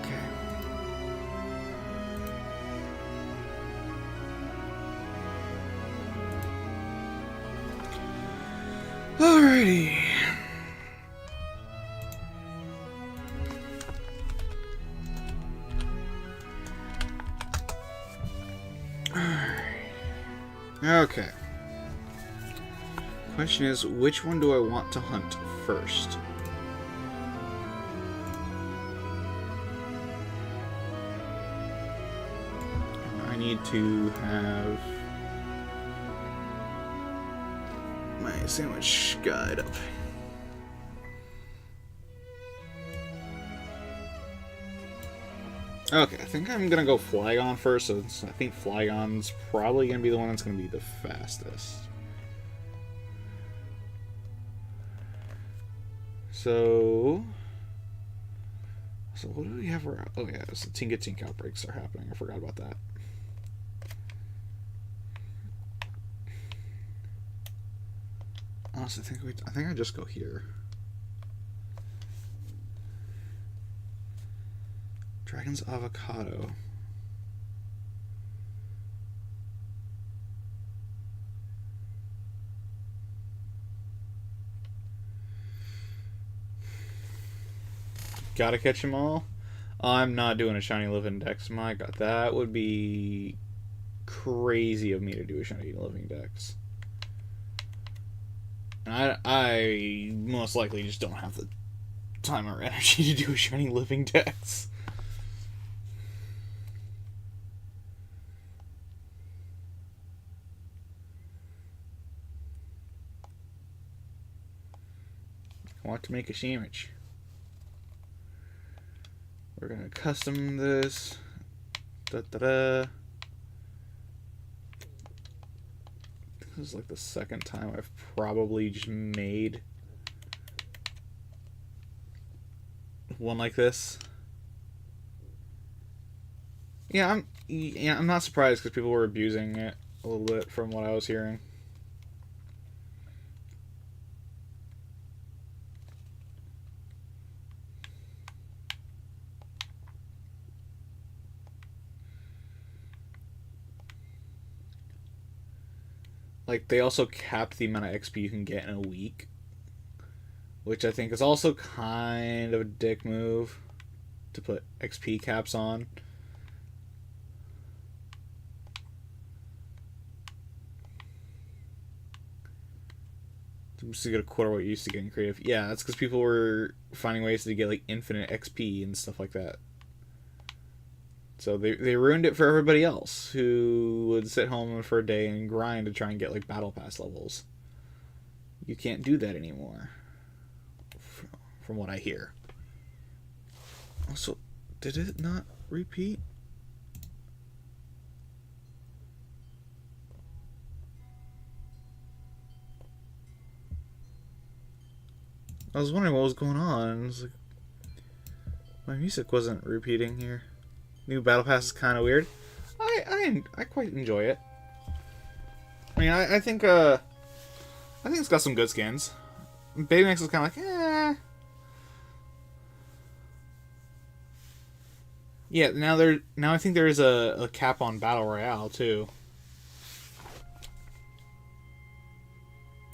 Okay. Alrighty. Okay. Question is, which one do I want to hunt first? I need to have my sandwich guide up. Okay, I think I'm gonna go Flygon first, so I think Flygon's probably gonna be the one that's gonna be the fastest. So what do we have? Oh yeah, so Tinka outbreaks are happening. I forgot about that. Honestly, I think I just go here. Dragon's Avocado. Gotta catch them all. I'm not doing a shiny living dex. My god, that would be crazy of me to do a shiny living dex. And I most likely just don't have the time or energy to do a shiny living dex. I want to make a sandwich. We're gonna custom this. Da-da-da. This is like the second time I've probably just made one like this. Yeah, I'm not surprised because people were abusing it a little bit from what I was hearing. Like, they also cap the amount of XP you can get in a week, which I think is also kind of a dick move to put XP caps on. I'm just to get a quarter what you used to getting creative. Yeah, that's because people were finding ways to get like infinite XP and stuff like that. So they ruined it for everybody else who would sit home for a day and grind to try and get like battle pass levels. You can't do that anymore, from what I hear. Also, did it not repeat? I was wondering what was going on. I was like, my music wasn't repeating here. New battle pass is kind of weird. I quite enjoy it. I mean, I think it's got some good skins. Baymax is kind of like, eh. Yeah, now I think there is a cap on Battle Royale too.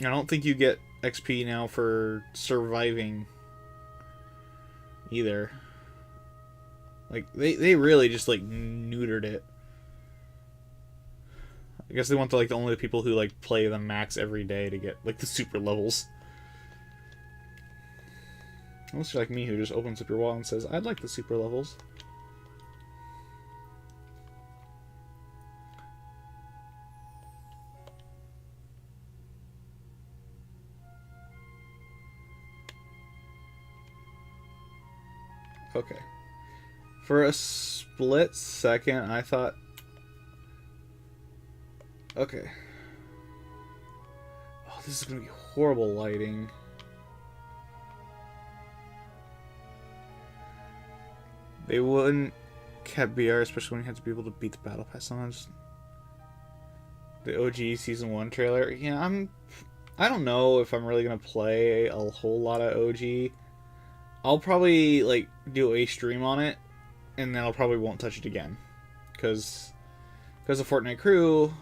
I don't think you get XP now for surviving either. Like, they really just, like, neutered it. I guess they want the only people who, like, play the max every day to get, like, the super levels. Unless you're like me, who just opens up your wallet and says, I'd like the super levels. Okay. For a split second, I thought... Okay. Oh, this is going to be horrible lighting. They wouldn't kept BR, especially when you have to be able to beat the battle pass sometimes. The OG Season 1 trailer. Yeah, I don't know if I'm really going to play a whole lot of OG. I'll probably, like, do a stream on it and then I probably won't touch it again, because of Fortnite Crew,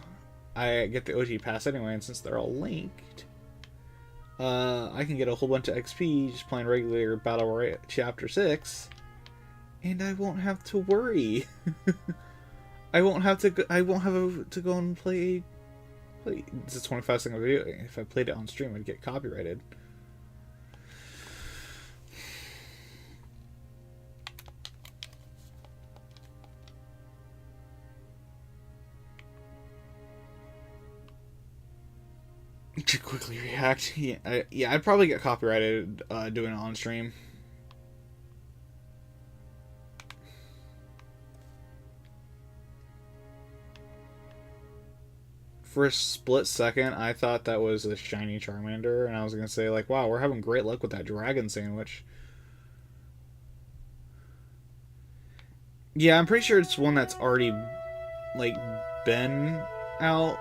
I get the OG pass anyway, and since they're all linked, I can get a whole bunch of XP just playing regular Battle Royale Chapter 6, and I won't have to worry. I won't have to go and play. It's a 25-second video. If I played it on stream, I'd get copyrighted. To quickly react, yeah, I'd probably get copyrighted doing it on stream. For a split second, I thought that was a shiny Charmander, and I was gonna say, like, wow, we're having great luck with that dragon sandwich. Yeah, I'm pretty sure it's one that's already, like, been out,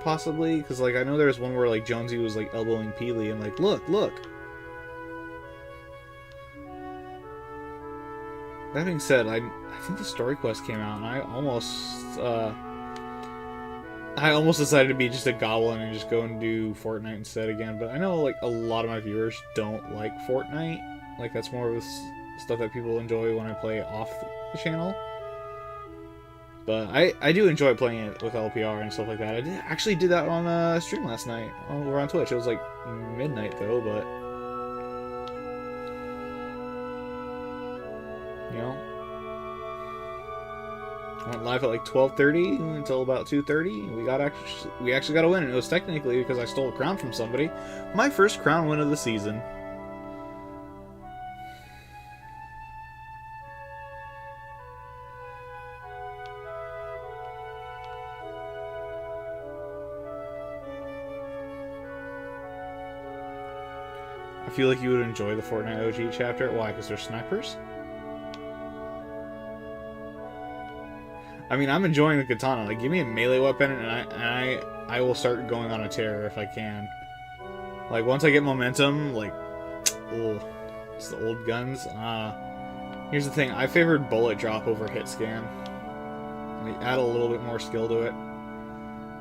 possibly, because, like, I know there's one where, like, Jonesy was, like, elbowing Peely, and, like, look. That being said, I think the story quest came out, and I almost decided to be just a goblin and just go and do Fortnite instead again, but I know, like, a lot of my viewers don't like Fortnite. Like, that's more of the stuff that people enjoy when I play off the channel. But I do enjoy playing it with LPR and stuff like that. I actually did that on stream last night over on Twitch. It was, like, midnight, though, but... You know? Went live at like 12:30 until about 2:30. We actually got a win, and it was technically because I stole a crown from somebody. My first crown win of the season. I feel like you would enjoy the Fortnite OG chapter. Why? Because they're snipers? I mean, I'm enjoying the katana. Like, give me a melee weapon, and I will start going on a tear if I can. Like, once I get momentum, like, oh, it's the old guns. Here's the thing. I favored bullet drop over hit scan. Like, add a little bit more skill to it.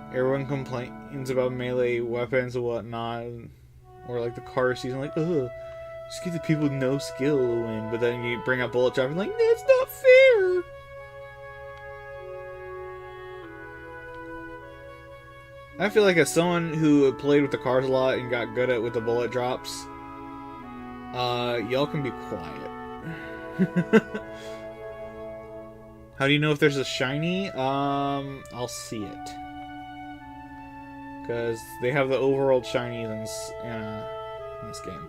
Everyone complains about melee weapons and whatnot, or like the car season, like, ugh, just give the people with no skill a win. But then you bring out bullet drop and like, that's not fair. I feel like as someone who played with the cars a lot and got good at with the bullet drops, y'all can be quiet. How do you know if there's a shiny? I'll see it. Because they have the overworld shinies in this game.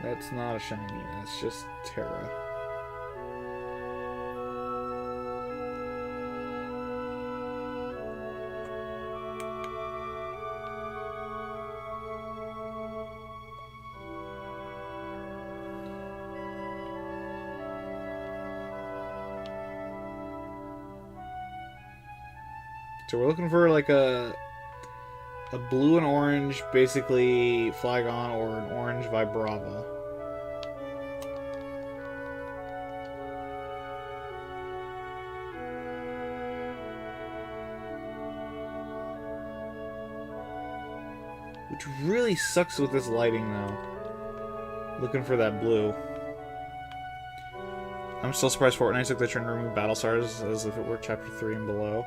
That's not a shiny, that's just Terra. So we're looking for like a blue and orange, basically Flygon, or an orange Vibrava. Which really sucks with this lighting though. Looking for that blue. I'm still surprised Fortnite took the turn to remove battle stars as if it were chapter 3 and below.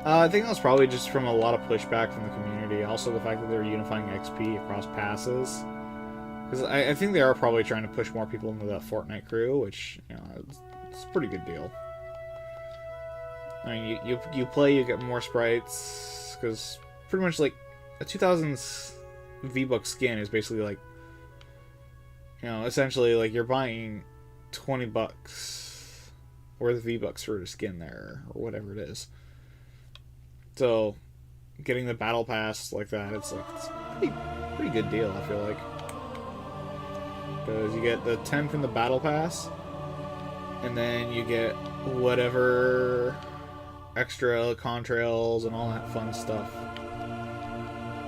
I think that was probably just from a lot of pushback from the community. Also, the fact that they're unifying XP across passes. Because I think they are probably trying to push more people into that Fortnite crew, which, you know, it's a pretty good deal. I mean, you play, you get more sprites, because pretty much, like, a 2000s V-Buck skin is basically, like, you know, essentially, like, you're buying 20 bucks worth of V-Bucks for a skin there, or whatever it is. So, getting the battle pass like that, it's a pretty good deal, I feel like. Because you get the 10 from the battle pass, and then you get whatever extra contrails and all that fun stuff.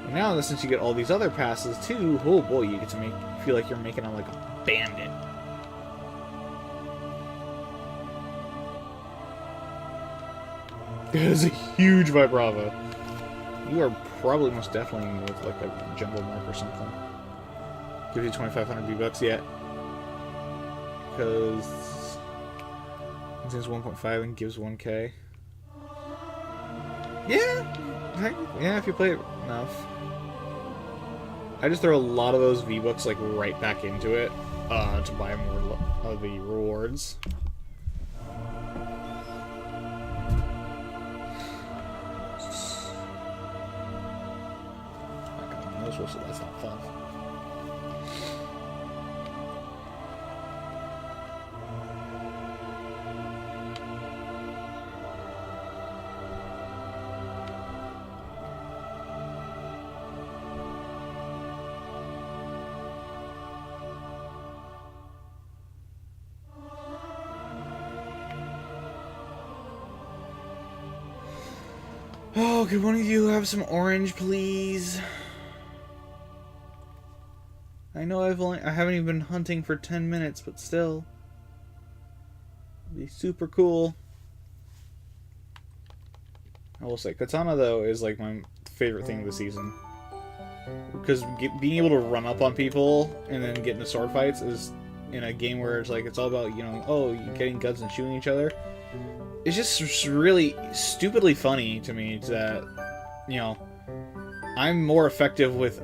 And now, since you get all these other passes too, oh boy, you get to feel like you're making like a Bandit. It is a huge Vibrava. You are probably most definitely with like a Jungle Mark or something. Gives you 2,500 V-Bucks yet. Because it says 1.5 and gives 1K. Yeah, if you play it enough. I just throw a lot of those V-Bucks like right back into it to buy more of the rewards. So that's not fun. Oh, could one of you have some orange, please? I know I haven't even been hunting for 10 minutes, but still. It'd be super cool. I will say, Katana, though, is like my favorite thing of the season. Because being able to run up on people and then get into sword fights is, in a game where it's like, it's all about, you know, oh, you getting guns and shooting each other. It's just really stupidly funny to me that, you know, I'm more effective with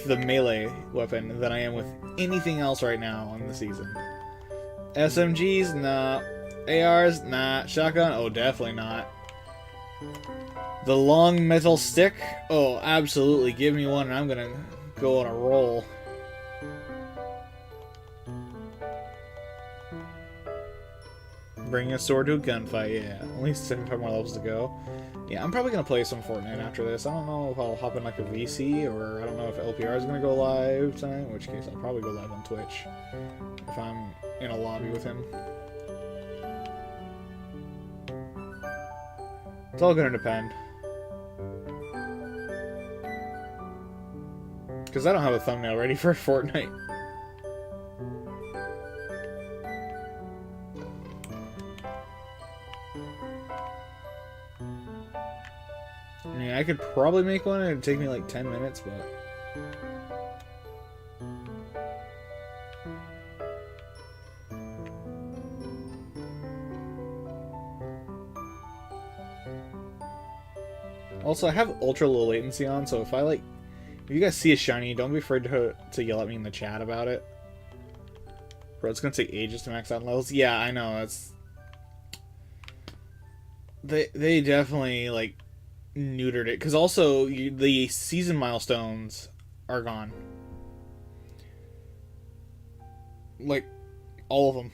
the melee weapon than I am with anything else right now in the season. SMGs? Nah. ARs? Nah. Shotgun? Oh, definitely not. The long metal stick? Oh, absolutely. Give me one and I'm gonna go on a roll. Bring a sword to a gunfight, yeah. Only 75 more levels to go. Yeah, I'm probably going to play some Fortnite after this. I don't know if I'll hop in like a VC, or I don't know if LPR is going to go live tonight, in which case I'll probably go live on Twitch if I'm in a lobby with him. It's all going to depend. Because I don't have a thumbnail ready for Fortnite. I could probably make one, it'd take me like 10 minutes, but... Also, I have ultra low latency on, so if you guys see a shiny, don't be afraid to yell at me in the chat about it. Bro, it's gonna take ages to max out levels. Yeah, I know, that's... They definitely, like, neutered it, because also the season milestones are gone, like all of them.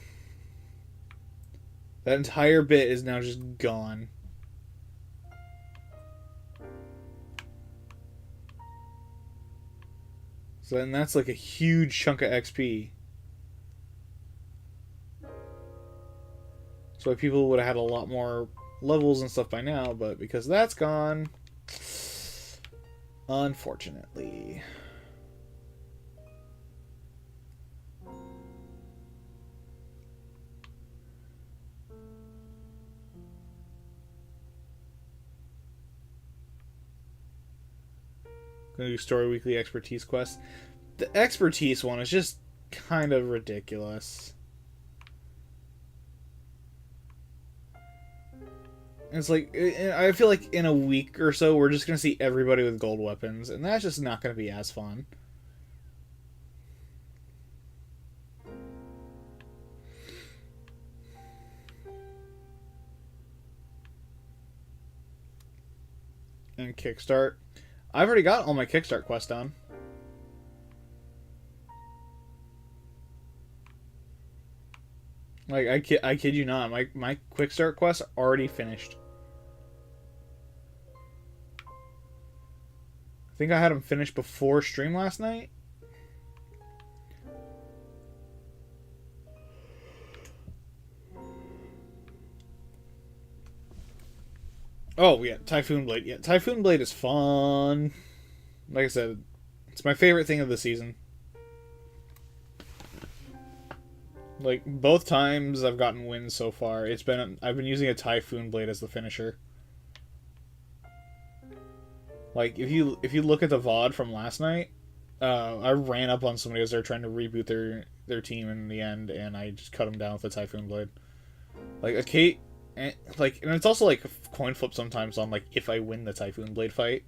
That entire bit is now just gone. So then that's like a huge chunk of XP. So people would have had a lot more levels and stuff by now, but because that's gone, unfortunately. Gonna do story weekly expertise quest. The expertise one is just kind of ridiculous. It's like, I feel like in a week or so, we're just going to see everybody with gold weapons, and that's just not going to be as fun. And Kickstart. I've already got all my Kickstart quests done. Like, I kid you not, my quick start quests are already finished. I think I had them finished before stream last night. Oh, yeah, Typhoon Blade. Yeah, Typhoon Blade is fun. Like I said, it's my favorite thing of the season. Like, both times I've gotten wins so far, I've been using a Typhoon Blade as the finisher. Like, if you look at the VOD from last night, I ran up on somebody as they're trying to reboot their team in the end, and I just cut them down with the Typhoon Blade. Like, and it's also like a coin flip sometimes on, like, if I win the Typhoon Blade fight.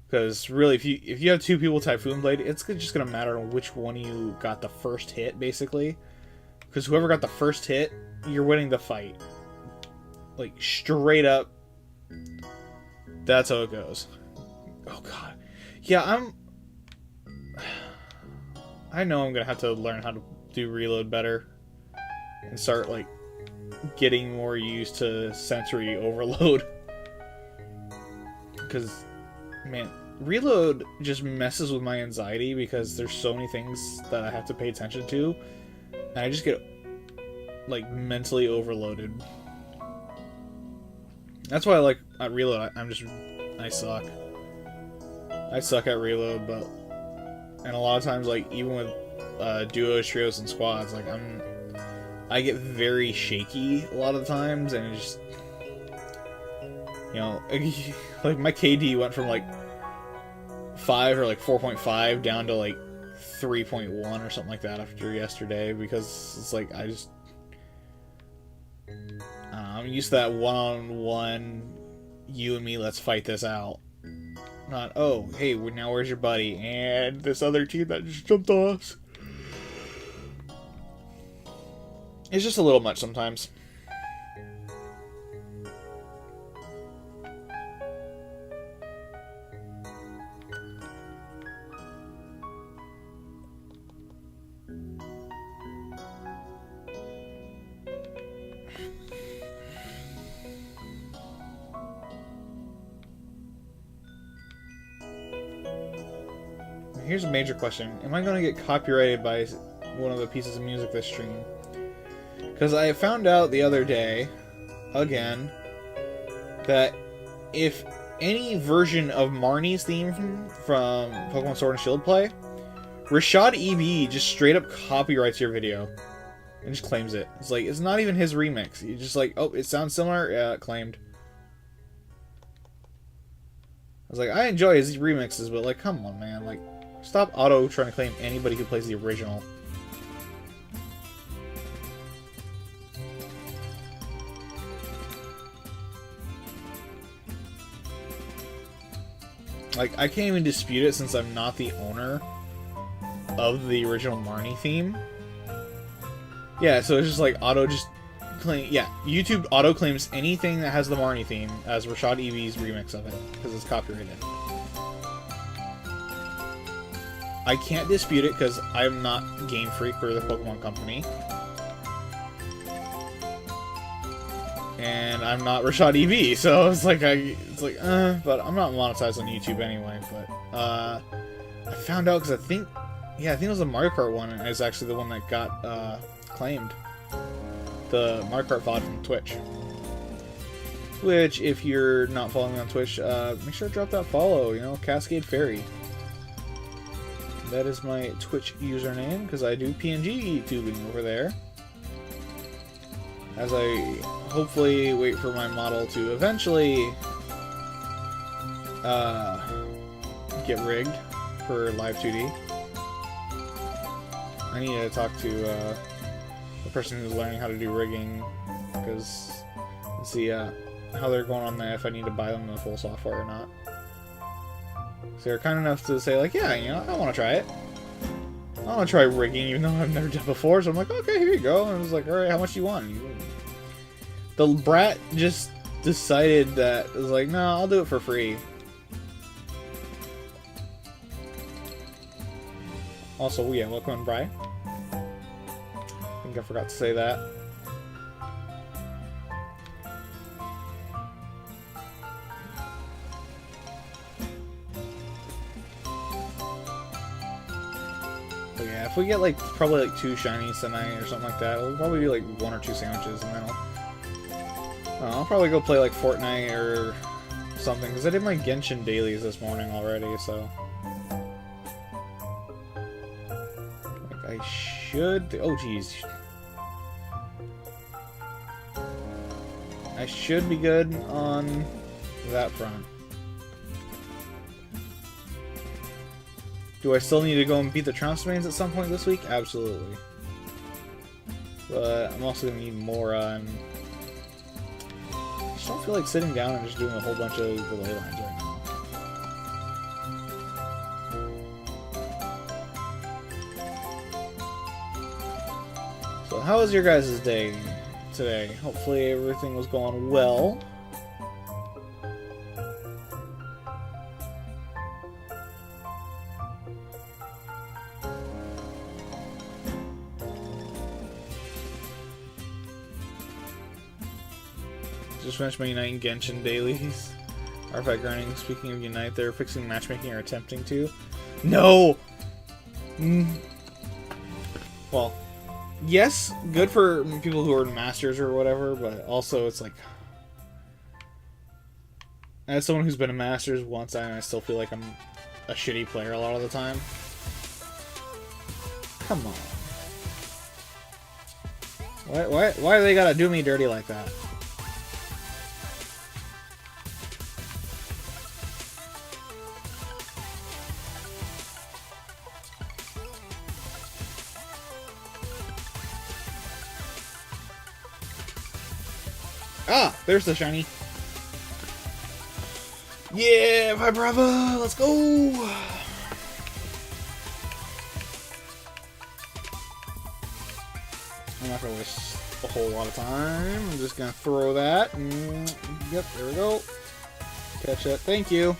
Because really, if you have two people Typhoon Blade, it's just gonna matter on which one of you got the first hit, basically. Because whoever got the first hit, you're winning the fight. Like, straight up. That's how it goes. Oh god. Yeah, I know I'm gonna have to learn how to do reload better. And start, like, getting more used to sensory overload. Because, man, reload just messes with my anxiety because there's so many things that I have to pay attention to. And I just get, like, mentally overloaded. That's why I like at reload. I suck. I suck at reload, and a lot of times, like, even with duos, trios, and squads, like, I get very shaky a lot of the times, and it just, you know, like, my KD went from, like, 5 or, like, 4.5 down to, like, 3.1 or something like that after yesterday, because it's like, I'm used to that one-on-one, you and me, let's fight this out. Not, oh, hey, now where's your buddy? And this other team that just jumped on us. It's just a little much sometimes. Here's a major question. Am I going to get copyrighted by one of the pieces of music this stream? Because I found out the other day, again, that if any version of Marnie's theme from Pokemon Sword and Shield play, Rashad EB just straight up copyrights your video and just claims it. It's like, it's not even his remix. He's just like, oh, it sounds similar? Yeah, claimed. I was like, I enjoy his remixes, but, like, come on, man. Like, stop auto trying to claim anybody who plays the original. Like, I can't even dispute it since I'm not the owner of the original Marnie theme. Yeah, so it's just like auto just claim. Yeah, YouTube auto claims anything that has the Marnie theme as Rashad EV's remix of it because it's copyrighted. I can't dispute it because I'm not Game Freak or the Pokemon Company. And I'm not Rashad EV, so it's like, but I'm not monetized on YouTube anyway, but, I found out because I think it was the Mario Kart one, and it's actually the one that got, claimed. The Mario Kart VOD from Twitch. Which, if you're not following me on Twitch, make sure to drop that follow, you know, Cascade Fairy. That is my Twitch username, because I do PNG YouTubing over there. As I hopefully wait for my model to eventually get rigged for Live 2D. I need to talk to the person who's learning how to do rigging, because see how they're going on there, if I need to buy them the full software or not. So they're kind enough to say, like, yeah, you know, I want to try it. I want to try rigging, even though I've never done it before. So I'm like, okay, here you go. And I was like, all right, how much do you want? The brat just decided that, it was like, no, I'll do it for free. Also, yeah, welcome in, Bri. I think I forgot to say that. But yeah, if we get, like, probably, like, 2 shinies tonight or something like that, we'll probably do, like, 1 or 2 sandwiches, and then I'll probably go play, like, Fortnite or something, because I did my Genshin dailies this morning already, so... I should... Oh, geez. I should be good on that front. Do I still need to go and beat the Trouncemanes at some point this week? Absolutely. But I'm also going to need Mora, and I just don't feel like sitting down and just doing a whole bunch of the ley lines right now. So how was your guys' day today? Hopefully everything was going well. Just finished my Unite and Genshin dailies. Artifact grinding. Speaking of Unite, they're fixing matchmaking or attempting to. No! Well, yes, good for people who are masters or whatever, but also it's like... As someone who's been a masters once, I still feel like I'm a shitty player a lot of the time. Come on. Why do they gotta do me dirty like that? Ah, there's the shiny. Yeah, Vibrava, let's go. I'm not gonna waste a whole lot of time. I'm just gonna throw that. Yep, there we go. Catch it. Thank you.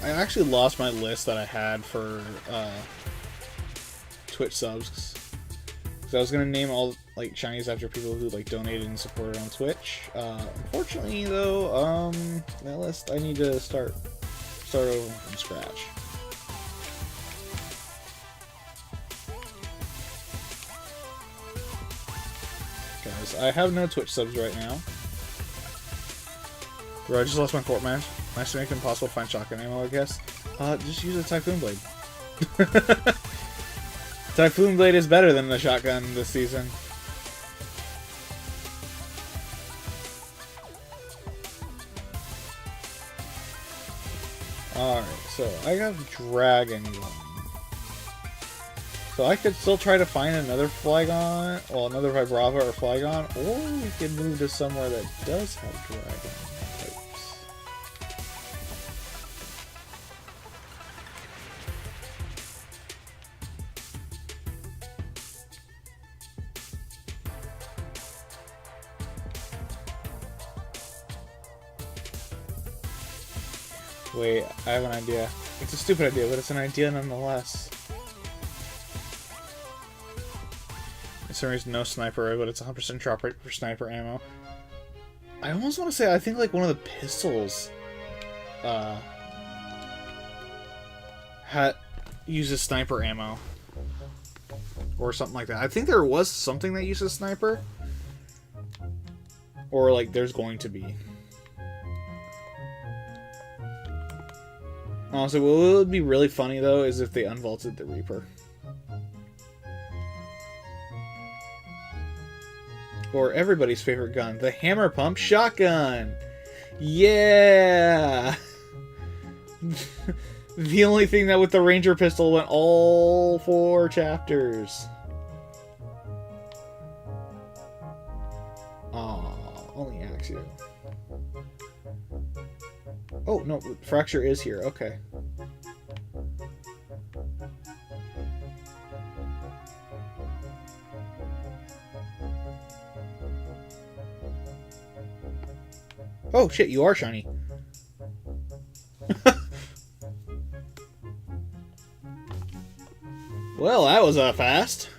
I actually lost my list that I had for Twitch subs. So I was gonna name all like shinies after people who like donated and supported on Twitch. Unfortunately, though, that list I need to start over from scratch. Guys, I have no Twitch subs right now. Bro, I just lost my fort match. Nice to make it impossible to find shotgun ammo, I guess. Just use a Typhoon Blade. Typhoon Blade is better than the shotgun this season. Alright, so I got Dragon Gun. So I could still try to find another Flygon, well, another Vibrava or Flygon, or we could move to somewhere that does have Dragon types. Wait, I have an idea. It's a stupid idea, but it's an idea nonetheless. For some reason, no sniper, but it's 100% drop rate for sniper ammo. I almost want to say, I think like one of the pistols uses sniper ammo. Or something like that. I think there was something that uses sniper. Or like there's going to be. Honestly, what would be really funny, though, is if they unvaulted the Reaper. Or everybody's favorite gun, the Hammer Pump Shotgun! Yeah! The only thing that with the Ranger Pistol went all 4 chapters. Aw, only Axio. Oh, no, Fracture is here. Okay. Oh, shit, you are shiny. Well, that was fast.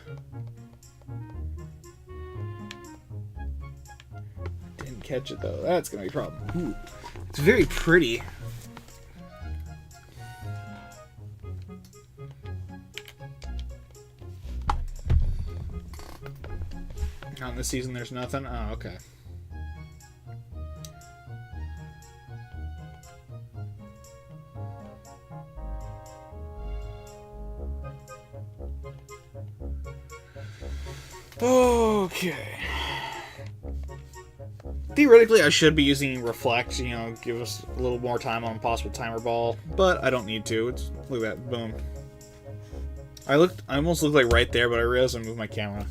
Didn't catch it, though. That's gonna be a problem. Ooh. It's very pretty. Not in this season, there's nothing? Oh, okay. Okay. Theoretically, I should be using Reflect, you know, give us a little more time on possible Timer Ball, but I don't need to. Look at that, boom. I almost looked like right there, but I realized I moved my camera.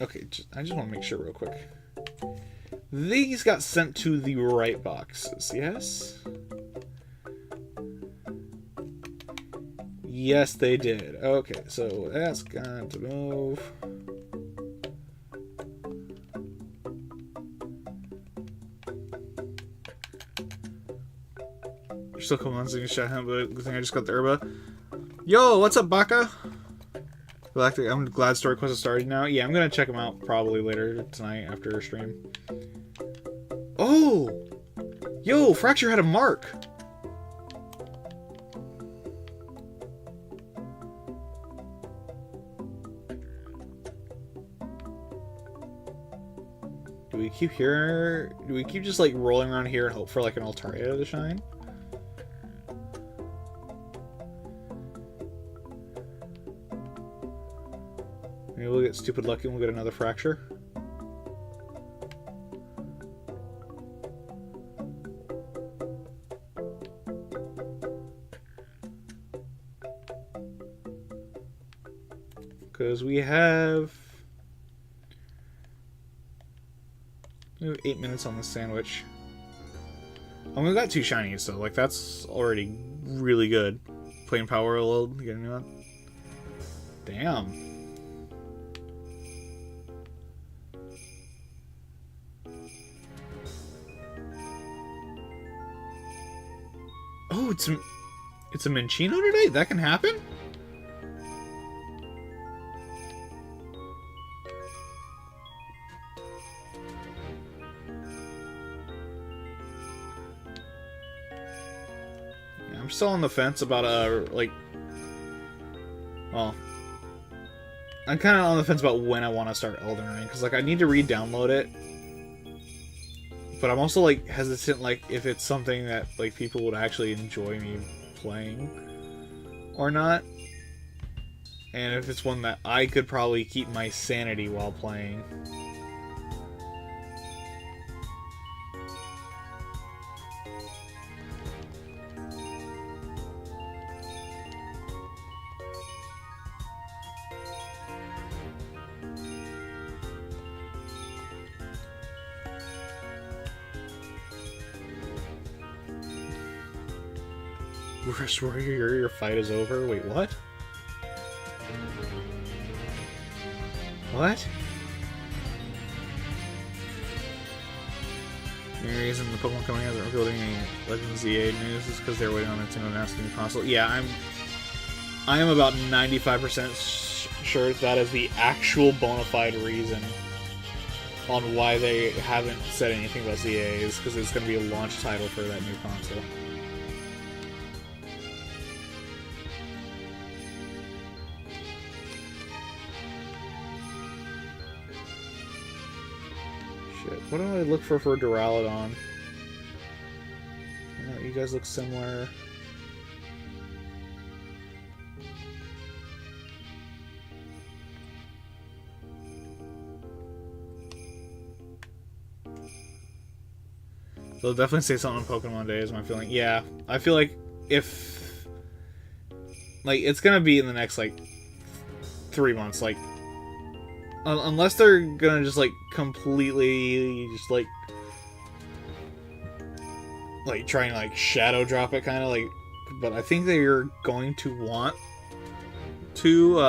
Okay, I just want to make sure real quick. These got sent to the right boxes, yes? Yes, they did. Okay, so that's got to move. You're still coming on, so you can shout him, but good thing I just got the herba. Yo, what's up, Baka? I'm glad Story Quest has started now. Yeah, I'm gonna check them out probably later tonight after stream. Oh! Yo, Fracture had a mark! Do we keep just like rolling around here and hope for like an Altaria to shine? Maybe we'll get stupid lucky and we'll get another Fracture. Because we have 8 minutes on this sandwich. Oh, we got 2 shinies, so like that's already really good. Playing Power a little, getting a new one. Damn. Oh, it's a Minccino today? That can happen? Yeah, I'm still on the fence about well, I'm kind of on the fence about when I want to start Elden Ring, because like I need to re-download it. But I'm also like hesitant, like if it's something that like people would actually enjoy me playing or not, and if it's one that I could probably keep my sanity while playing. Rest Warrior, your fight is over? Wait, what? What? The only reason the Pokemon Company hasn't revealed any Legends EA news is because they're waiting on Nintendo to announce the new console. Yeah, I am about 95% sure that is the actual bona fide reason on why they haven't said anything about ZA, is because it's going to be a launch title for that new console. What do I look for Duraludon? You guys look similar. They'll definitely say something on Pokemon Day is my feeling. Yeah, I feel like if... like, it's gonna be in the next, like, 3 months, like... unless they're gonna just, like, completely just, like try and, like, shadow drop it, kind of, like... But I think they're going to want to,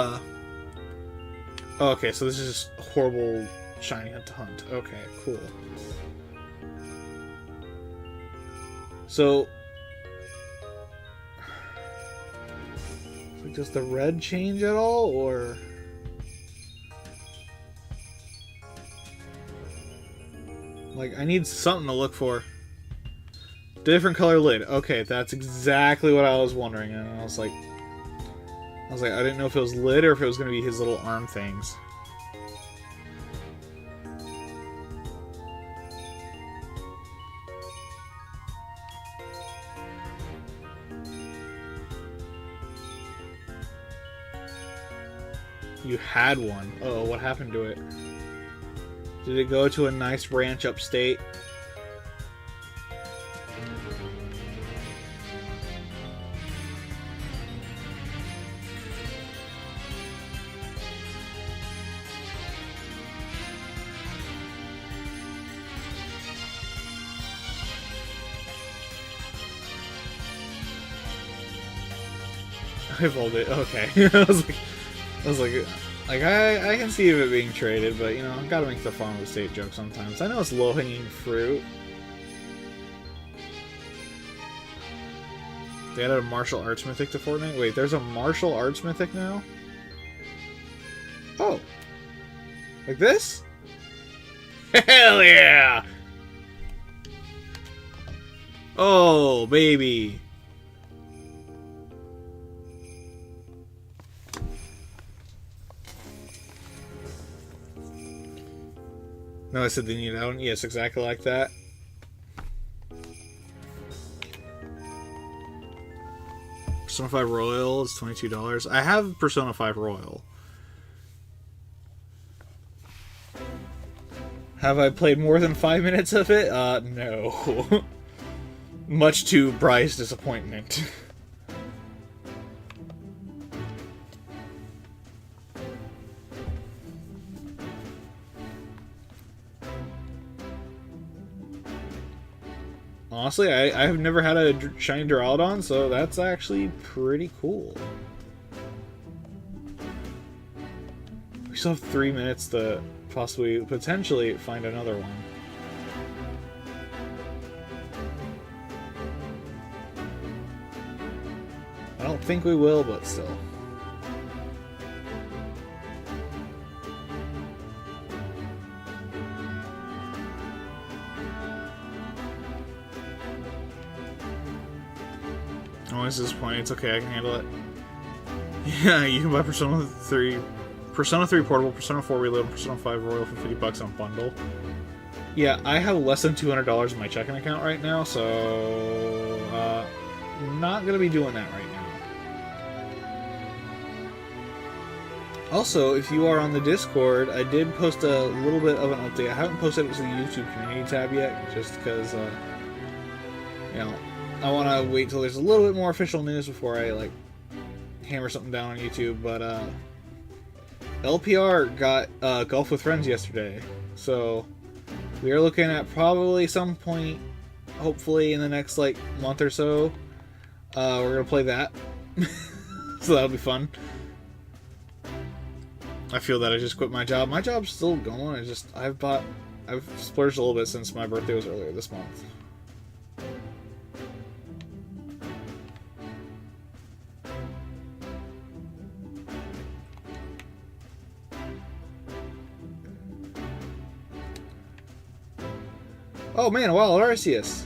Oh, okay, so this is just horrible shiny hunt to hunt. Okay, cool. So... does the red change at all, or... like, I need something to look for. Different color lid. Okay, that's exactly what I was wondering. And I was like, I didn't know if it was lid or if it was going to be his little arm things. You had one. Oh, what happened to it? Did it go to a nice ranch upstate? I rolled it. Okay. I can see it being traded, but you know, I gotta make the farm of the state joke sometimes. I know it's low-hanging fruit. They added a martial arts mythic to Fortnite. Wait, there's a martial arts mythic now? Oh, like this? Hell yeah! Oh, baby. No, I said they need out. Yes, exactly like that. Persona 5 Royal is $22. I have Persona 5 Royal. Have I played more than 5 minutes of it? No. Much to Bry's disappointment. Honestly, I have never had a shiny Duraludon, so that's actually pretty cool. We still have 3 minutes to potentially find another one. I don't think we will, but still. Oh, it's disappointing. It's okay, I can handle it. Yeah, you can buy Persona 3 Portable, Persona 4 Reload, and Persona 5 Royal for $50 on bundle. Yeah, I have less than $200 in my checking account right now, so not gonna be doing that right now. Also, if you are on the Discord, I did post a little bit of an update. I haven't posted it to the YouTube community tab yet, just because, you know, I want to wait till there's a little bit more official news before I, like, hammer something down on YouTube, but, LPR got, Golf with Friends yesterday, so we are looking at probably some point, hopefully in the next, like, month or so, we're gonna play that, so that'll be fun. I feel that I just quit my job. My job's still going, I've splurged a little bit since my birthday was earlier this month. Oh man, Wild Arceus!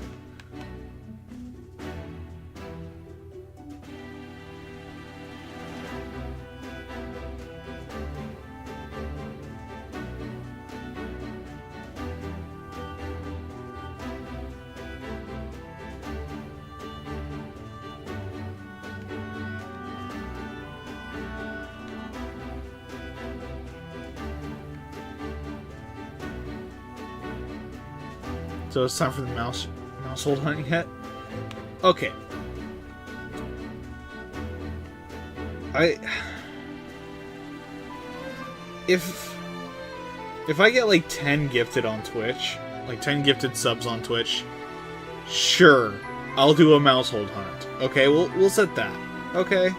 So it's time for the Maushold hunt yet? Okay. If I get like 10 gifted on Twitch, like 10 gifted subs on Twitch, sure, I'll do a Maushold hunt. Okay, we'll set that. Okay.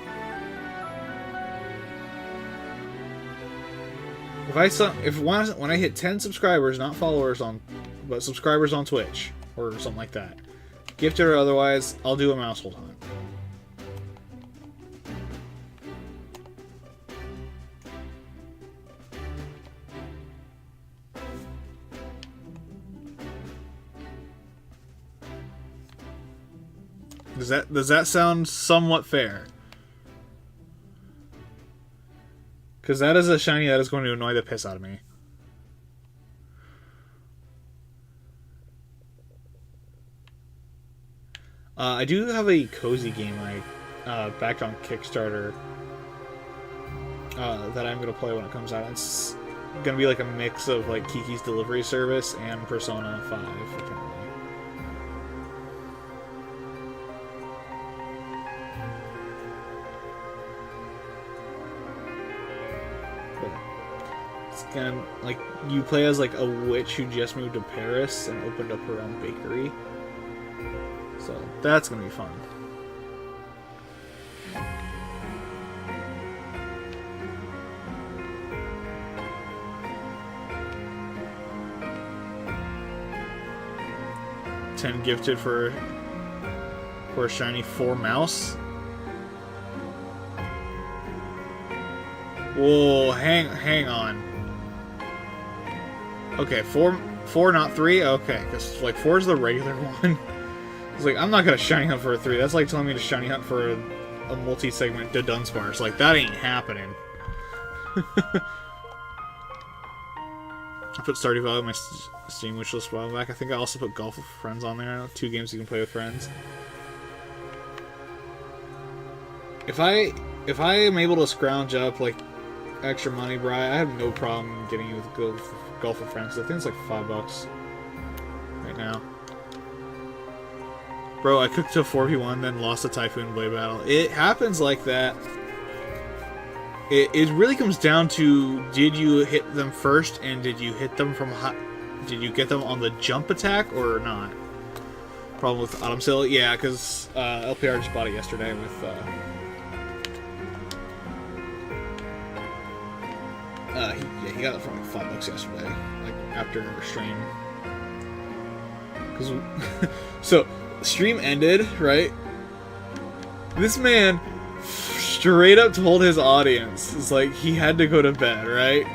When I hit 10 subscribers, not followers but subscribers on Twitch or something like that, gifted or otherwise, I'll do a Maushold hunt. Does that sound somewhat fair? Because that is a shiny that is going to annoy the piss out of me. I do have a cozy game I backed on Kickstarter. that I'm gonna play when it comes out. It's gonna be like a mix of like Kiki's Delivery Service and Persona 5, apparently. But it's gonna, like, you play as like a witch who just moved to Paris and opened up her own bakery. So that's gonna be fun. Gifted for a shiny 4 mouse. Whoa, hang on. Okay, four not 3? Okay, because like 4 is the regular one. It's like, I'm not gonna shiny hunt for a 3. That's like telling me to shiny hunt for a multi-segment Dunsparce. Like, that ain't happening. I put Stardew Valley on my Steam wishlist a while back. I think I also put Golf with Friends on there. 2 games you can play with friends. If I am able to scrounge up like extra money, Bri, I have no problem getting you with Golf with Friends. I think it's like $5 right now. Bro, I cooked to 4v1, then lost a Typhoon Blade Battle. It happens like that. It really comes down to, did you hit them first, and did you hit them from did you get them on the jump attack or not? Problem with Autumn Seal? Yeah, because LPR just bought it yesterday with he got it for like $5 yesterday, like after our stream. Cause so stream ended, right? This man straight up told his audience, it's like he had to go to bed, right?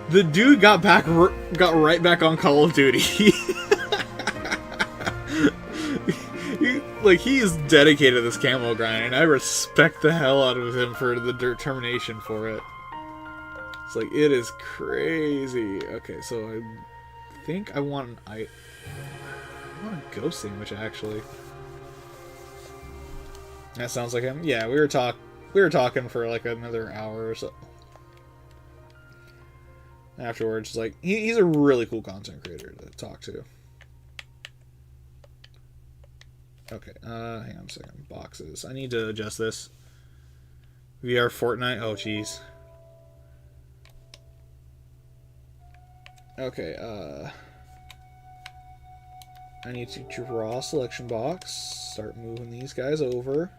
The dude got right back on Call of Duty. He is dedicated to this camo grind, and I respect the hell out of him for the determination for it. It's like, it is crazy. Okay, so I think I want a ghost sandwich, actually. That sounds like him. Yeah, we were talking for like another hour or so. Afterwards, it's like he's a really cool content creator to talk to. Okay, hang on a second. Boxes. I need to adjust this. VR Fortnite. Oh, jeez. Okay, I need to draw a selection box. Start moving these guys over.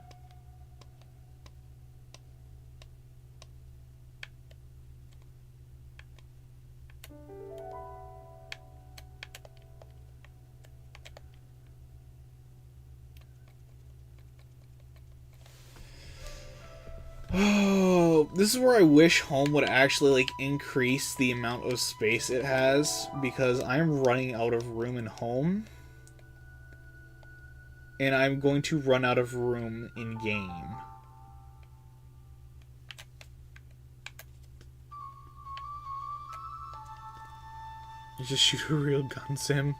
Oh, this is where I wish home would actually like increase the amount of space it has, because I'm running out of room in home. And I'm going to run out of room in game. You just shoot a real gun, Sim.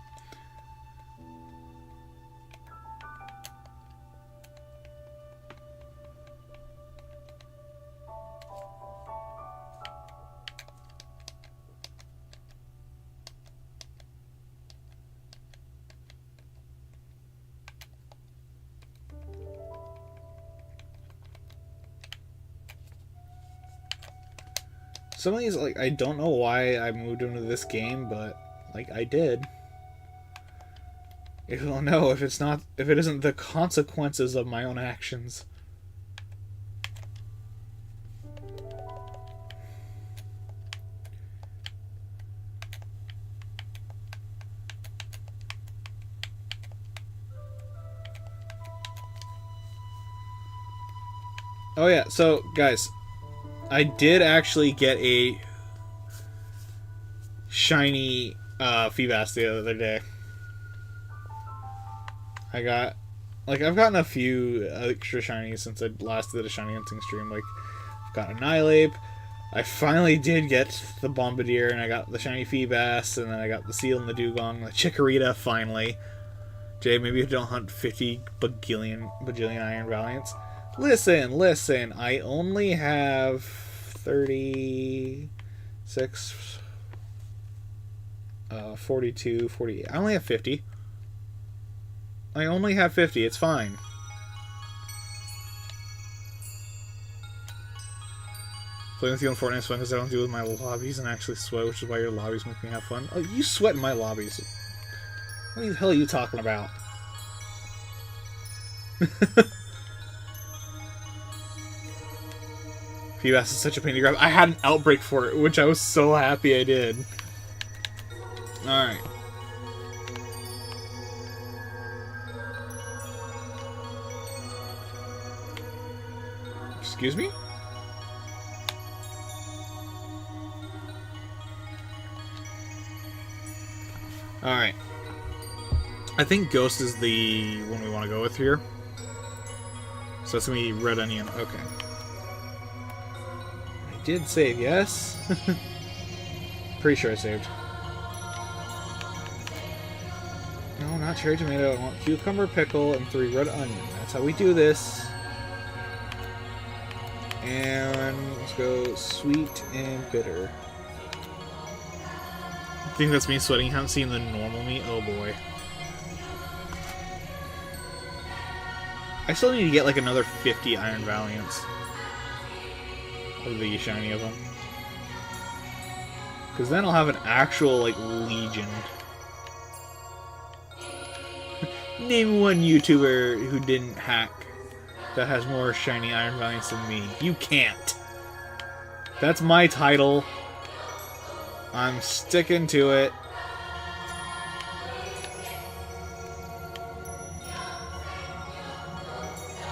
Some of these, like, I don't know why I moved into this game, but, like, I did. Well, no, if it isn't the consequences of my own actions. Oh yeah, so, guys, I did actually get a shiny Feebas the other day. I've gotten a few extra shinies since I last did a shiny hunting stream. Like, I've got a Nilape, I finally did get the Bombardier, and I got the shiny Feebas, and then I got the Seal and the Dugong, the Chikorita, finally. Jay, maybe you don't hunt 50 bajillion Iron Valiants. Listen. I only have 36, 42, 48. I only have 50. I only have 50. It's fine. Playing with you on Fortnite is fun because I don't deal with my lobbies and actually sweat, which is why your lobbies make me have fun. Oh, you sweat in my lobbies. What the hell are you talking about? PUS is such a pain to grab. I had an outbreak for it, which I was so happy I did. Alright. Excuse me? Alright. I think Ghost is the one we want to go with here. So it's going to be Red Onion. Okay. I did save, yes? Pretty sure I saved. No, not cherry tomato. I want cucumber, pickle, and 3 red onion. That's how we do this. And let's go sweet and bitter. I think that's me sweating. You haven't seen the normal me? Oh boy. I still need to get like another 50 Iron Valiants. Of the shiny of them. Because then I'll have an actual, like, legion. Name one YouTuber who didn't hack that has more shiny Iron Valiants than me. You can't. That's my title. I'm sticking to it.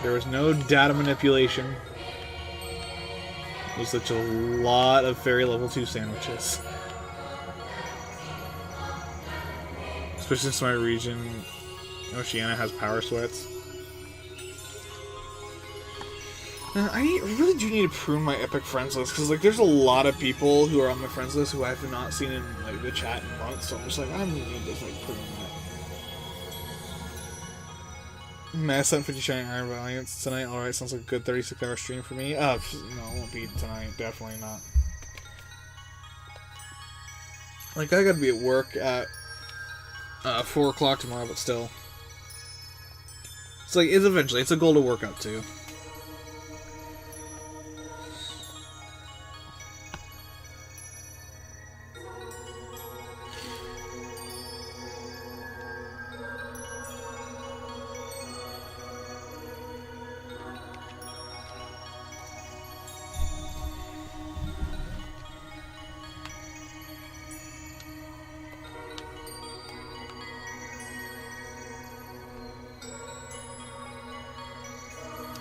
There was no data manipulation. It was such a lot of fairy level 2 sandwiches. Especially since my region, Oceania, has power sweats. I really do need to prune my epic friends list, because like there's a lot of people who are on my friends list who I have not seen in like the chat in months, so I'm just like, I need to just like prune that. Mass 50 shiny Iron Valiants tonight. Alright, sounds like a good 36-hour stream for me. No, it won't be tonight. Definitely not. Like, I gotta be at work at 4 o'clock tomorrow, but still. It's like, it's a goal to work up to.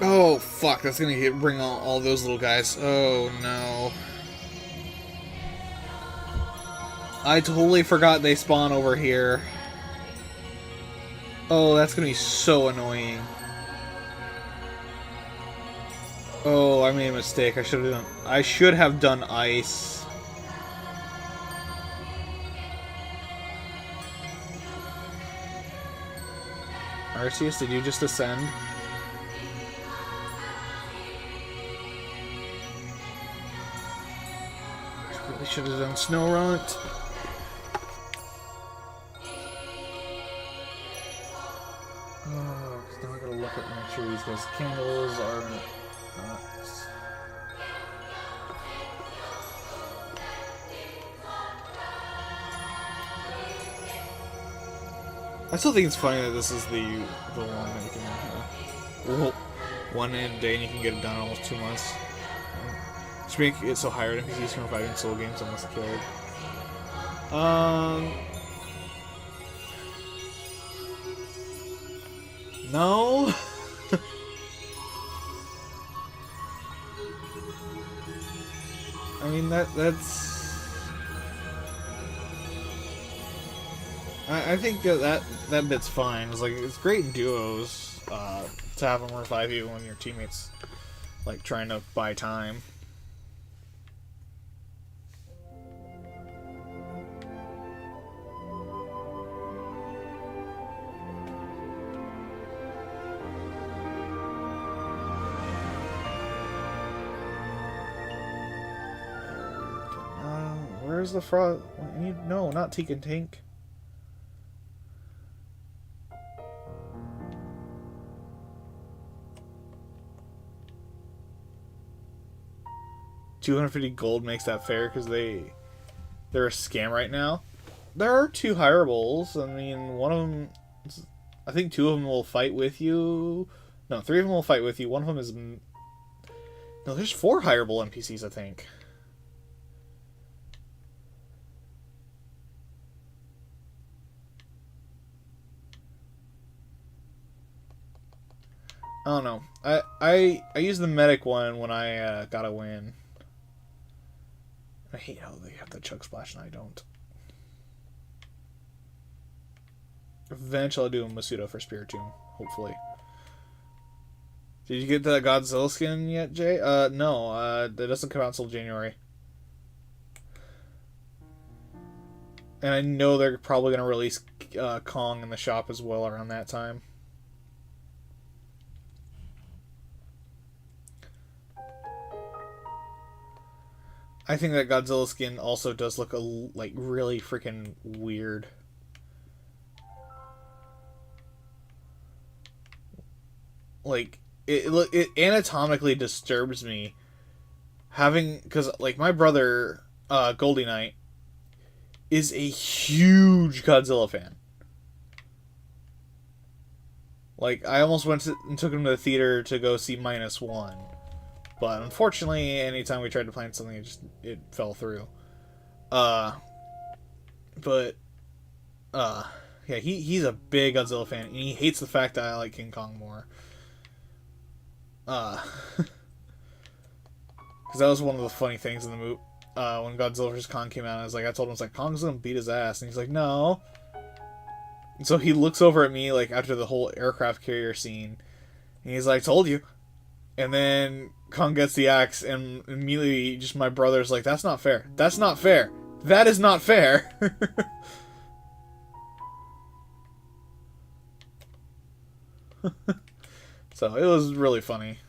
Oh, fuck, that's gonna bring all those little guys. Oh, no. I totally forgot they spawn over here. Oh, that's gonna be so annoying. Oh, I made a mistake. I should have done ice. Arceus, did you just ascend? Really should have done Snorunt. Oh, now I gotta look at make sure these guys' candles are not. I still think it's funny that this is the one that you can one in a day and you can get it done in almost 2 months. Just make it so higher NPCs from reviving soul games unless killed. No. I mean that's. I think that bit's fine. It's like it's great in duos to have them revive you when your teammates like trying to buy time. Where's the fraud? No, not Tekken Tank. $250 gold makes that fair because they're a scam right now. There are 2 hireables. I mean, one of them, I think 2 of them will fight with you. No, 3 of them will fight with you. One of them is, no, there's 4 hireable NPCs, I think. I don't know. I use the medic one when I gotta win. I hate how they have the chug splash and I don't. Eventually I'll do a Masuda for Spiritomb, hopefully. Did you get the Godzilla skin yet, Jay? No, that doesn't come out until January. And I know they're probably going to release Kong in the shop as well around that time. I think that Godzilla skin also does look like really freaking weird. Like it anatomically disturbs me having, because like my brother Goldie Knight is a huge Godzilla fan. Like I almost went and took him to the theater to go see -1. But unfortunately, anytime we tried to plan something, it fell through. Yeah, he's a big Godzilla fan, and he hates the fact that I like King Kong more. Because that was one of the funny things in the movie. When Godzilla vs. Kong came out, I told him, Kong's gonna beat his ass, and he's like, no. And so he looks over at me, like, after the whole aircraft carrier scene, and he's like, told you. And then Kong gets the axe, and immediately just my brother's like, that's not fair. That's not fair. That is not fair. So it was really funny.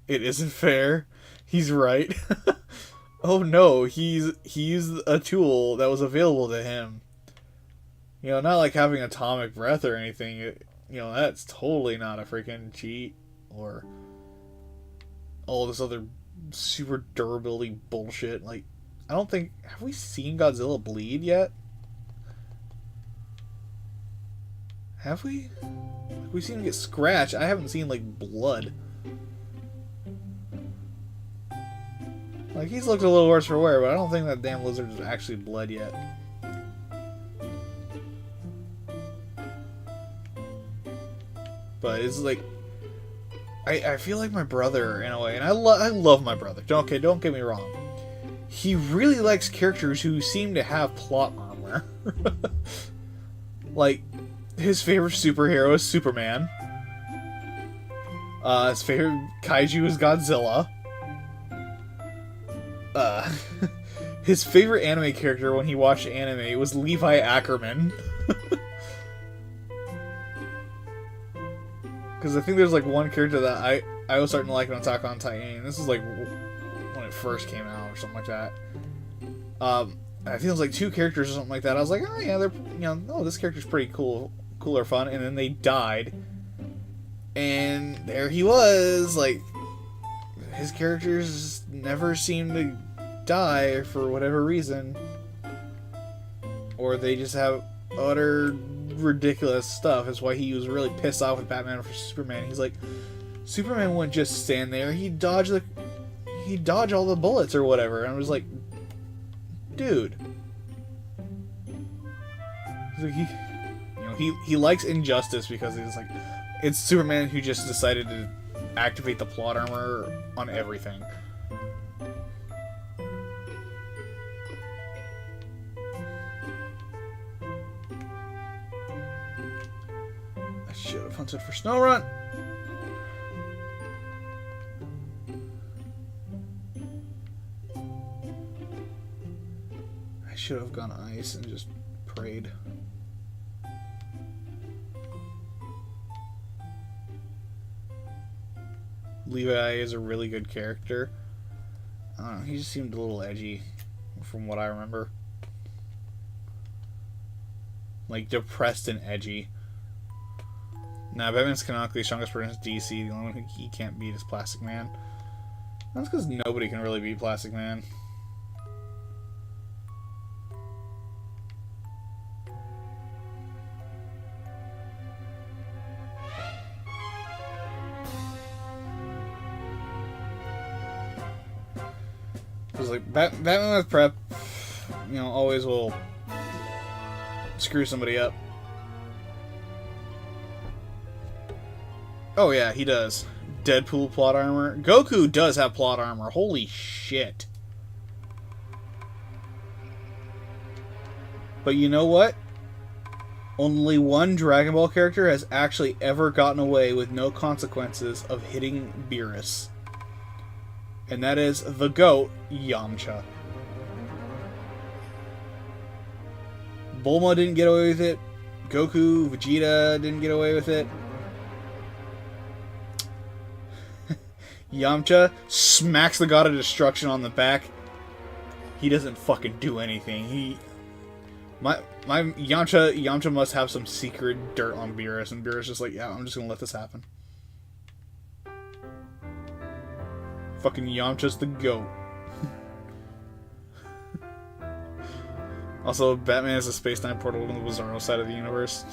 It isn't fair. He's right. Oh no, he's a tool that was available to him. You know, not like having atomic breath or anything. That's totally not a freaking cheat or all this other super durability bullshit. Like, I don't think... Have we seen Godzilla bleed yet? Have we? Like, we've seen him get scratched. I haven't seen, like, blood. Like, he's looked a little worse for wear, but I don't think that damn lizard is actually bled yet. But it's like... I feel like my brother, in a way, and I love my brother. Don't get me wrong. He really likes characters who seem to have plot armor. Like, his favorite superhero is Superman. His favorite kaiju is Godzilla. His favorite anime character when he watched anime was Levi Ackerman. Because I think there's like one character that I was starting to like on Attack on Titan. This is like when it first came out or something like that. I think it was like 2 characters or something like that. I was like, oh yeah, they're this character's pretty cool or fun. And then they died, and there he was. Like, his characters never seem to die for whatever reason, or they just have utter ridiculous stuff. Is why he was really pissed off with Batman vs Superman. He's like, Superman wouldn't just stand there. He'd dodge all the bullets or whatever. And I was like, dude. He's like, he likes injustice because he's like, it's Superman who just decided to activate the plot armor on everything. I should have hunted for Snorunt. I should have gone ice and just prayed. Levi is a really good character. I don't know, he just seemed a little edgy from what I remember. Like, depressed and edgy. Nah, Batman's canonically the strongest person in DC. The only one who he can't beat is Plastic Man. That's because nobody can really beat Plastic Man. Because, like, Batman with prep, you know, always will screw somebody up. Oh yeah, he does. Deadpool plot armor. Goku does have plot armor. Holy shit. But you know what? Only one Dragon Ball character has actually ever gotten away with no consequences of hitting Beerus. And that is the GOAT, Yamcha. Bulma didn't get away with it. Goku, Vegeta didn't get away with it. Yamcha smacks the God of Destruction on the back. He doesn't fucking do anything. My Yamcha must have some secret dirt on Beerus, and Beerus just like, yeah, I'm just gonna let this happen. Fucking Yamcha's the GOAT. Also, Batman is a space-time portal to the Bizarro side of the universe.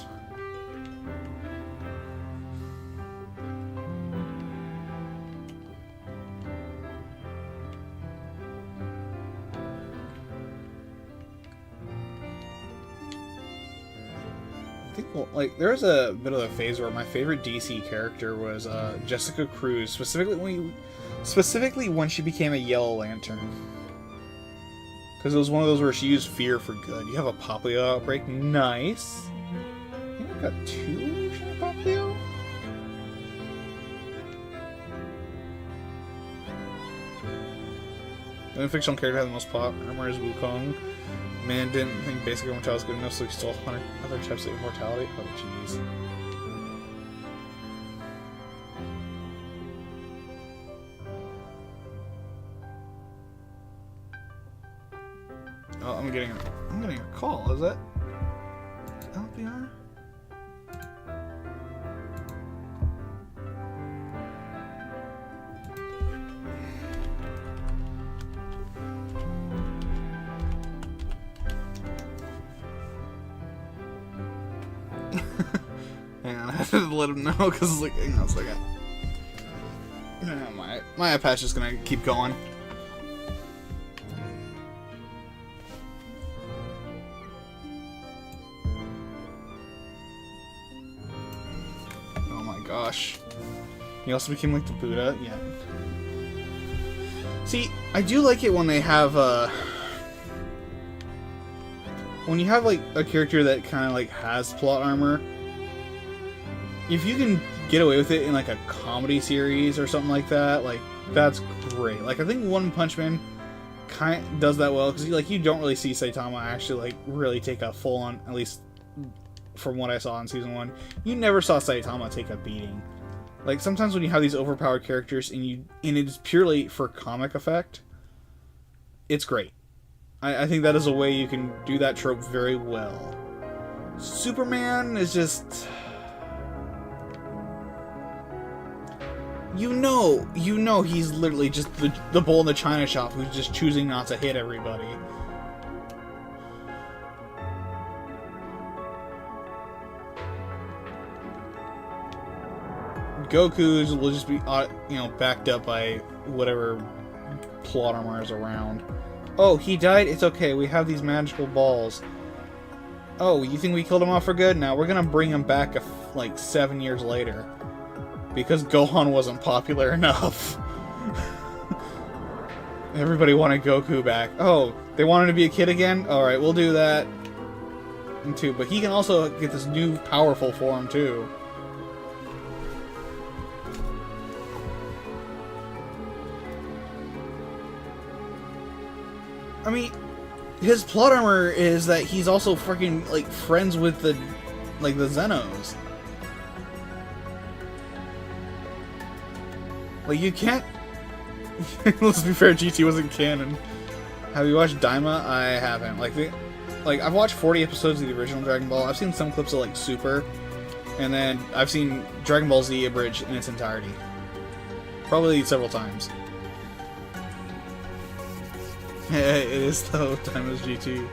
Like, there was a bit of a phase where my favorite DC character was Jessica Cruz, specifically when she became a Yellow Lantern. Because it was one of those where she used fear for good. You have a Poplio outbreak, nice. I think I've got 2 Poplio. The only fictional character that had the most plot armor is Wukong. Man didn't think basic immortality was good enough, so he stole 100 other types of immortality. Oh, jeez. Oh, I'm getting a call. Is that LPR? I had to let him know because, like, hang on a second. My iPad's just gonna keep going. Oh my gosh. He also became like the Buddha? Yeah. See, I do like it when they have, when you have, like, a character that kind of, like, has plot armor. If you can get away with it in, like, a comedy series or something like that, like, that's great. Like, I think One Punch Man kind of does that well, because, like, you don't really see Saitama actually, like, really take a full-on, at least from what I saw in Season 1, you never saw Saitama take a beating. Like, sometimes when you have these overpowered characters and it's purely for comic effect, it's great. I think that is a way you can do that trope very well. Superman is just... You know he's literally just the bull in the china shop who's just choosing not to hit everybody. Goku's will just be, you know, backed up by whatever plot armor is around. Oh, he died? It's okay, we have these magical balls. Oh, you think we killed him off for good? Now we're gonna bring him back, like, 7 years later. Because Gohan wasn't popular enough. Everybody wanted Goku back. Oh, they wanted to be a kid again? Alright, we'll do that. And too, but he can also get this new powerful form too. I mean, his plot armor is that he's also freaking, like, friends with the Zenos. Like, you can't Let's be fair, GT wasn't canon. Have you watched Daima? I haven't. Like I've watched 40 episodes of the original Dragon Ball. I've seen some clips of like Super, and then I've seen Dragon Ball Z abridged in its entirety. Probably several times. Yeah, it is though. Daima's GT.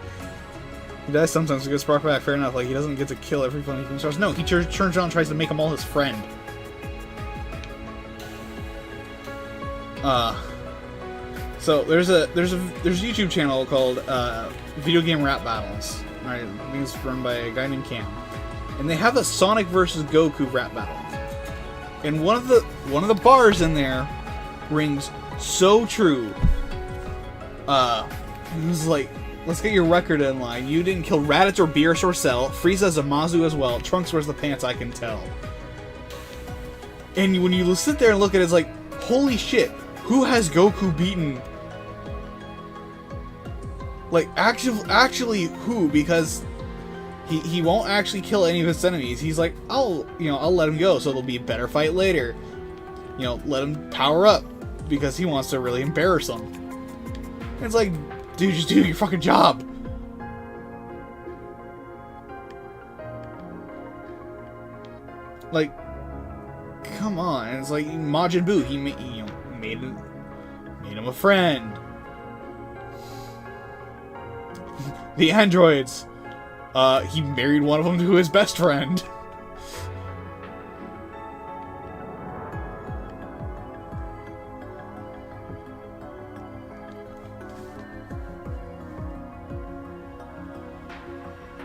He dies sometimes to get spark back. Fair enough. Like he doesn't get to kill everyone he comes across. No, he turns around and tries to make them all his friend. So there's a YouTube channel called Video Game Rap Battles. Right, I think it's run by a guy named Cam, and they have a Sonic versus Goku rap battle. And one of the bars in there rings so true. It was like, let's get your record in line. You didn't kill Raditz or Beerus or Cell. Frieza's a Mazu as well. Trunks wears the pants, I can tell. And when you sit there and look at it, it's like, holy shit, who has Goku beaten? Like, actually who? Because he won't actually kill any of his enemies. He's like, I'll let him go, so there'll be a better fight later. Let him power up, because he wants to really embarrass him. And it's like, dude, just do your fucking job. Like, come on. And it's like Majin Buu, he made him a friend. The androids, he married one of them to his best friend.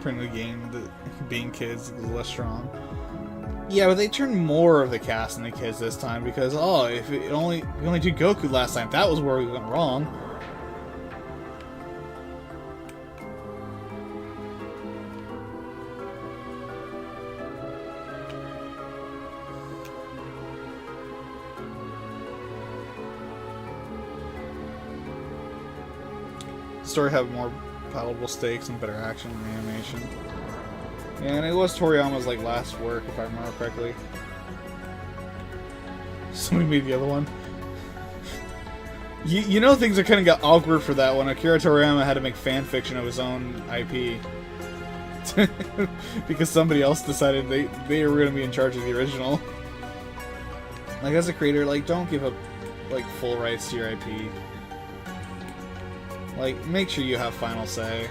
In the game, being kids is less strong. Yeah, but they turned more of the cast into kids this time because if we only did Goku last time, that was where we went wrong. The story had more palatable stakes and better action and animation. Yeah, and it was Toriyama's last work, if I remember correctly. Somebody made the other one. You know things are kind of got awkward for that one. Akira Toriyama had to make fan fiction of his own IP. Because somebody else decided they were going to be in charge of the original. Like, as a creator, don't give up full rights to your IP. Make sure you have final say.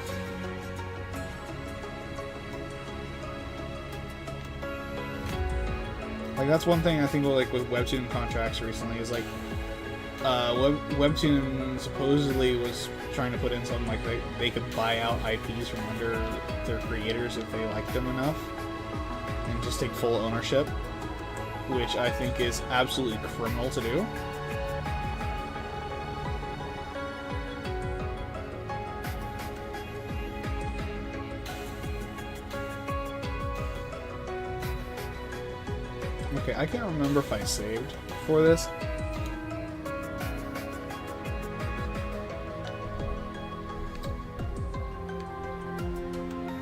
That's one thing I think with Webtoon contracts recently is Webtoon supposedly was trying to put in something they could buy out IPs from under their creators if they liked them enough and just take full ownership, which I think is absolutely criminal to do. Okay, I can't remember if I saved for this.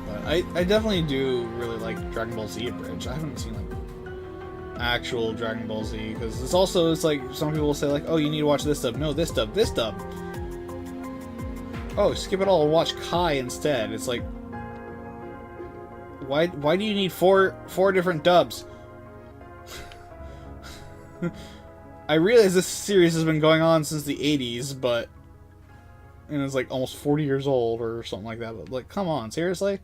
But I definitely do really like Dragon Ball Z Abridged. I haven't seen actual Dragon Ball Z, because it's like some people will say oh, you need to watch this dub. No, this dub. Oh, skip it all and watch Kai instead. It's like, why do you need four different dubs? I realize this series has been going on since the 80s, and it's almost 40 years old or something like that. But come on, seriously?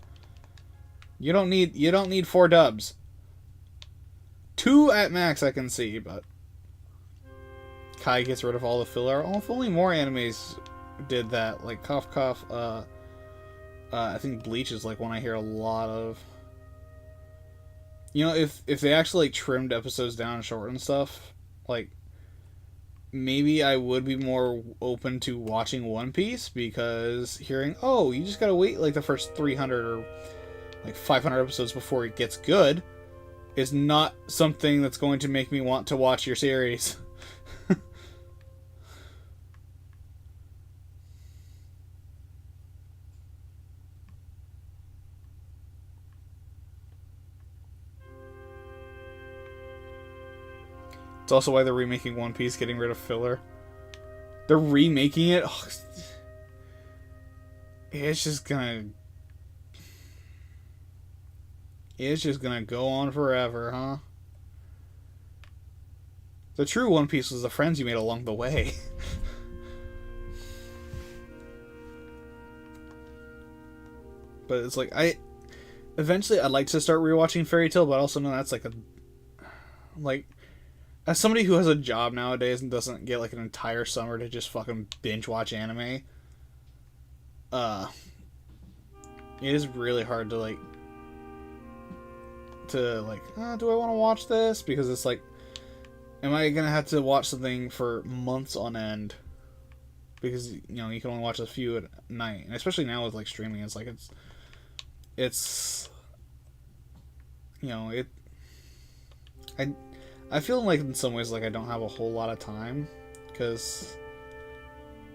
You don't need 4 dubs. 2 at max I can see, but Kai gets rid of all the filler. Oh, if only more animes did that. Cough Cough. I think Bleach is one I hear a lot of. If they actually trimmed episodes down and shortened stuff, maybe I would be more open to watching One Piece, because hearing, oh, you just gotta wait the first 300 or 500 episodes before it gets good is not something that's going to make me want to watch your series. It's also why they're remaking One Piece, getting rid of filler. They're remaking it. Oh, it's just gonna go on forever, huh? The true One Piece was the friends you made along the way. But it's like, eventually I'd like to start rewatching Fairy Tail, but I also know that's like as somebody who has a job nowadays and doesn't get like an entire summer to just fucking binge watch anime, it is really hard to do I want to watch this? Because it's like, am I gonna have to watch something for months on end? Because, you know, you can only watch a few at night, and especially now with like streaming, it's like it's you know, I feel like in some ways like I don't have a whole lot of time, because,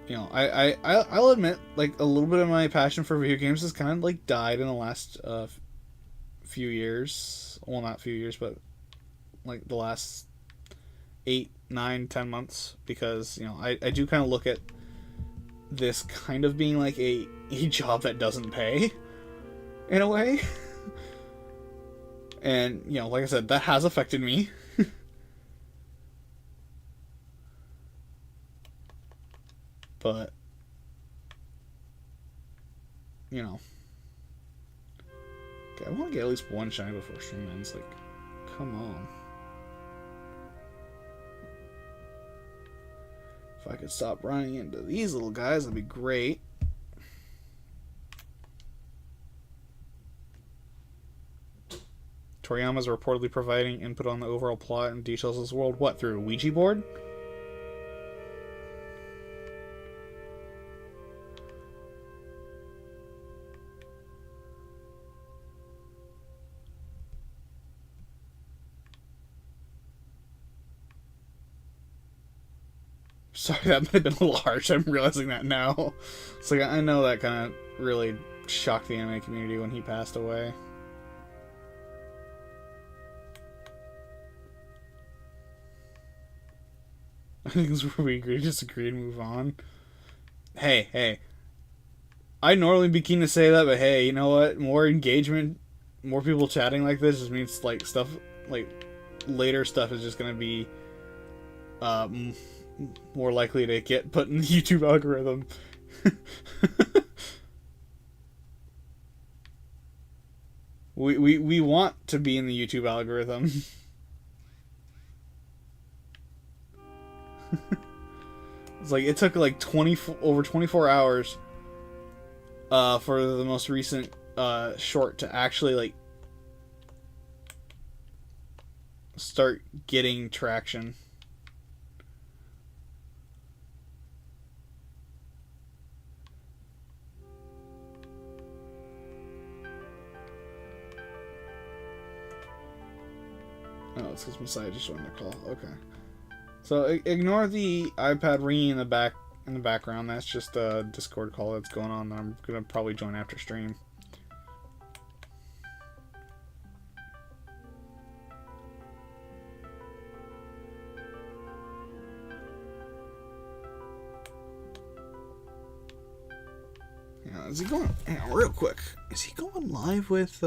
you know, I'll admit, like, a little bit of my passion for video games has kind of like died in the last few years. Well, not few years, but like the last 8, 9, 10 months, because, you know, I do kind of look at this kind of being like a job that doesn't pay in a way. And, you know, like I said, that has affected me. But, you know, okay, I want to get at least one shiny before stream ends. Like, come on. If I could stop running into these little guys, that'd be great. Toriyama's reportedly providing input on the overall plot and details of this world. What, through a Ouija board? Sorry, that might have been a little harsh. I'm realizing that now. It's like, I know that kind of really shocked the anime community when he passed away. I think this is where we agree to disagree and move on. Hey. I'd normally be keen to say that, but hey, you know what? More engagement, more people chatting like this just means, like, stuff, like, later stuff is just gonna be more likely to get put in the YouTube algorithm. we want to be in the YouTube algorithm. It's like, it took like over 24 hours for the most recent short to actually like start getting traction. Oh, it's because Messiah just joined the call. Okay. So ignore the iPad ringing in the background. That's just a Discord call that's going on. I'm gonna probably join after stream. Yeah, is he going? Hang on, real quick. Is he going live with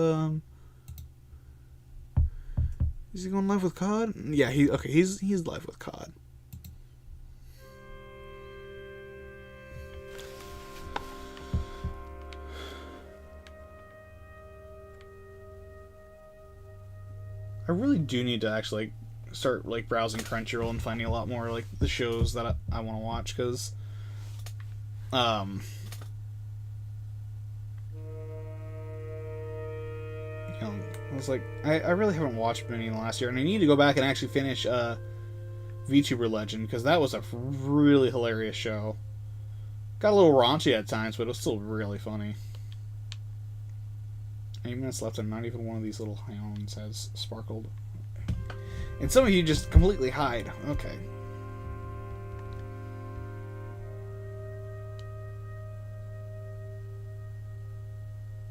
Is he going live with COD? Yeah, he's live with COD. I really do need to actually like start like browsing Crunchyroll and finding a lot more like the shows that I want to watch, because you know, I was like, I really haven't watched many in the last year, and I need to go back and actually finish VTuber Legend, because that was a really hilarious show. Got a little raunchy at times, but it was still really funny. 8 minutes left, and not even one of these little hounds has sparkled. And some of you just completely hide. Okay.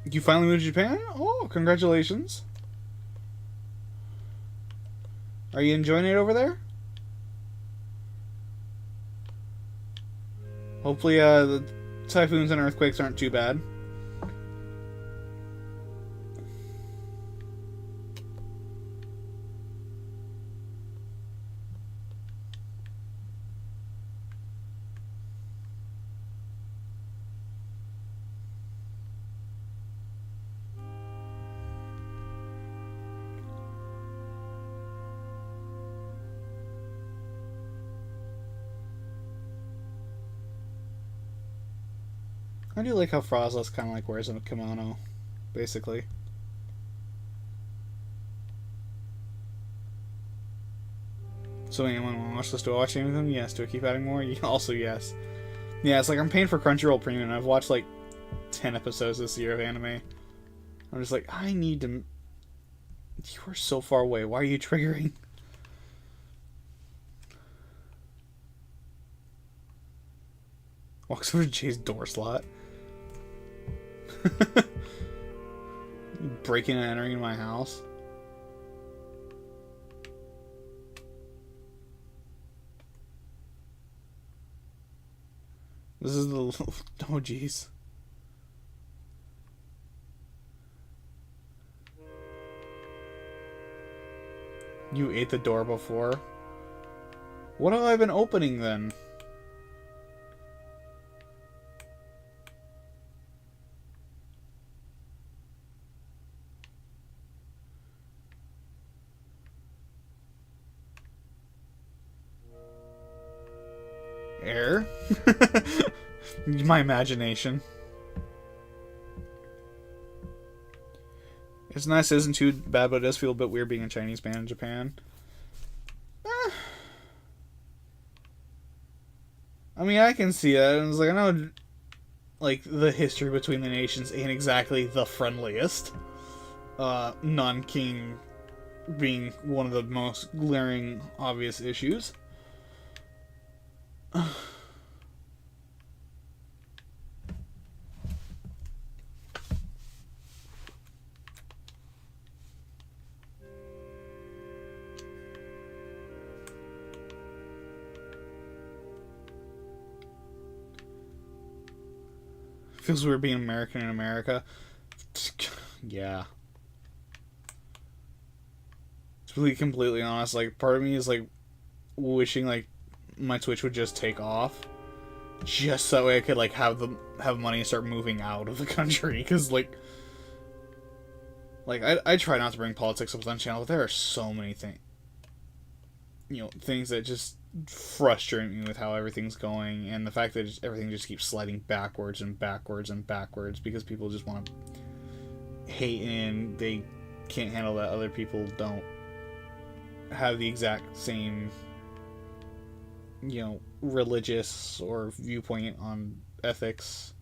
You finally moved to Japan? Oh, congratulations. Are you enjoying it over there? Hopefully, the typhoons and earthquakes aren't too bad. I do like how Frozless kind of like wears a kimono, basically. So anyone want to watch this? Do I watch any of them? Yes. Do I keep adding more? Also yes. Yeah, it's like I'm paying for Crunchyroll Premium and I've watched like 10 episodes this year of anime. I'm just like, I need to... You are so far away. Why are you triggering? Walks over to Jay's door slot. Breaking and entering my house. This is the... Oh, jeez. You ate the door before? What have I been opening, then? Air? My imagination. It's nice, it isn't too bad, but it does feel a bit weird being a Chinese man in Japan. I mean, I can see that. It's like, I know, like, the history between the nations ain't exactly the friendliest. Non-king being one of the most glaring, obvious issues. Feels weird being American in America. Yeah. To be completely honest, like, part of me is, like, wishing, like, my Twitch would just take off. Just so that way I could, like, have money and start moving out of the country. Because, like, I try not to bring politics up on the channel, but there are so many things, you know, things that just frustrate me with how everything's going, and the fact that everything just keeps sliding backwards and backwards and backwards because people just want to hate and they can't handle that other people don't have the exact same, you know, religious or viewpoint on ethics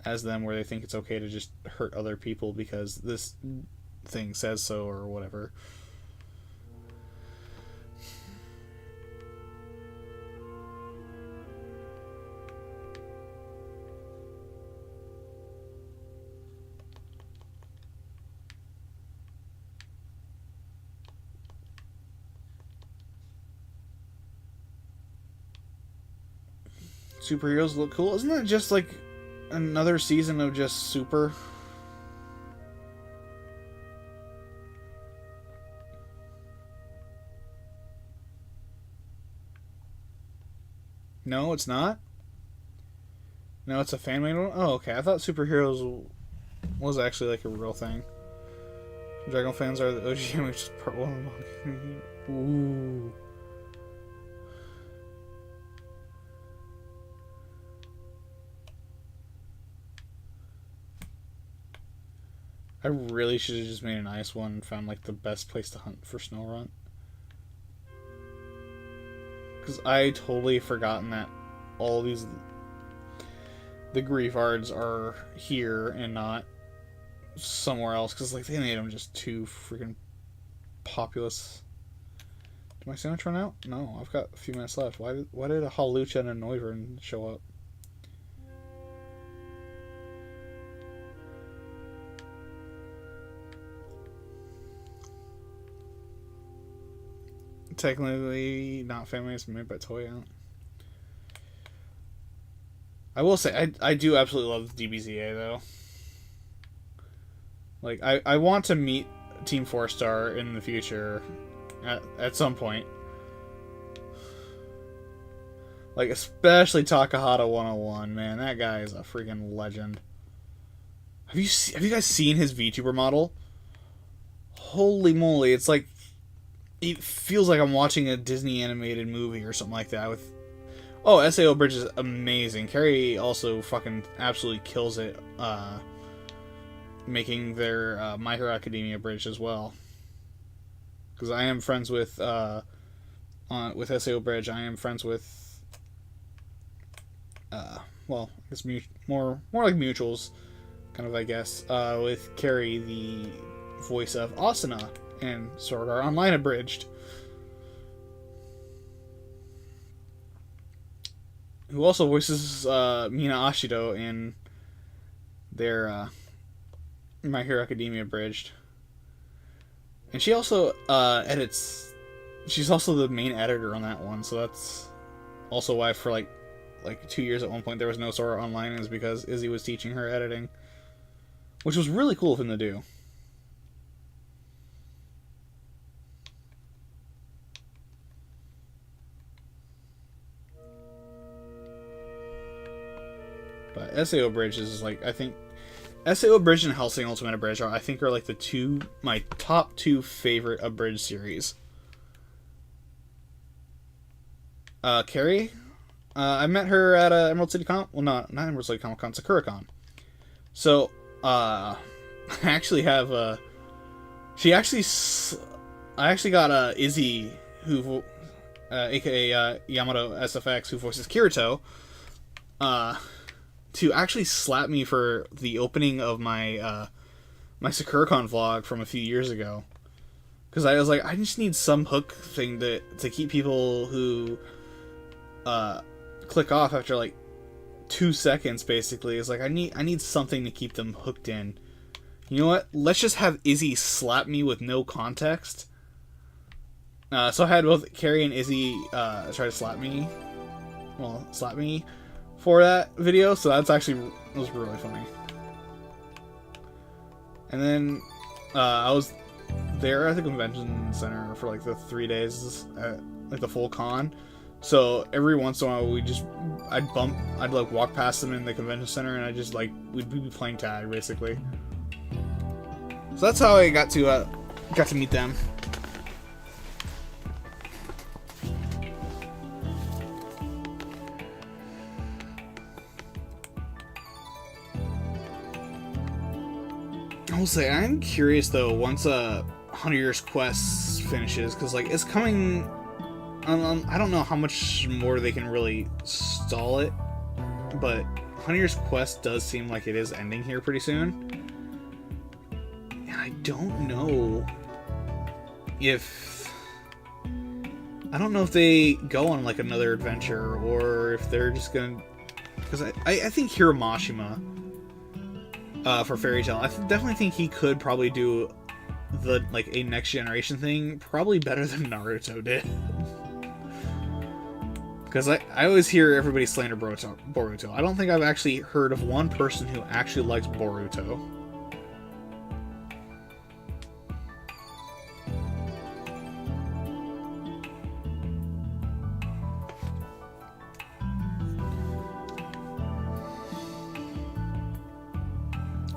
as them, where they think it's okay to just hurt other people because this thing says so or whatever. Superheroes look cool. Isn't that just like another season of just Super? No, it's not. No, it's a fan-made one. Oh, okay. I thought Superheroes was actually like a real thing. Dragon fans are the OG, which is part one. Ooh. I really should have just made an ice one and found like the best place to hunt for Snorunt. Because I totally forgotten that all these... The Grievards are here and not somewhere else. Because like they made them just too freaking populous. Did my sandwich run out? No, I've got a few minutes left. Why did a Hawlucha and a Noivern show up? Technically not family, it's made by Toei. I will say, I do absolutely love DBZA, though. Like, I want to meet Team 4-Star in the future at some point. Like, especially Takahata 101, man. That guy is a freaking legend. Have you guys seen his VTuber model? Holy moly, it's like... It feels like I'm watching a Disney animated movie or something like that. With SAO Bridge is amazing. Carrie also fucking absolutely kills it, making their My Hero Academia bridge as well. Because I am friends with SAO Bridge. I am friends with well, I guess more like mutuals, kind of, I guess, with Carrie, the voice of Asuna and Sword Art Online Abridged, who also voices Mina Ashido in their My Hero Academia Abridged. And she also edits. She's also the main editor on that one, so that's also why for like 2 years at one point there was no Sword Art Online, is because Izzy was teaching her editing, which was really cool of him to do. But SAO Bridge is like, I think SAO Bridge and Hellsing Ultimate Abridged are like my top two favorite abridged series. Carrie, I met her at Emerald City Comic. Well, not Emerald City Comic Con, SakuraCon. So, I actually have I actually got Izzy, who, aka Yamato SFX, who voices Kirito, to actually slap me for the opening of my my SakuraCon vlog from a few years ago. Because I was like, I just need some hook thing to keep people who click off after like 2 seconds, basically. It's like I need something to keep them hooked in. You know what? Let's just have Izzy slap me with no context. So I had both Carrie and Izzy try to slap me for that video, so that's actually, it was really funny. And then I was there at the convention center for like the 3 days, like the full con. So every once in a while I'd like walk past them in the convention center, and we'd be playing tag, basically. So that's how I got to meet them. I will say, I'm curious though, once 100 Years Quest finishes, because like it's coming. I don't know how much more they can really stall it, but 100 Years Quest does seem like it is ending here pretty soon. And I don't know if they go on like another adventure, or if they're just gonna, because I think Hiramashima, for Fairy Tail, I definitely think he could probably do a next generation thing probably better than Naruto did. Because I always hear everybody slander Boruto. I don't think I've actually heard of one person who actually likes Boruto.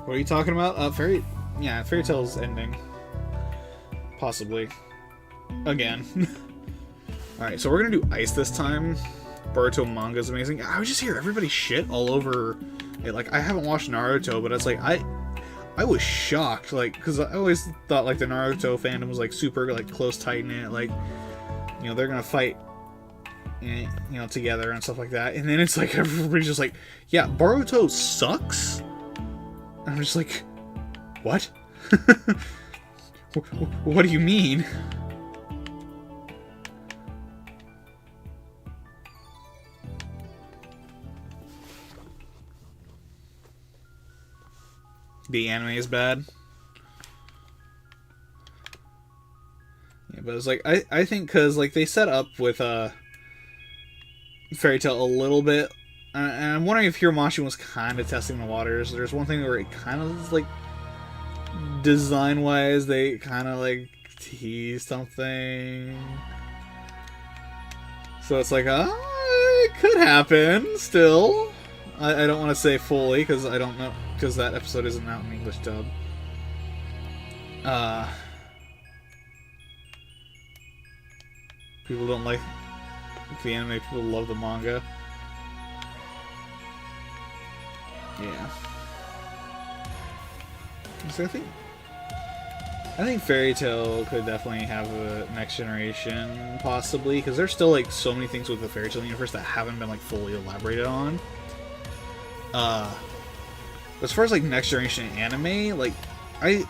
What are you talking about? Fairy Tail's ending. Possibly. Again. Alright, so we're gonna do Ice this time. Boruto manga is amazing. I would just hear everybody shit all over it. Like, I haven't watched Naruto, but it's like, I was shocked, like, because I always thought, like, the Naruto fandom was, like, super, like, close, tight-knit, like, you know, they're gonna fight, you know, together and stuff like that. And then it's like, everybody's just like, yeah, Boruto sucks? And I'm just like, what? What do you mean? The anime is bad. Yeah, but it's like, I think because like they set up with Fairy Tail a little bit and I'm wondering if Hiromashi was kind of testing the waters. There's one thing where it kind of like design-wise, they kind of like tease something. So it's like, it could happen still. I don't want to say fully because I don't know, because that episode isn't out in English dub. People don't like the anime, people love the manga. Yeah. So I think Fairy Tail could definitely have a next generation, possibly, because there's still like so many things with the Fairy Tail universe that haven't been like fully elaborated on. As far as like next generation anime, like I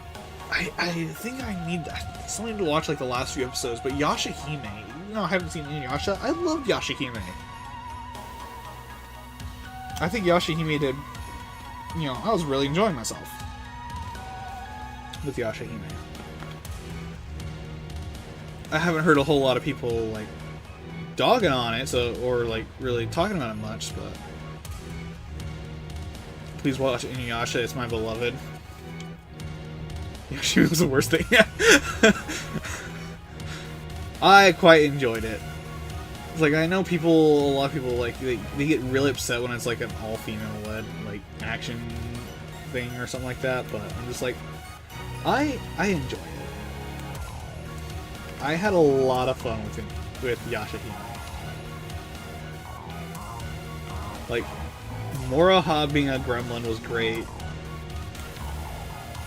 think I need something to watch like the last few episodes. But Yashahime, even though I haven't seen Inuyasha, I loved Yashahime. I think Yashahime did. You know, I was really enjoying myself with Yashahime. I haven't heard a whole lot of people like dogging on it, or like really talking about it much, but please watch Inuyasha. It's my beloved. Yashahime was the worst thing. Yeah. I quite enjoyed it. It's like, I know a lot of people like they get really upset when it's like an all-female led like action thing or something like that, but I'm just like, I enjoy it. I had a lot of fun with Yashahime. Like, Moroha being a gremlin was great.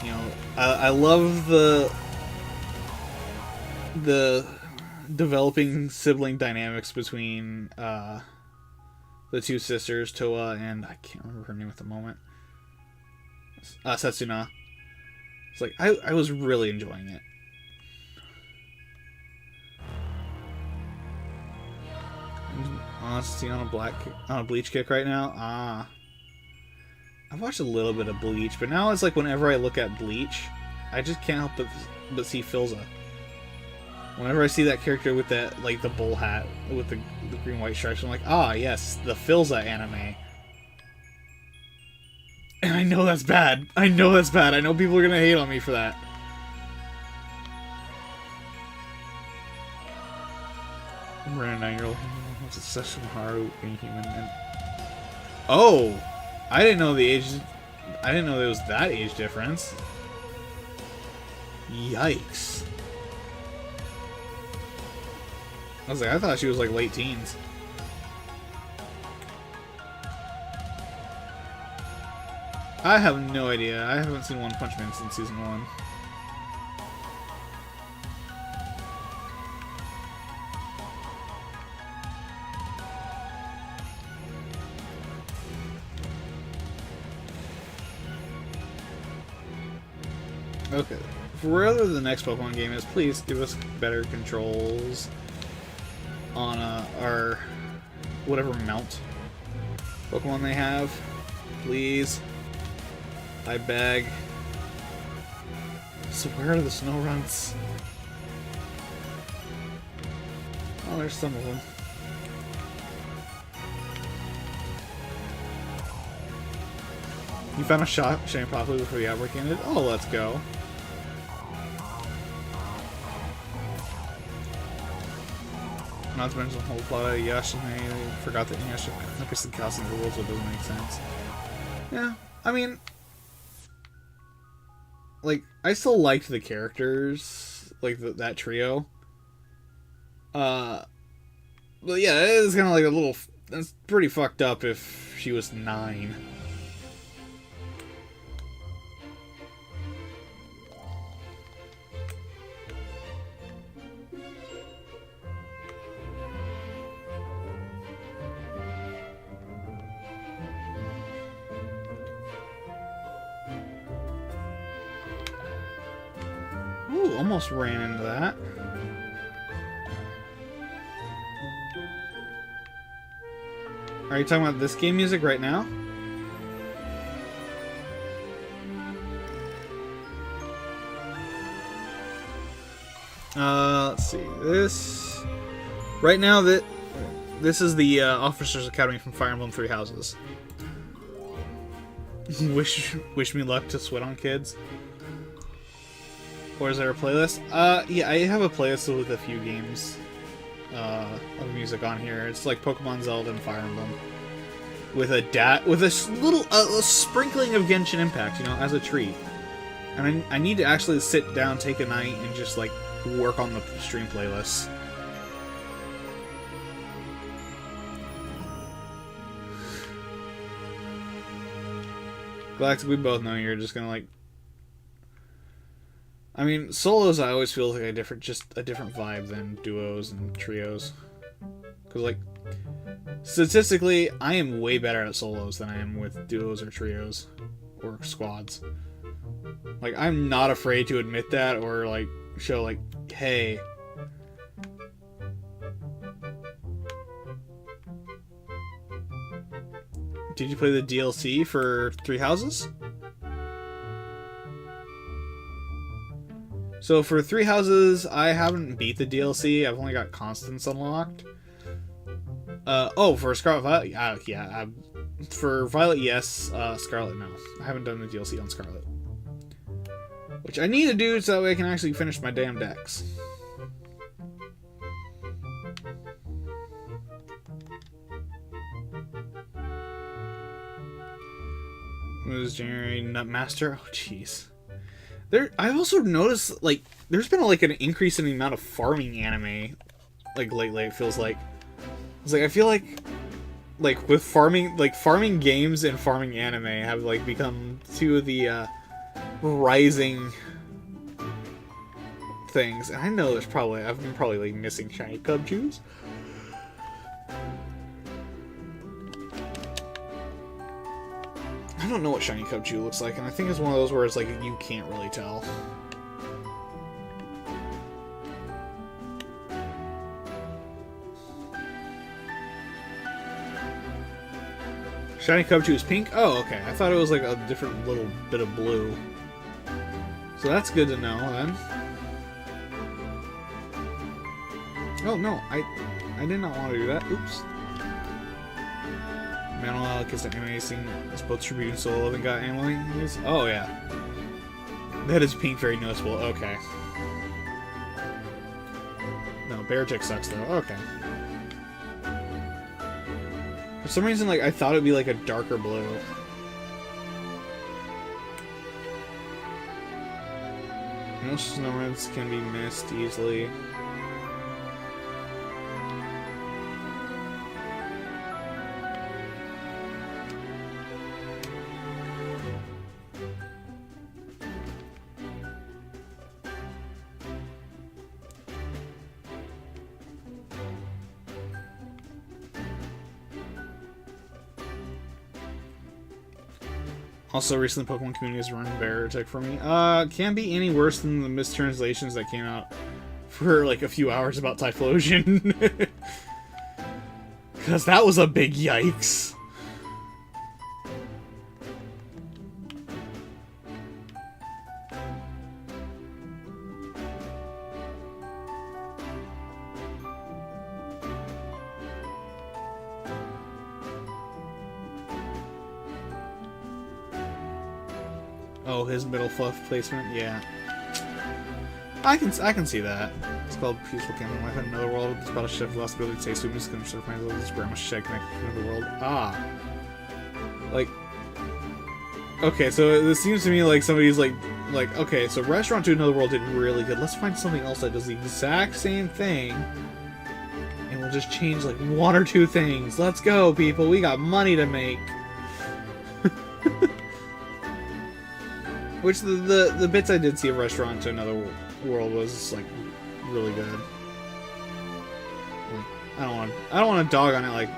You know, I love the developing sibling dynamics between the two sisters, Toa and I can't remember her name at the moment. Setsuna. It's like I was really enjoying it. Honestly, on a Bleach kick right now. I've watched a little bit of Bleach, but now it's like whenever I look at Bleach, I just can't help but see Filza. Whenever I see that character with that, like, the bull hat with the green white stripes, I'm like, yes, the Filza anime. And I know that's bad. I know that's bad. I know people are gonna hate on me for that. We're a 9-year-old what's obsessed with Haru being human. And oh, I didn't know the age. I didn't know there was that age difference. Yikes. I was like, I thought she was like late teens. I have no idea. I haven't seen One Punch Man since season 1. Okay. For whatever the next Pokemon game is, please give us better controls on our whatever mount Pokemon they have. Please. I beg. So where are the snow runs? Oh, there's some of them. You found a shot Shane Popley before the outbreak ended? Oh, let's go. Not to mention the whole plot of Yashahime. Forgot that Yashahime is the casting of the world, so it doesn't make sense. Yeah, I mean, like, I still liked the characters, like that trio. But yeah, it is kind of like a little. That's pretty fucked up if she was 9. Ooh, almost ran into that. Are you talking about this game music right now? Let's see. This right now that This is the Officers Academy from Fire Emblem Three Houses. wish me luck to Sweat on Kids. Or is there a playlist? Yeah, I have a playlist with a few games of music on here. It's like Pokemon, Zelda, and Fire Emblem. With a little a sprinkling of Genshin Impact, you know, as a treat. And I need to actually sit down, take a night, and just like work on the stream playlists. Galactic, we both know you're just gonna like. I mean, solos I always feel like a different vibe than duos and trios. Cause like, statistically, I am way better at solos than I am with duos or trios or squads. Like, I'm not afraid to admit that or like show like, hey. Did you play the DLC for Three Houses? So for Three Houses, I haven't beat the DLC. I've only got Constance unlocked. For Scarlet Violet, yeah. For Violet, yes. Scarlet, no. I haven't done the DLC on Scarlet. Which I need to do so that way I can actually finish my damn decks. It was January Nutmaster. Oh, jeez. I've also noticed, like, there's been, like, an increase in the amount of farming anime, like, lately, it feels like. It's like, I feel like, with farming, like, farming games and farming anime have, like, become two of the, rising things. And I know I've been probably, like, missing shiny Cubchoo's. I don't know what shiny Cubchoo looks like, and I think it's one of those where it's like you can't really tell. Shiny Cubchoo is pink? Oh, okay. I thought it was like a different little bit of blue. So that's good to know, then. Oh, no. I did not want to do that. Oops. Manuel kissed anime scene as both Tribute and Solo and got anime. Oh, yeah. That is pink, very noticeable. Okay. No, Beartick sucks, though. Okay. For some reason, like, I thought it'd be, like, a darker blue. Most snowreds can be missed easily. Also, recently Pokemon community has run Beartick for me. Can't be any worse than the mistranslations that came out for like a few hours about Typhlosion. Because that was a big yikes. Oh, his middle fluff placement? Yeah. I can see that. It's called Peaceful Camping Life in Another World. It's about a chef lost ability to say super just gonna surf my little grandma shed connected to another world. Ah. Like, okay, so this seems to me like somebody's like, okay, so Restaurant to Another World did really good. Let's find something else that does the exact same thing. And we'll just change like one or two things. Let's go, people. We got money to make. Which the bits I did see of Restaurant to Another World was like really good. Like, I don't want to dog on it like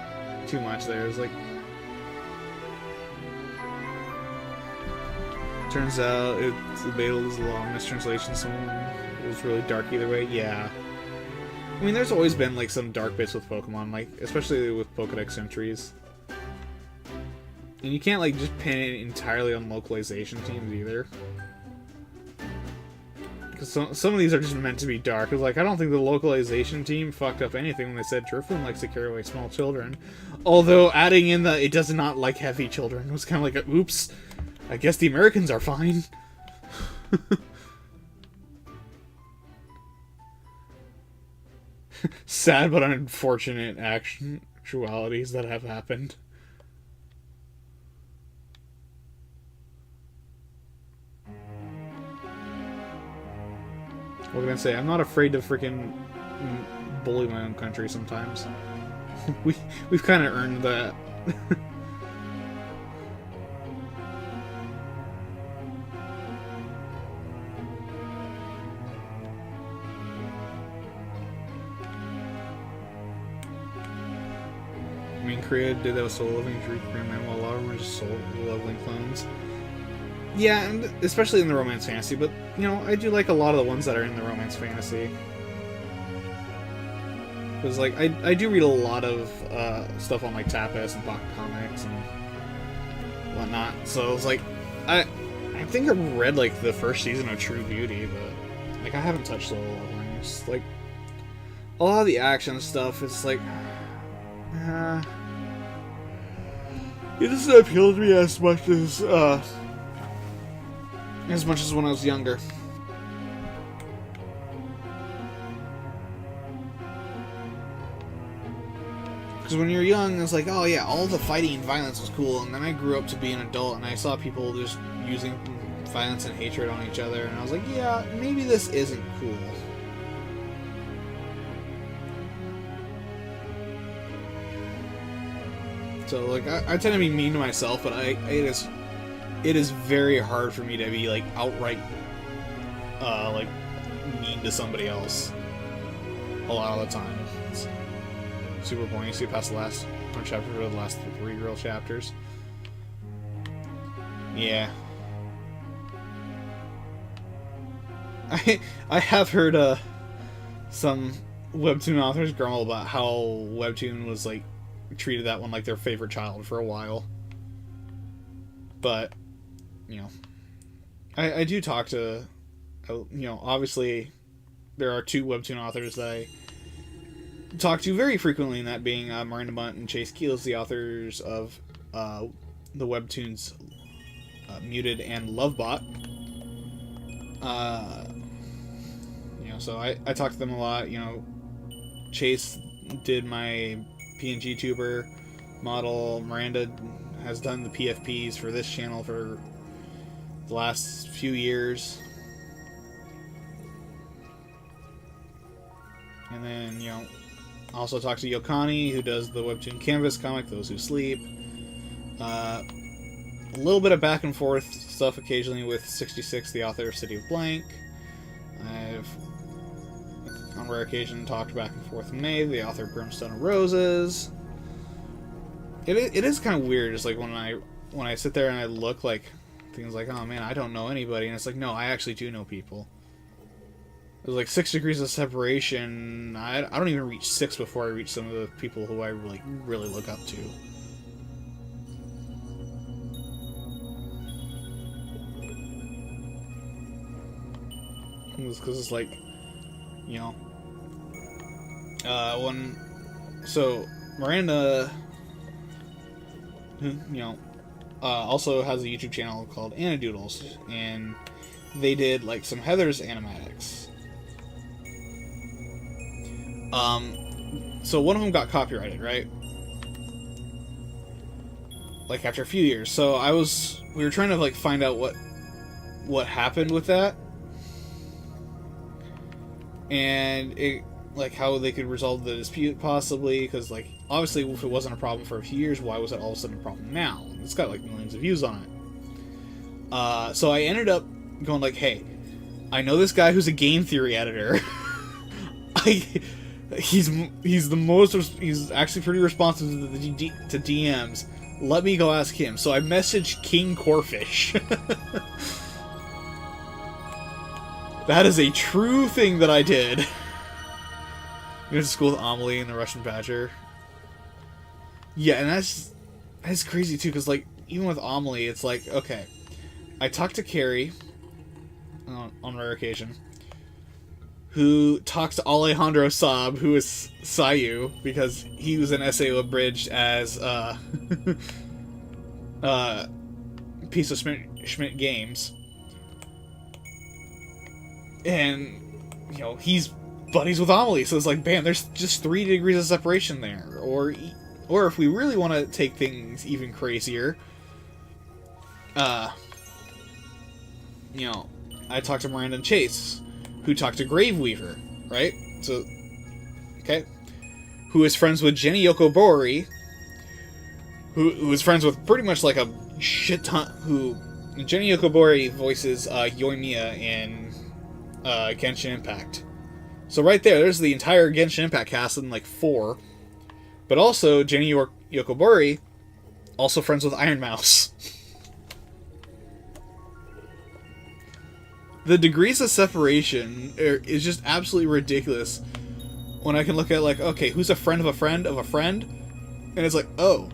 too much. There, it's like turns out it's the battle is a long mistranslation. Someone was really dark either way. Yeah, I mean there's always been like some dark bits with Pokemon, like especially with Pokedex entries. And you can't, like, just pin it entirely on localization teams, either. Because some of these are just meant to be dark. It's like, I don't think the localization team fucked up anything when they said Drifloon likes to carry away small children. Although adding in the it does not like heavy children was kind of like, oops, I guess the Americans are fine. Sad but unfortunate actualities that have happened. What can I say? I'm not afraid to freaking bully my own country sometimes. We've kind of earned that. I mean, Korea did that with Soul Leveling, Drew Korean Man, while a lot of them were just Soul Leveling clones. Yeah, and especially in the romance fantasy, but, you know, I do like a lot of the ones that are in the romance fantasy. Because, like, I do read a lot of stuff on, like, Tapas and Pocket Comics and whatnot, so it's like, I think I've read, like, the first season of True Beauty, but, like, I haven't touched Solo Leveling. It's, like, a lot of the action stuff, it's like, it doesn't appeal to me as much as when I was younger. Because when you're young, it's like, oh yeah, all the fighting and violence was cool, and then I grew up to be an adult, and I saw people just using violence and hatred on each other, and I was like, yeah, maybe this isn't cool. So, like, I tend to be mean to myself, but it is very hard for me to be, like, outright, like, mean to somebody else. A lot of the time. It's super boring. You see past the last one chapter, or the last 3 real chapters. Yeah. I have heard, some Webtoon authors grumble about how Webtoon was, like, treated that one like their favorite child for a while. But, you know, I do talk to, you know, obviously there are 2 Webtoon authors that I talk to very frequently, and that being Miranda Munt and Chase Keels, the authors of the Webtoons Muted and Lovebot. You know, so I talk to them a lot. You know, Chase did my PNG tuber model. Miranda has done the PFPs for this channel for the last few years. And then, you know, also talk to Yokani, who does the Webtoon Canvas comic, Those Who Sleep. A little bit of back and forth stuff occasionally with 66, the author of City of Blank. I've, on rare occasion, talked back and forth with Maeve, the author of Brimstone of Roses. It is kind of weird, just like when I sit there and I look, like, things like, oh man, I don't know anybody, and it's like, no, I actually do know people. There's like 6 degrees of separation. I don't even reach 6 before I reach some of the people who I really look up to. Because it's like, you know, so Miranda, you know, also has a YouTube channel called Anadoodles, and they did like some Heather's animatics. So one of them got copyrighted, right? Like after a few years. So we were trying to like find out what happened with that. And it, like, how they could resolve the dispute possibly, because like obviously if it wasn't a problem for a few years, why was it all of a sudden a problem now? It's got like millions of views on it. So I ended up going like, hey, I know this guy who's a game theory editor. He's actually pretty responsive to DMs. Let me go ask him. So I messaged King Corfish. That is a true thing that I did. I went to school with Amelie and the Russian Badger. Yeah, and that's crazy too, because like even with Amelie, it's like, okay, I talked to Carrie on rare occasion. who talks to Alejandro Saab, who is Sayu, because he was an SAO abridged as Piece of Schmidt Games. And, you know, he's buddies with Amelie, so it's like, bam, there's just 3 degrees of separation there. Or if we really want to take things even crazier, you know, I talked to Miranda and Chase, who talked to Graveweaver, right? So, okay. Who is friends with Jenny Yokobori, who is friends with pretty much like a shit ton, Jenny Yokobori voices Yoimiya in Genshin Impact. So right there's the entire Genshin Impact cast in like 4. But also, Jenny Yokobori, also friends with Iron Mouse. The degrees of separation is just absolutely ridiculous. When I can look at, like, okay, who's a friend of a friend of a friend? And it's like, oh.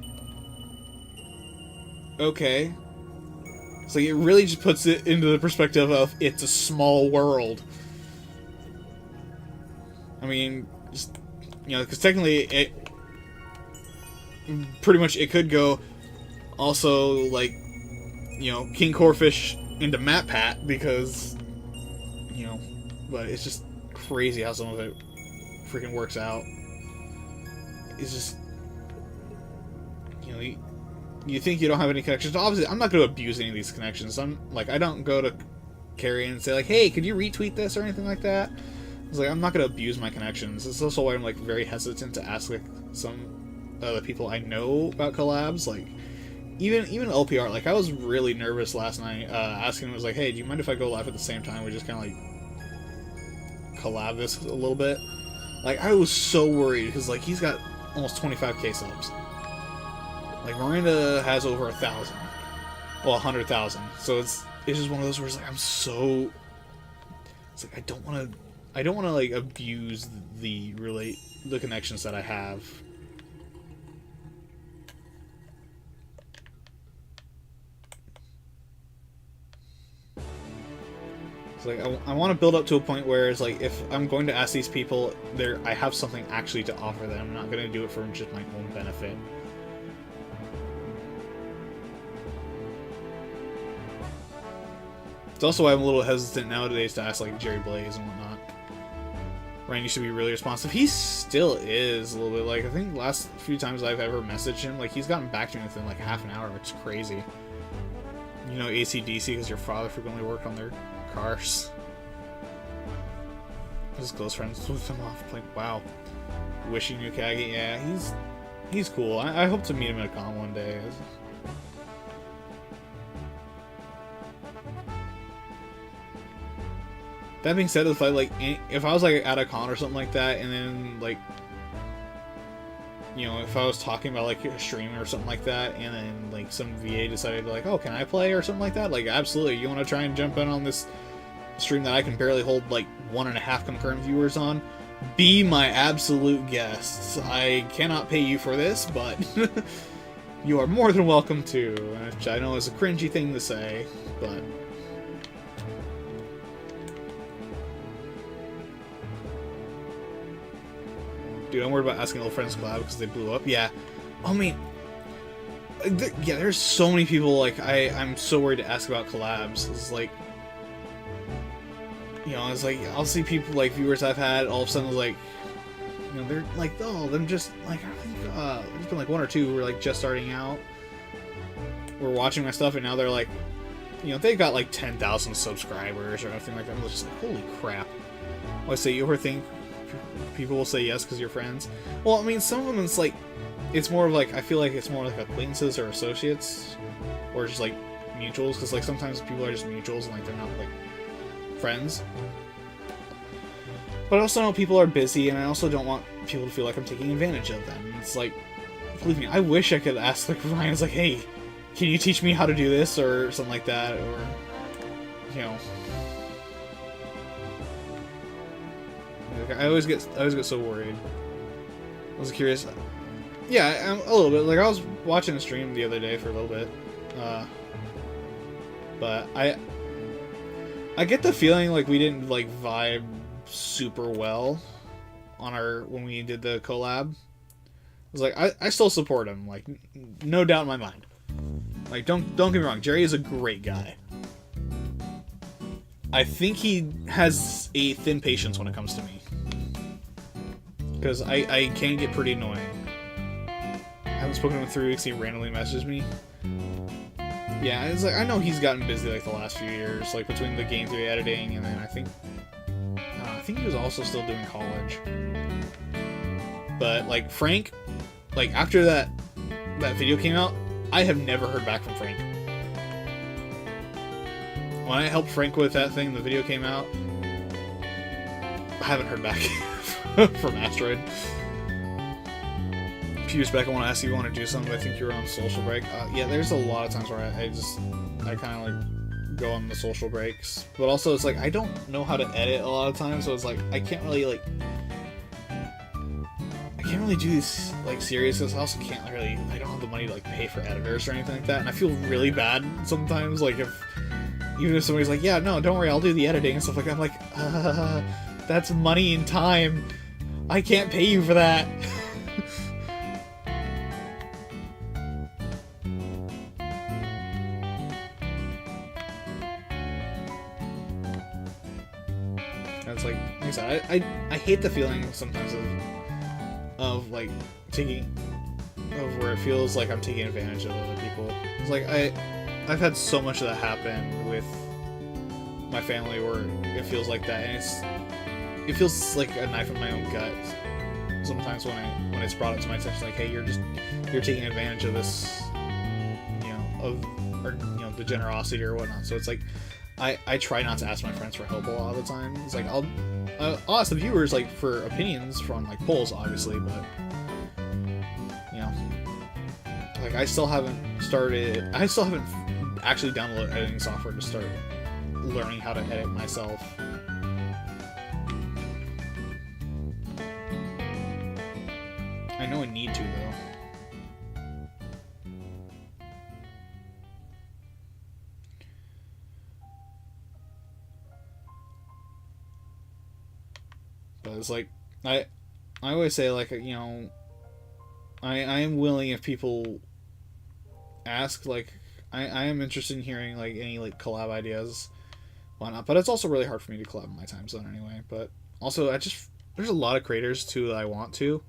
Okay. So it really just puts it into the perspective of, it's a small world. I mean, just, you know, because technically it could go also, like, you know, King Corfish into MatPat, because, you know, but it's just crazy how some of it freaking works out. It's just, you know, you think you don't have any connections. Obviously, I'm not going to abuse any of these connections. I don't go to Carrie and say, like, hey, could you retweet this or anything like that? It's like, I'm not going to abuse my connections. It's also why I'm, like, very hesitant to ask, like, some of the people I know about collabs. Like, even LPR, like, I was really nervous last night, asking him, was like, hey, do you mind if I go live at the same time? We just kind of, like, collab this a little bit. Like, I was so worried, because, like, he's got almost 25k subs. Like, Miranda has over 1,000. Well, 100,000. So it's just one of those where it's like, I'm so... It's like, I don't want to, like, abuse the connections that I have. It's like, I want to build up to a point where it's like, if I'm going to ask these people, I have something actually to offer them. I'm not going to do it for just my own benefit. It's also why I'm a little hesitant nowadays to ask, like, Jerry Blaze and whatnot. Ryan used to be really responsive. He still is a little bit. Like, I think the last few times I've ever messaged him, like, he's gotten back to me within, like, half an hour, which is crazy. You know, AC/DC, because your father frequently worked on their cars. His close friends with him off. Like, wow. Wishing you Kage. Yeah, he's cool. I hope to meet him at a con one day. That being said, if I was like at a con or something like that, and then, like, you know, if I was talking about, like, a stream or something like that, and then, like, some VA decided, like, oh, can I play or something like that? Like, absolutely. You want to try and jump in on this stream that I can barely hold, like, 1.5 concurrent viewers on? Be my absolute guest. I cannot pay you for this, but you are more than welcome to. Which I know is a cringy thing to say, but... Dude, I'm worried about asking old friends to collab because they blew up. Yeah. I mean, yeah, there's so many people, like, I'm so worried to ask about collabs. It's like, you know, it's like, I'll see people, like, viewers I've had, all of a sudden, like, you know, they're like, oh, them just, like, I think, there's been, like, 1 or 2 who are, like, just starting out, were watching my stuff, and now they're, like, you know, they've got, like, 10,000 subscribers or anything like that. I'm just like, holy crap. I say, you ever think people will say yes because you're friends? Well, I mean, some of them, it's like, it's more of like, I feel like it's more like acquaintances or associates, or just like mutuals, because like sometimes people are just mutuals and like they're not like friends. But I also know people are busy, and I also don't want people to feel like I'm taking advantage of them. It's like, believe me, I wish I could ask, like, Ryan's like, hey, can you teach me how to do this or something like that, or, you know. I always get so worried. I was curious. Yeah, a little bit. Like, I was watching a stream the other day for a little bit, but I get the feeling like we didn't like vibe super well on when we did the collab. I was like, I still support him, like, no doubt in my mind. Like, don't get me wrong, Jerry is a great guy. I think he has a thin patience when it comes to me. Because I can get pretty annoying. I haven't spoken to him in 3 weeks, he randomly messages me. Yeah, it's like, I know he's gotten busy, like, the last few years, like, between the game 3 editing, and then I think he was also still doing college. But, like, Frank, like, after that video came out, I have never heard back from Frank. When I helped Frank with that thing, the video came out, I haven't heard back from Asteroid. A few years back, I want to ask you if you want to do something, but I think you were on social break. Yeah, there's a lot of times where I kind of, like, go on the social breaks. But also, it's like, I don't know how to edit a lot of times, so it's like, I can't really do this, like, serious, because I also can't really, I don't have the money to, like, pay for editors or anything like that, and I feel really bad sometimes, like, even if somebody's like, yeah, no, don't worry, I'll do the editing and stuff like that, I'm like, that's money and time, I can't pay you for that. And it's like I said, I hate the feeling sometimes of like where it feels like I'm taking advantage of other people. It's like I've had so much of that happen with my family where it feels like that, and it feels like a knife in my own gut sometimes when it's brought up to my attention, like, hey, you're taking advantage of this, the generosity or whatnot. So it's like I try not to ask my friends for help a lot of the time. It's like I'll ask the viewers, like, for opinions from, like, polls, obviously, but like, I still haven't actually downloaded editing software to start learning how to edit myself. I know I need to, though. But it's like, I always say, like, I am willing if people ask, like, I am interested in hearing, like, any, like, collab ideas, whatnot, but it's also really hard for me to collab in my time zone anyway. But also, there's a lot of creators too that I want to,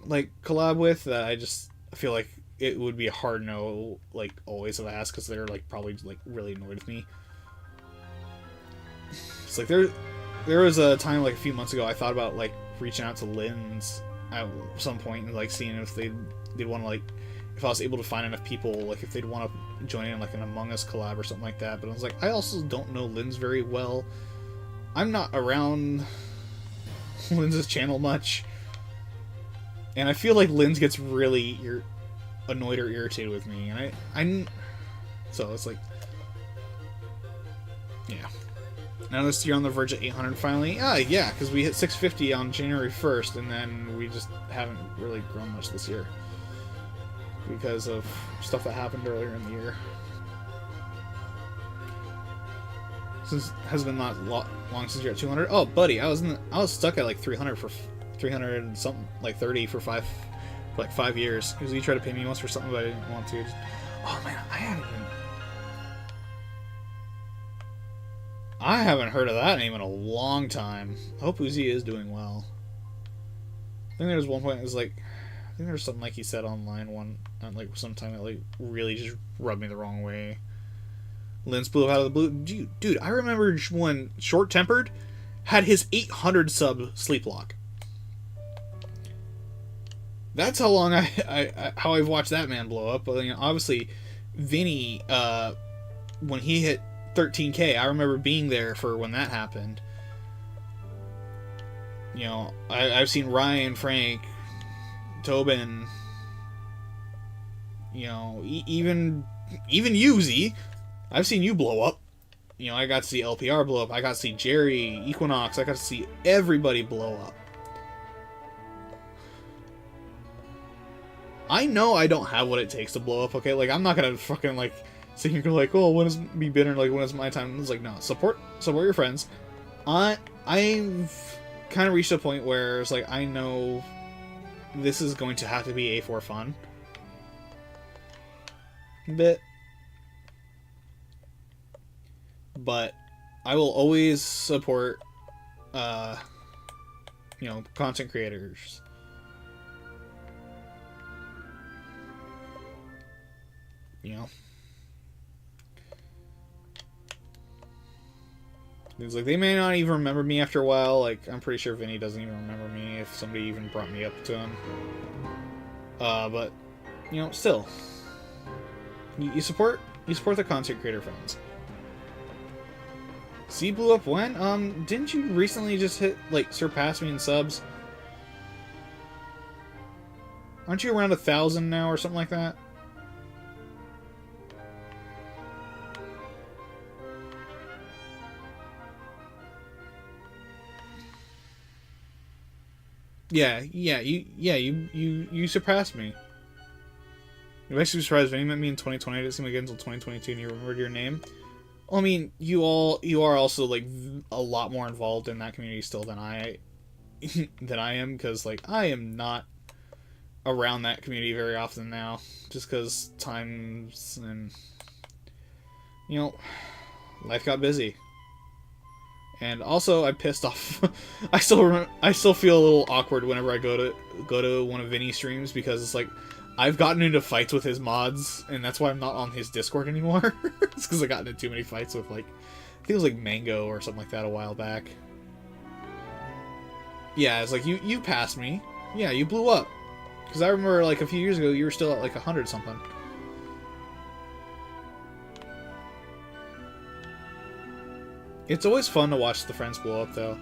like, collab with, that I feel like it would be a hard no, like, always if I ask, because they're, like, probably, like, really annoyed with me. It's like there was a time, like, a few months ago, I thought about, like, reaching out to Linz at some point and, like, seeing if they'd want to, like, if I was able to find enough people, like, if they'd want to join in, like, an Among Us collab or something like that. But I was like, I also don't know Linz very well. I'm not around Linz's channel much, and I feel like Linz gets really annoyed or irritated with me, and so it's like, yeah. Now this year on the verge of 800 finally. Yeah, because we hit 650 on January 1st, and then we just haven't really grown much this year because of stuff that happened earlier in the year. Since it has been not long since you're at 200. Oh, buddy, I was stuck at, like, 300 and something, like 30 for 5 years. Because you tried to pay me once for something, but I didn't want to. Oh man, I haven't heard of that name in a long time. I hope Uzi is doing well. I think there was one point, it was like, I think there was something, like, he said online like, sometime that, like, really just rubbed me the wrong way. Linz blew out of the blue. Dude, I remember when Short Tempered had his 800 sub sleep lock. That's how long how I've watched that man blow up. But, obviously, Vinny, when he hit 13K, I remember being there for when that happened. I've seen Ryan, Frank, Tobin, even Uzi. I've seen you blow up. I got to see LPR blow up. I got to see Jerry, Equinox. I got to see everybody blow up. I know I don't have what it takes to blow up, okay? Like, I'm not gonna fucking, like, sit here and go, like, oh, when is me bitter? Like, when is my time? It's like, no, support your friends. I've kind of reached a point where it's like I know this is going to have to be A for fun. Bit. But I will always support content creators. It's like they may not even remember me after a while. Like I'm pretty sure Vinny doesn't even remember me if somebody even brought me up to him. But still, you support the content creator friends. C blew up when? Didn't you recently just surpass me in subs? Aren't you around 1,000 now or something like that? You surpassed me. You actually surprised when you met me in 2020. I didn't see me again until 2022, and you remembered your name. Well, I mean, you are also like a lot more involved in that community still than I am, because like I am not around that community very often now, just because times and life got busy. And also, I pissed off. I still feel a little awkward whenever I go to one of Vinny's streams, because it's like I've gotten into fights with his mods, and that's why I'm not on his Discord anymore. It's because I got into too many fights with I think it was like Mango or something like that a while back. Yeah, it's like you passed me. Yeah, you blew up. Because I remember like a few years ago you were still at like 100 something. It's always fun to watch the friends blow up, though.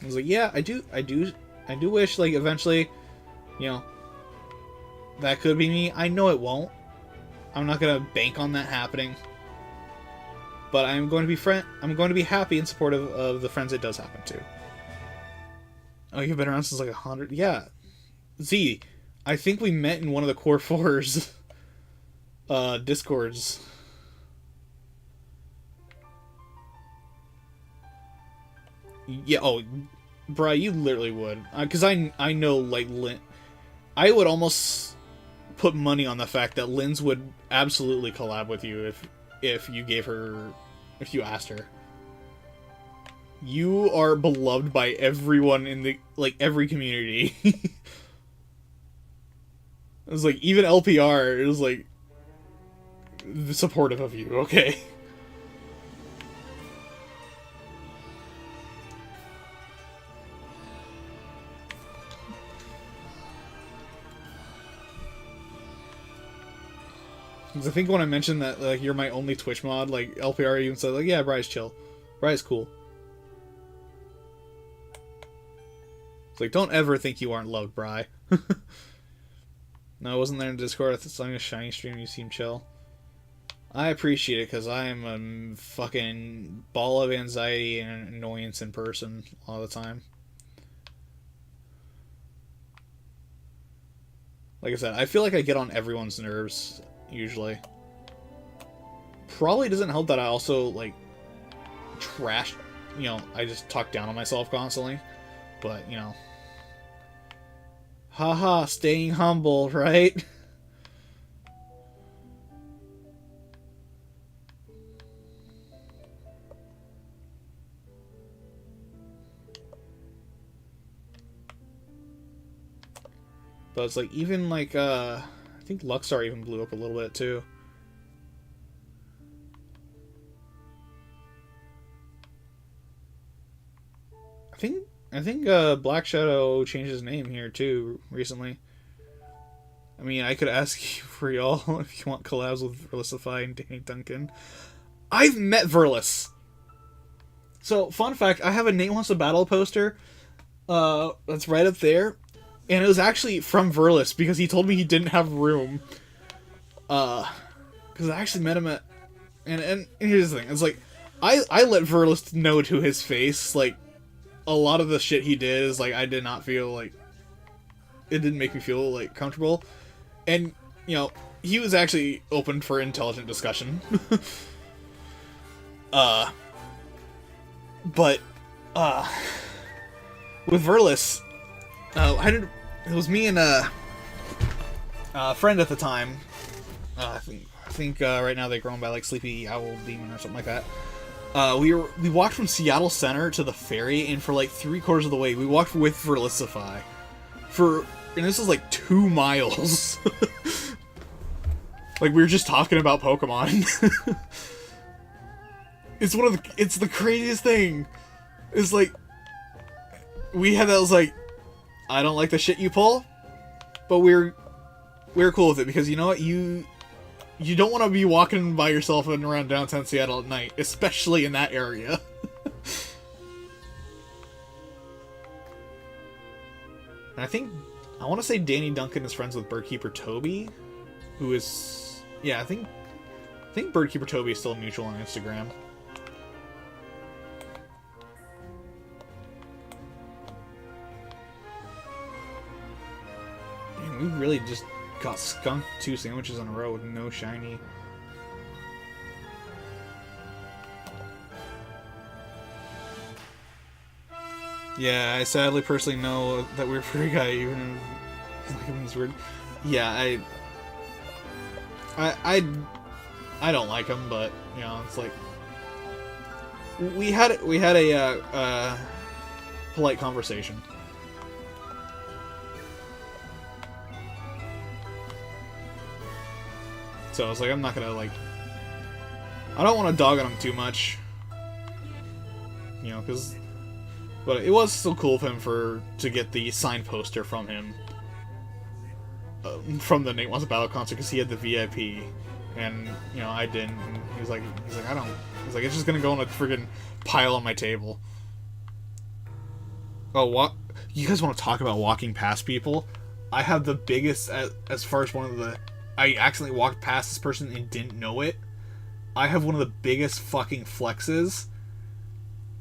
I was like, yeah, I do wish, like, eventually, that could be me. I know it won't. I'm not gonna bank on that happening. But I'm going to be happy and supportive of the friends it does happen to. Oh, you've been around since like 100? Yeah. Z, I think we met in one of the Core 4's Discords. Yeah, oh, Bri, you literally would. Because I know, like, I would almost put money on the fact that Linz would absolutely collab with you if you asked her. You are beloved by everyone in every community. It was like, even LPR is like supportive of you, okay? Because I think when I mentioned that like you're my only Twitch mod, like LPR even said like, yeah, Bry's chill. Bry's cool. It's like, don't ever think you aren't loved, Bry. No, I wasn't there in Discord. I saw a shiny stream. You seem chill. I appreciate it because I am a fucking ball of anxiety and annoyance in person all the time. Like I said, I feel like I get on everyone's nerves, usually. Probably doesn't help that I also, like, trash, I just talk down on myself constantly. But, haha, staying humble, right? But it's like, even like, I think Luxar even blew up a little bit too. I think Black Shadow changed his name here too recently. I mean, I could ask you for y'all if you want collabs with Verlisify and Danny Duncan. I've met Verlis. So, fun fact, I have a Nate Wants to Battle poster that's right up there. And it was actually from Verlis because he told me he didn't have room. Because I actually met him at... And here's the thing. It's like, I let Verlis know to his face, like, a lot of the shit he did is, like, I did not feel, like... It didn't make me feel, like, comfortable. And he was actually open for intelligent discussion. But with Verlis, it was me and a friend at the time. I think right now they're grown by like Sleepy Owl Demon or something like that. We walked from Seattle Center to the ferry, and for like 3/4 of the way, we walked with Verlisify. And this was like 2 miles. Like we were just talking about Pokemon. It's the craziest thing. It's like we had that was like, I don't like the shit you pull, but we're cool with it because you know what, you don't want to be walking by yourself and around downtown Seattle at night, especially in that area. And I want to say Danny Duncan is friends with Birdkeeper Toby, who is, yeah, I think Birdkeeper Toby is still mutual on Instagram. Man, we really just got skunked 2 sandwiches in a row with no shiny. Yeah, I sadly personally know that weird furry guy, even if he's weird. Yeah, I don't like him, but you know, it's like we had a polite conversation. So I was like, I'm not gonna like, I don't want to dog on him too much, you know, because. But it was still cool of him to get the signed poster from him, from the Nate Wants a Battle concert, because he had the VIP, and you know I didn't. And he's like I don't. He's like, it's just gonna go on a friggin' pile on my table. Oh, what? You guys want to talk about walking past people? I have the biggest, as far as one of the. I accidentally walked past this person and didn't know it. I have one of the biggest fucking flexes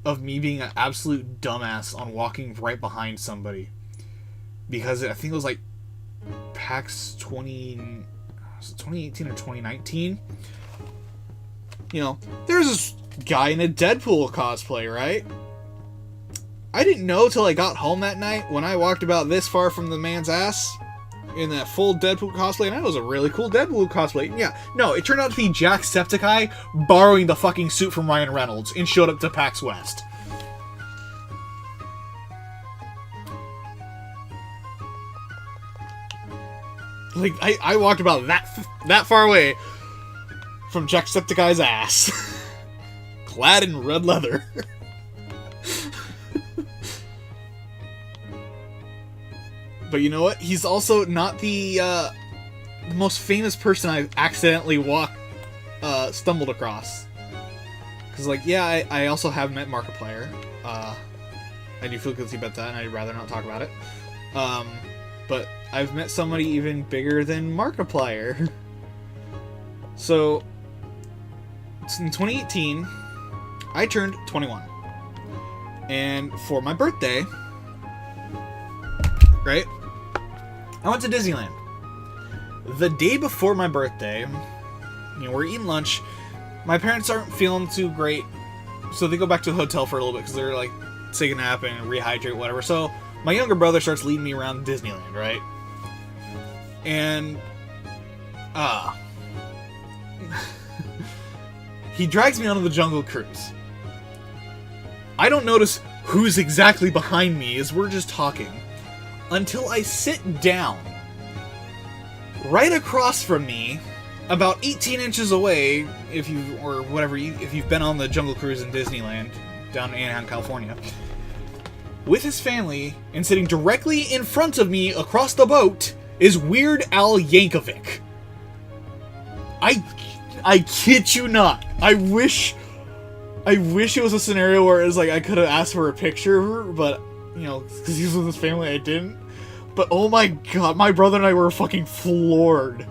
of me being an absolute dumbass on walking right behind somebody, because I think it was like PAX 2018 or 2019. You know, there's this guy in a Deadpool cosplay, right? I didn't know till I got home that night when I walked about this far from the man's ass in that full Deadpool cosplay, and that was a really cool Deadpool cosplay. Yeah, no, it turned out to be Jacksepticeye borrowing the fucking suit from Ryan Reynolds and showed up to PAX West. Like, I walked about that far away from Jacksepticeye's ass. Clad in red leather. But you know what? He's also not the most famous person I've accidentally stumbled across. Because, like, yeah, I also have met Markiplier. I do feel guilty about that, and I'd rather not talk about it. But I've met somebody even bigger than Markiplier. So, in 2018, I turned 21. And for my birthday, right, I went to Disneyland. The day before my birthday, you know, we're eating lunch. My parents aren't feeling too great, so they go back to the hotel for a little bit because they're like, take a nap and rehydrate, whatever. So my younger brother starts leading me around Disneyland, right? And he drags me onto the Jungle Cruise. I don't notice who's exactly behind me as we're just talking until I sit down right across from me, about 18 inches away, if you've been on the Jungle Cruise in Disneyland down in Anaheim, California, with his family, and sitting directly in front of me across the boat is Weird Al Yankovic. I kid you not. I wish it was a scenario where it was like I could have asked for a picture of her, but you know, because he was with his family, I didn't. But oh my god, my brother and I were fucking floored.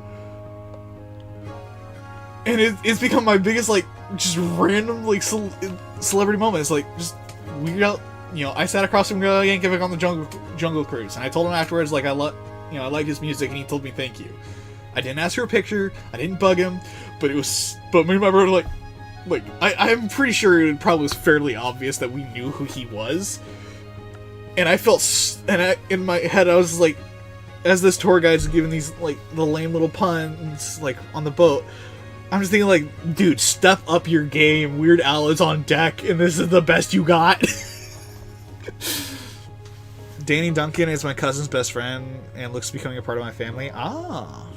And it's become my biggest, like, just random, like, celebrity moment. It's like, just Weird Al, you know, I sat across from Yankovic on the Jungle Cruise, and I told him afterwards, like, I like his music, and he told me thank you. I didn't ask for a picture. I didn't bug him. But me and my brother I'm pretty sure it probably was fairly obvious that we knew who he was. And I felt, in my head, I was like, as this tour guide's giving these, like, the lame little puns, like, on the boat, I'm just thinking, like, dude, step up your game. Weird Al is on deck, and this is the best you got. Danny Duncan is my cousin's best friend, and looks becoming a part of my family. Ah.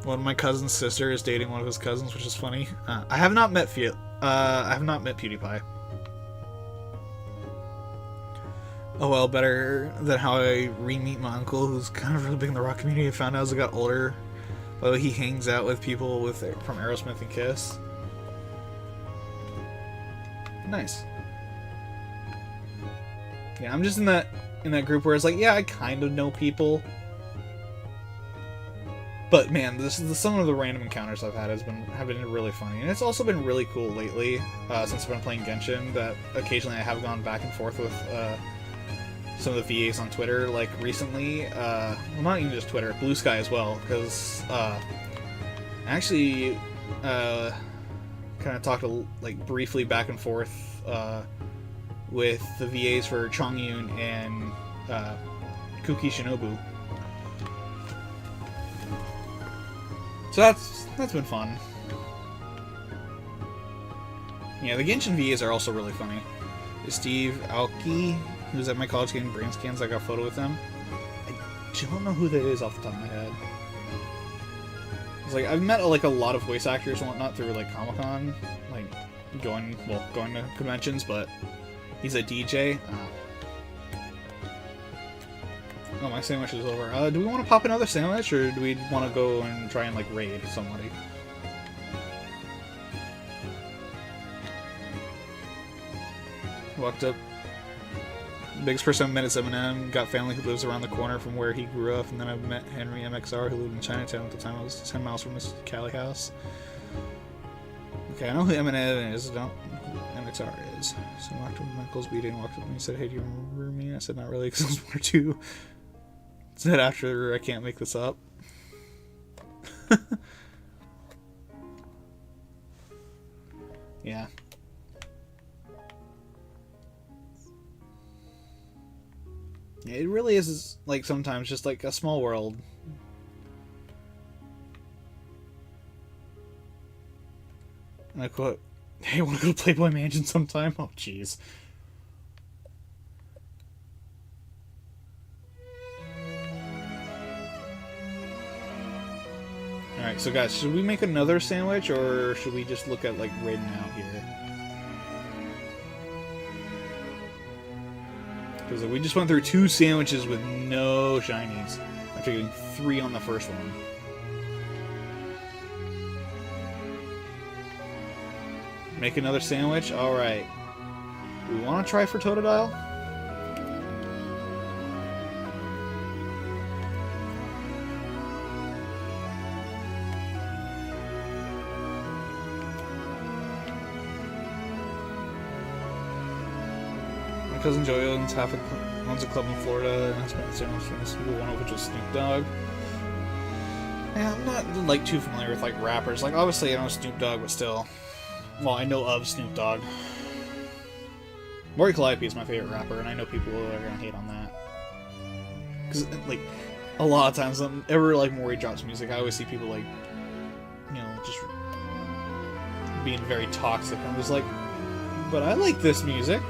One of my cousin's sister is dating one of his cousins, which is funny. I have not met PewDiePie. Oh well, better than how I re-meet my uncle, who's kind of really big in the rock community. I found out as I got older. By the way, he hangs out with people from Aerosmith and Kiss. Nice. Yeah, I'm just in that group where it's like, yeah, I kind of know people. But man, some of the random encounters I've had have been really funny, and it's also been really cool lately since I've been playing Genshin. That occasionally I have gone back and forth with some of the VAs on Twitter, like recently. Well, not even just Twitter, Blue Sky as well, because actually kind of talked like briefly back and forth with the VAs for Chongyun and Kuki Shinobu. So that's been fun. Yeah, the Genshin VAs are also really funny. Steve Aoki, who's at my college getting brain scans, I got a photo with him. I don't know who that is off the top of my head. It's like, I've met like a lot of voice actors and whatnot through like Comic-Con, like going to conventions, but he's a DJ. Oh, my sandwich is over. Do we want to pop another sandwich, or do we want to go and try and, like, raid somebody? Walked up. Biggest person I've met is Eminem. Got family who lives around the corner from where he grew up, and then I've met Henry MXR, who lived in Chinatown at the time. I was 10 miles from his Cali house. Okay, I know who Eminem is. I don't know who MXR is. So I walked up to Michael's meeting, walked up to me and said, "Hey, do you remember me?" I said, "Not really," because I was 1 or 2. Said after, "I can't make this up." Yeah. It really is, like, sometimes just like a small world. Like, what? Hey, wanna go to Playboy Mansion sometime? Oh, jeez. Alright, so guys, should we make another sandwich, or should we just look at, like, raiding out here? Because we just went through 2 sandwiches with no shinies, after getting 3 on the first one. Make another sandwich? Alright. We want to try for Totodile? My cousin Joey owns a club in Florida, and I spent sandwich from this one of which was Snoop Dogg. Yeah, I'm not, like, too familiar with, like, rappers. Like, obviously I know Snoop Dogg, but still. Well, I know of Snoop Dogg. Maury Calliope is my favorite rapper, and I know people are gonna hate on that. Because, like, a lot of times, whenever, like, Maury drops music, I always see people, like, you know, just being very toxic. I'm just like, but I like this music.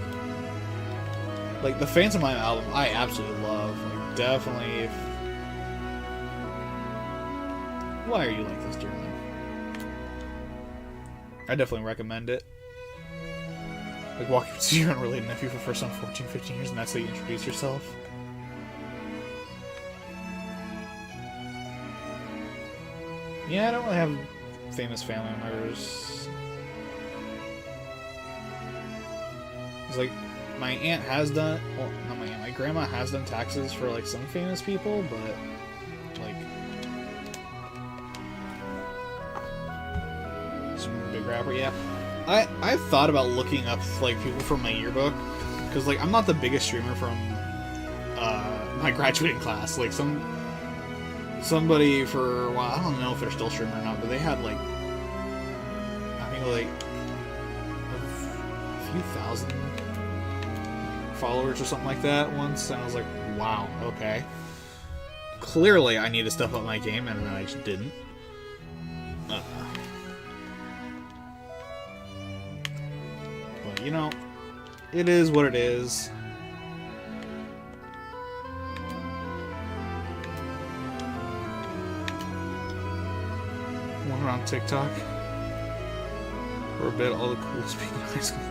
Like, the Phantom Line album, I absolutely love. Like, definitely. Why are you like this, Jeremy? I definitely recommend it. Like, walk up to your unrelated nephew for the first time 14, 15 years, and that's how you introduce yourself. Yeah, I don't really have famous family members. It's like, my aunt has done, well, not my aunt, my grandma has done taxes for, like, some famous people, but, like, some big rapper, yeah. I've thought about looking up, like, people from my yearbook, because, like, I'm not the biggest streamer from, my graduating class. Like, some somebody for a while, I don't know if they're still streaming or not, but they had like, I think like a few thousand followers or something like that once, and I was like, wow, okay. Clearly I need to step up my game, and then I just didn't. But, you know, it is what it is. Went on TikTok for a bit, all the coolest people in high school.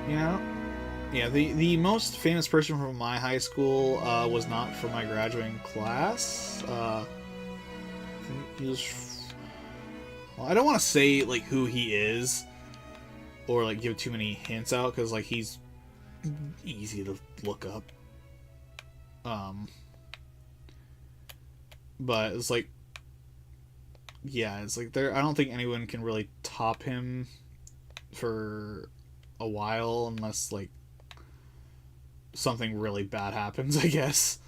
You know? Yeah, the most famous person from my high school was not from my graduating class. I think he was... Well, I don't want to say, like, who he is, or, like, give too many hints out, because, like, he's easy to look up. But it's like... Yeah, it's like, I don't think anyone can really top him for a while, unless, like, something really bad happens, I guess.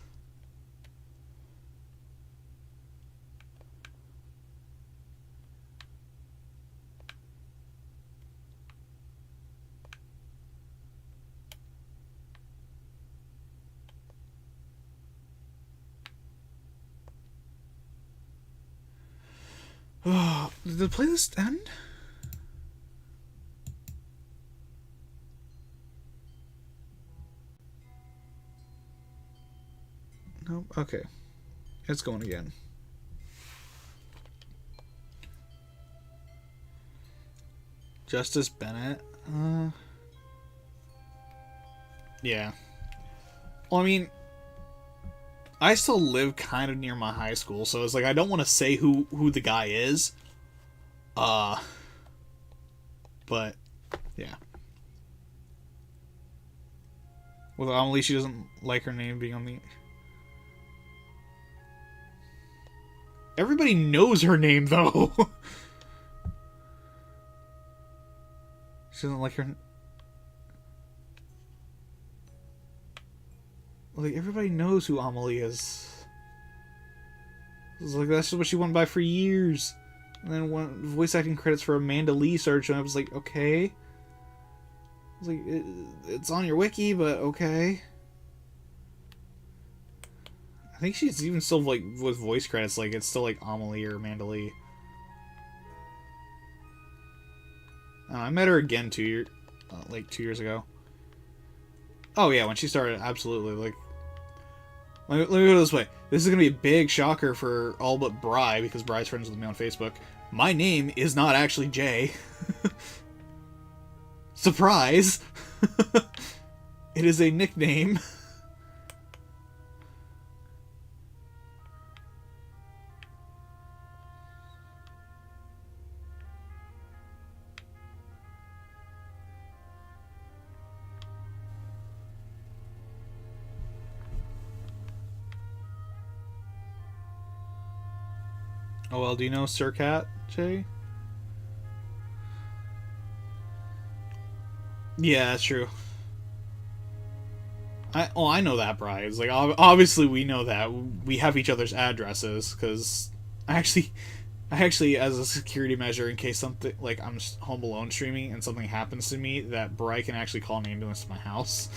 Did the playlist end? Nope. Okay. It's going again. Justice Bennett? Yeah. Well, I mean, I still live kind of near my high school, so it's like I don't want to say who the guy is. But yeah. With Amelie, she doesn't like her name being on the... Everybody knows her name, though. She doesn't like her... Like, everybody knows who Amelie is. It's like, that's just what she went by for years. And then when voice acting credits for Amanda Lee started showing up, I was like, okay. I was like, it's on your wiki, but okay. I think she's even still, like, with voice credits, like, it's still, like, Amelie or Amanda Lee. I met her again 2 years ago. Oh, yeah, when she started, absolutely, like... Let me go this way. This is going to be a big shocker for all but Bri, because Bri's friends with me on Facebook. My name is not actually Jay. Surprise! It is a nickname. Oh well, do you know Sir Cat, Jay? Yeah, that's true. I know that, Bri. It's like, obviously we know that. We have each other's addresses, because I actually, as a security measure, in case something, like, I'm home alone streaming and something happens to me, that Bri can actually call an ambulance to my house.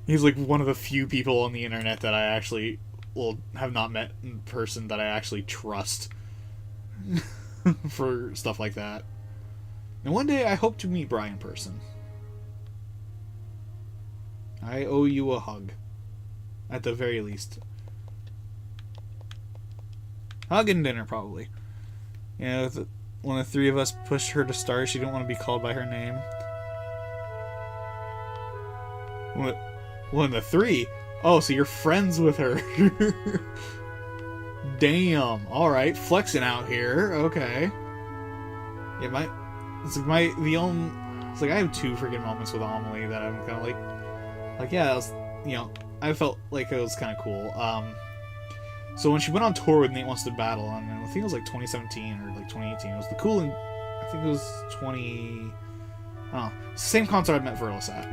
He's like one of the few people on the internet that I actually... Well, have not met in person that I actually trust for stuff like that. And one day I hope to meet Bri in person. I owe you a hug. At the very least. Hug and dinner, probably. You know, when the three of us pushed her to start, she didn't want to be called by her name. When the three... Oh, so you're friends with her. Damn. Alright, flexing out here. Okay. Yeah, it's like it's like I have two freaking moments with Amelie that I'm kind of like, yeah, that was, you know, I felt like it was kind of cool. So when she went on tour with Nate Wants to Battle, and I think it was like 2017 or like 2018, it was the cool, and I think it was 20, oh, same concert I met Verlis at.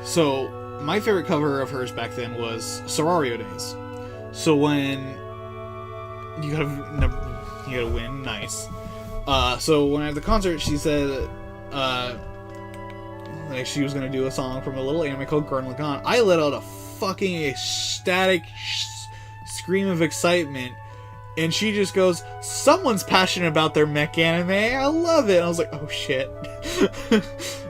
So my favorite cover of hers back then was Sarario Days. So when you gotta win, nice. So when at the concert, she said, like she was gonna do a song from a little anime called Gurren Lagann. I let out a fucking ecstatic scream of excitement, and she just goes, "Someone's passionate about their mech anime. I love it." And I was like, "Oh shit!"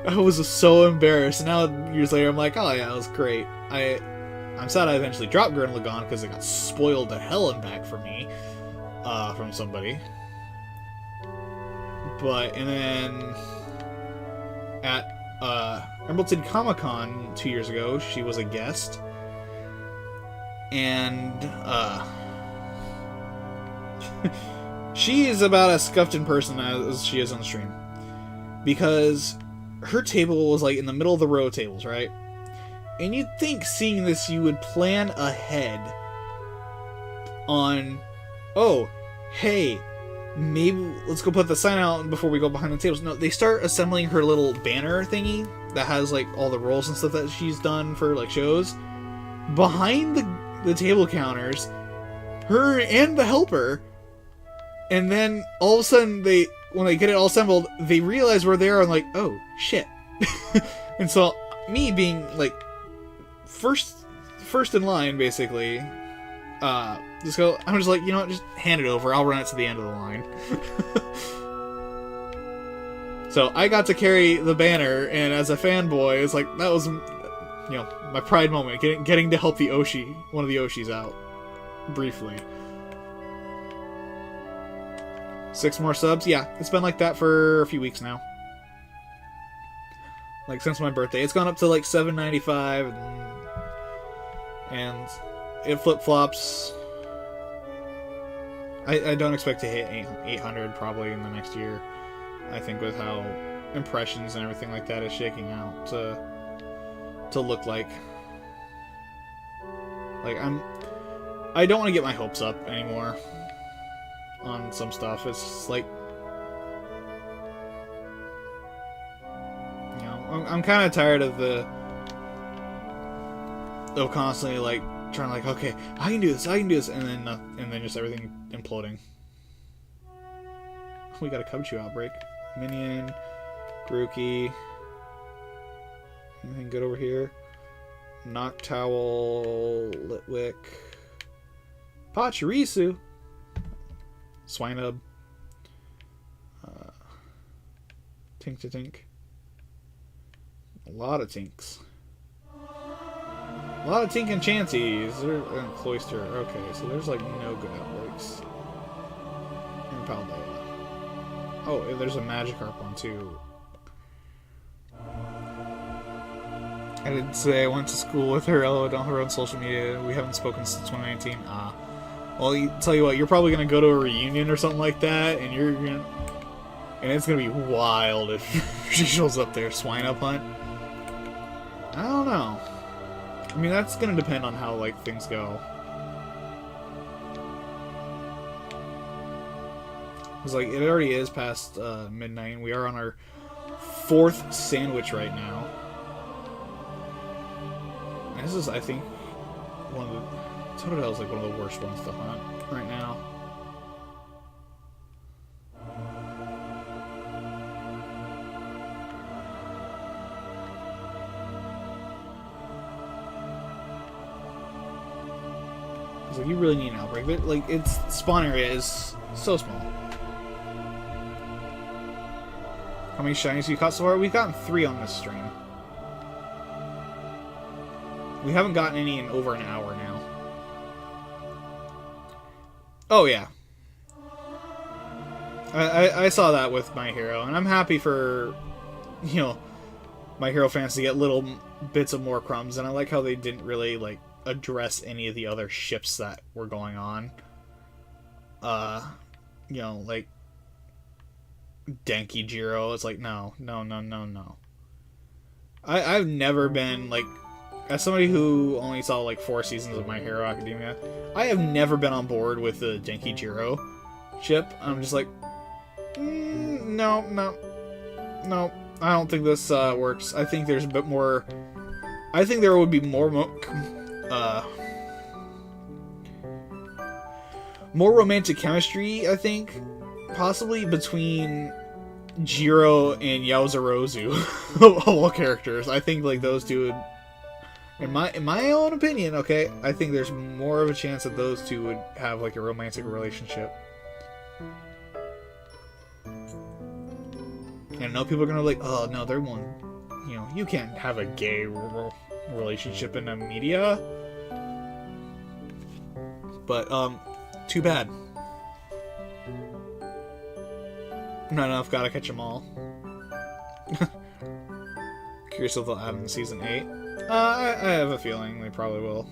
I was so embarrassed. And now years later, I'm like, "Oh yeah, it was great." I'm sad I eventually dropped Gurren Lagann because it got spoiled to hell and back for me from somebody. And then at Emerald City Comic Con 2 years ago, she was a guest, and she is about as scuffed in person as she is on the stream, because her table was like in the middle of the row tables, right? And you'd think, seeing this, you would plan ahead on, oh, hey, maybe let's go put the sign out before we go behind the tables. No, they start assembling her little banner thingy that has like all the roles and stuff that she's done for like shows behind the table counters, her and the helper. And then all of a sudden, when they get it all assembled, they realize we're there and like, oh shit. And so me being like first in line, basically, I'm just like, you know what, just hand it over. I'll run it to the end of the line. So I got to carry the banner, and as a fanboy, it's like, that was, my pride moment, getting to help one of the Oshis out, briefly. 6 more subs? Yeah, it's been like that for a few weeks now. Like, since my birthday. It's gone up to like $7.95, and it flip-flops. I don't expect to hit 800 probably in the next year. I think with how impressions and everything like that is shaking out to look like. Like, I don't want to get my hopes up anymore on some stuff. It's just like, I'm kind of tired of constantly like trying to like, okay, I can do this, and then just everything imploding. We got a Cubchoo outbreak. Minion, Grookey. Anything good over here? Noctowl, Litwick, Pachirisu, Swinub, Tink-to-Tink. A lot of Tinks. A lot of Tink and Chanseys. And Cloyster. Okay, so there's like no good outbreaks. And Paldea. Oh, and there's a Magikarp one too. I did say I went to school with her. On her own social media. We haven't spoken since 2019. Well, tell you what, you're probably gonna go to a reunion or something like that, and and it's gonna be wild if she shows up there. Swine-up hunt. I don't know. I mean, that's gonna depend on how like things go. It's like, it already is past midnight, and we are on our 4th sandwich right now. And this is, I think, one of the... Totodile is like one of the worst ones to hunt right now. It's like, you really need an outbreak, but like, its spawn area is so small. How many shinies have you caught so far? We've gotten 3 on this stream. We haven't gotten any in over an hour now. Oh yeah. I saw that with My Hero, and I'm happy for, My Hero fans to get little bits of more crumbs, and I like how they didn't really, like, address any of the other ships that were going on. Like Denki Jiro. It's like, no. I've never been, like, as somebody who only saw like 4 seasons of My Hero Academia, I have never been on board with the Denki Jiro ship. I'm just like, no. I don't think this works. I think there's a bit more. I think there would be more romantic chemistry. I think possibly between Jiro and Yaozurozu of all characters. I think like those two would, in my own opinion, okay, I think there's more of a chance that those two would have like a romantic relationship. And I know people are gonna be like, oh no, they're one. You know, you can't have a gay relationship in the media. But too bad. Not enough. Gotta catch them all. Curious if they'll add in season 8. I have a feeling they probably will.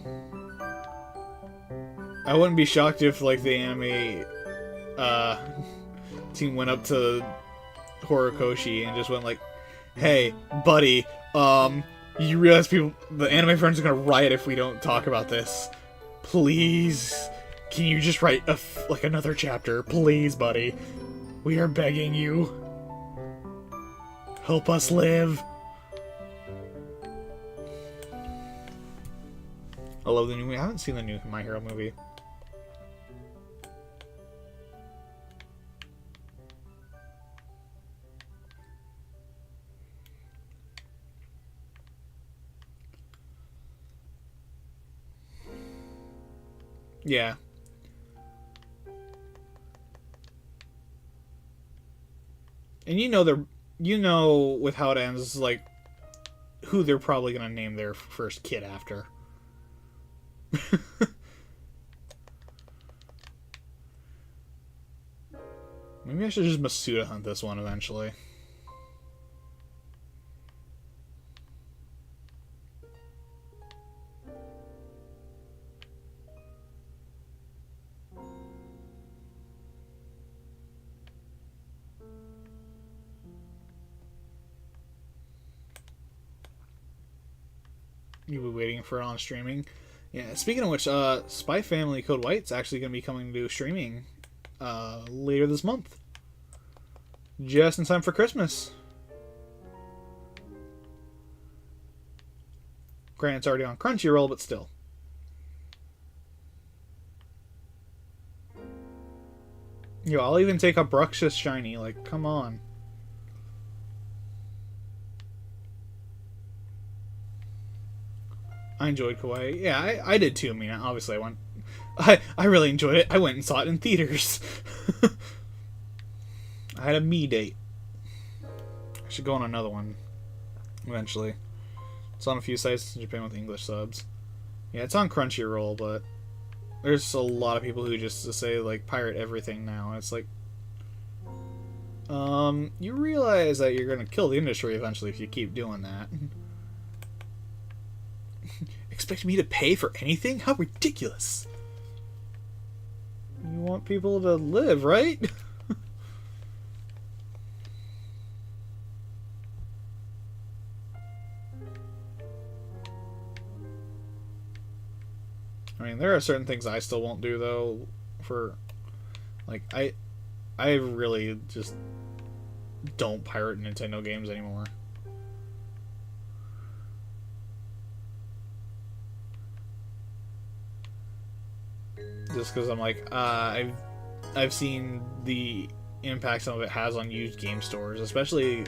I wouldn't be shocked if like the anime team went up to Horikoshi and just went like, "Hey, buddy, you realize the anime friends are gonna riot if we don't talk about this. Please, can you just write like another chapter, please, buddy? We are begging you. Help us live." I love the new movie. I haven't seen the new My Hero movie. Yeah. And you know with how it ends, like who they're probably gonna name their first kid after. Maybe I should just Masuda hunt this one eventually. You'll be waiting for it on streaming. Yeah, speaking of which, Spy Family Code White's actually going to be coming to streaming later this month. Just in time for Christmas. Granted, it's already on Crunchyroll, but still. Yo, I'll even take a Bruxish Shiny, like, come on. I enjoyed Kawaii. Yeah, I did too. I mean, obviously I really enjoyed it. I went and saw it in theaters. I had a me date. I should go on another one eventually. It's on a few sites in Japan with English subs. Yeah, it's on Crunchyroll, but there's a lot of people who just say like pirate everything now. And it's like, you realize that you're gonna kill the industry eventually if you keep doing that. Expect me to pay for anything? How ridiculous! You want people to live, right? I mean, there are certain things I still won't do though. For like, I really just don't pirate Nintendo games anymore. Just because I'm like, I've seen the impact some of it has on used game stores, especially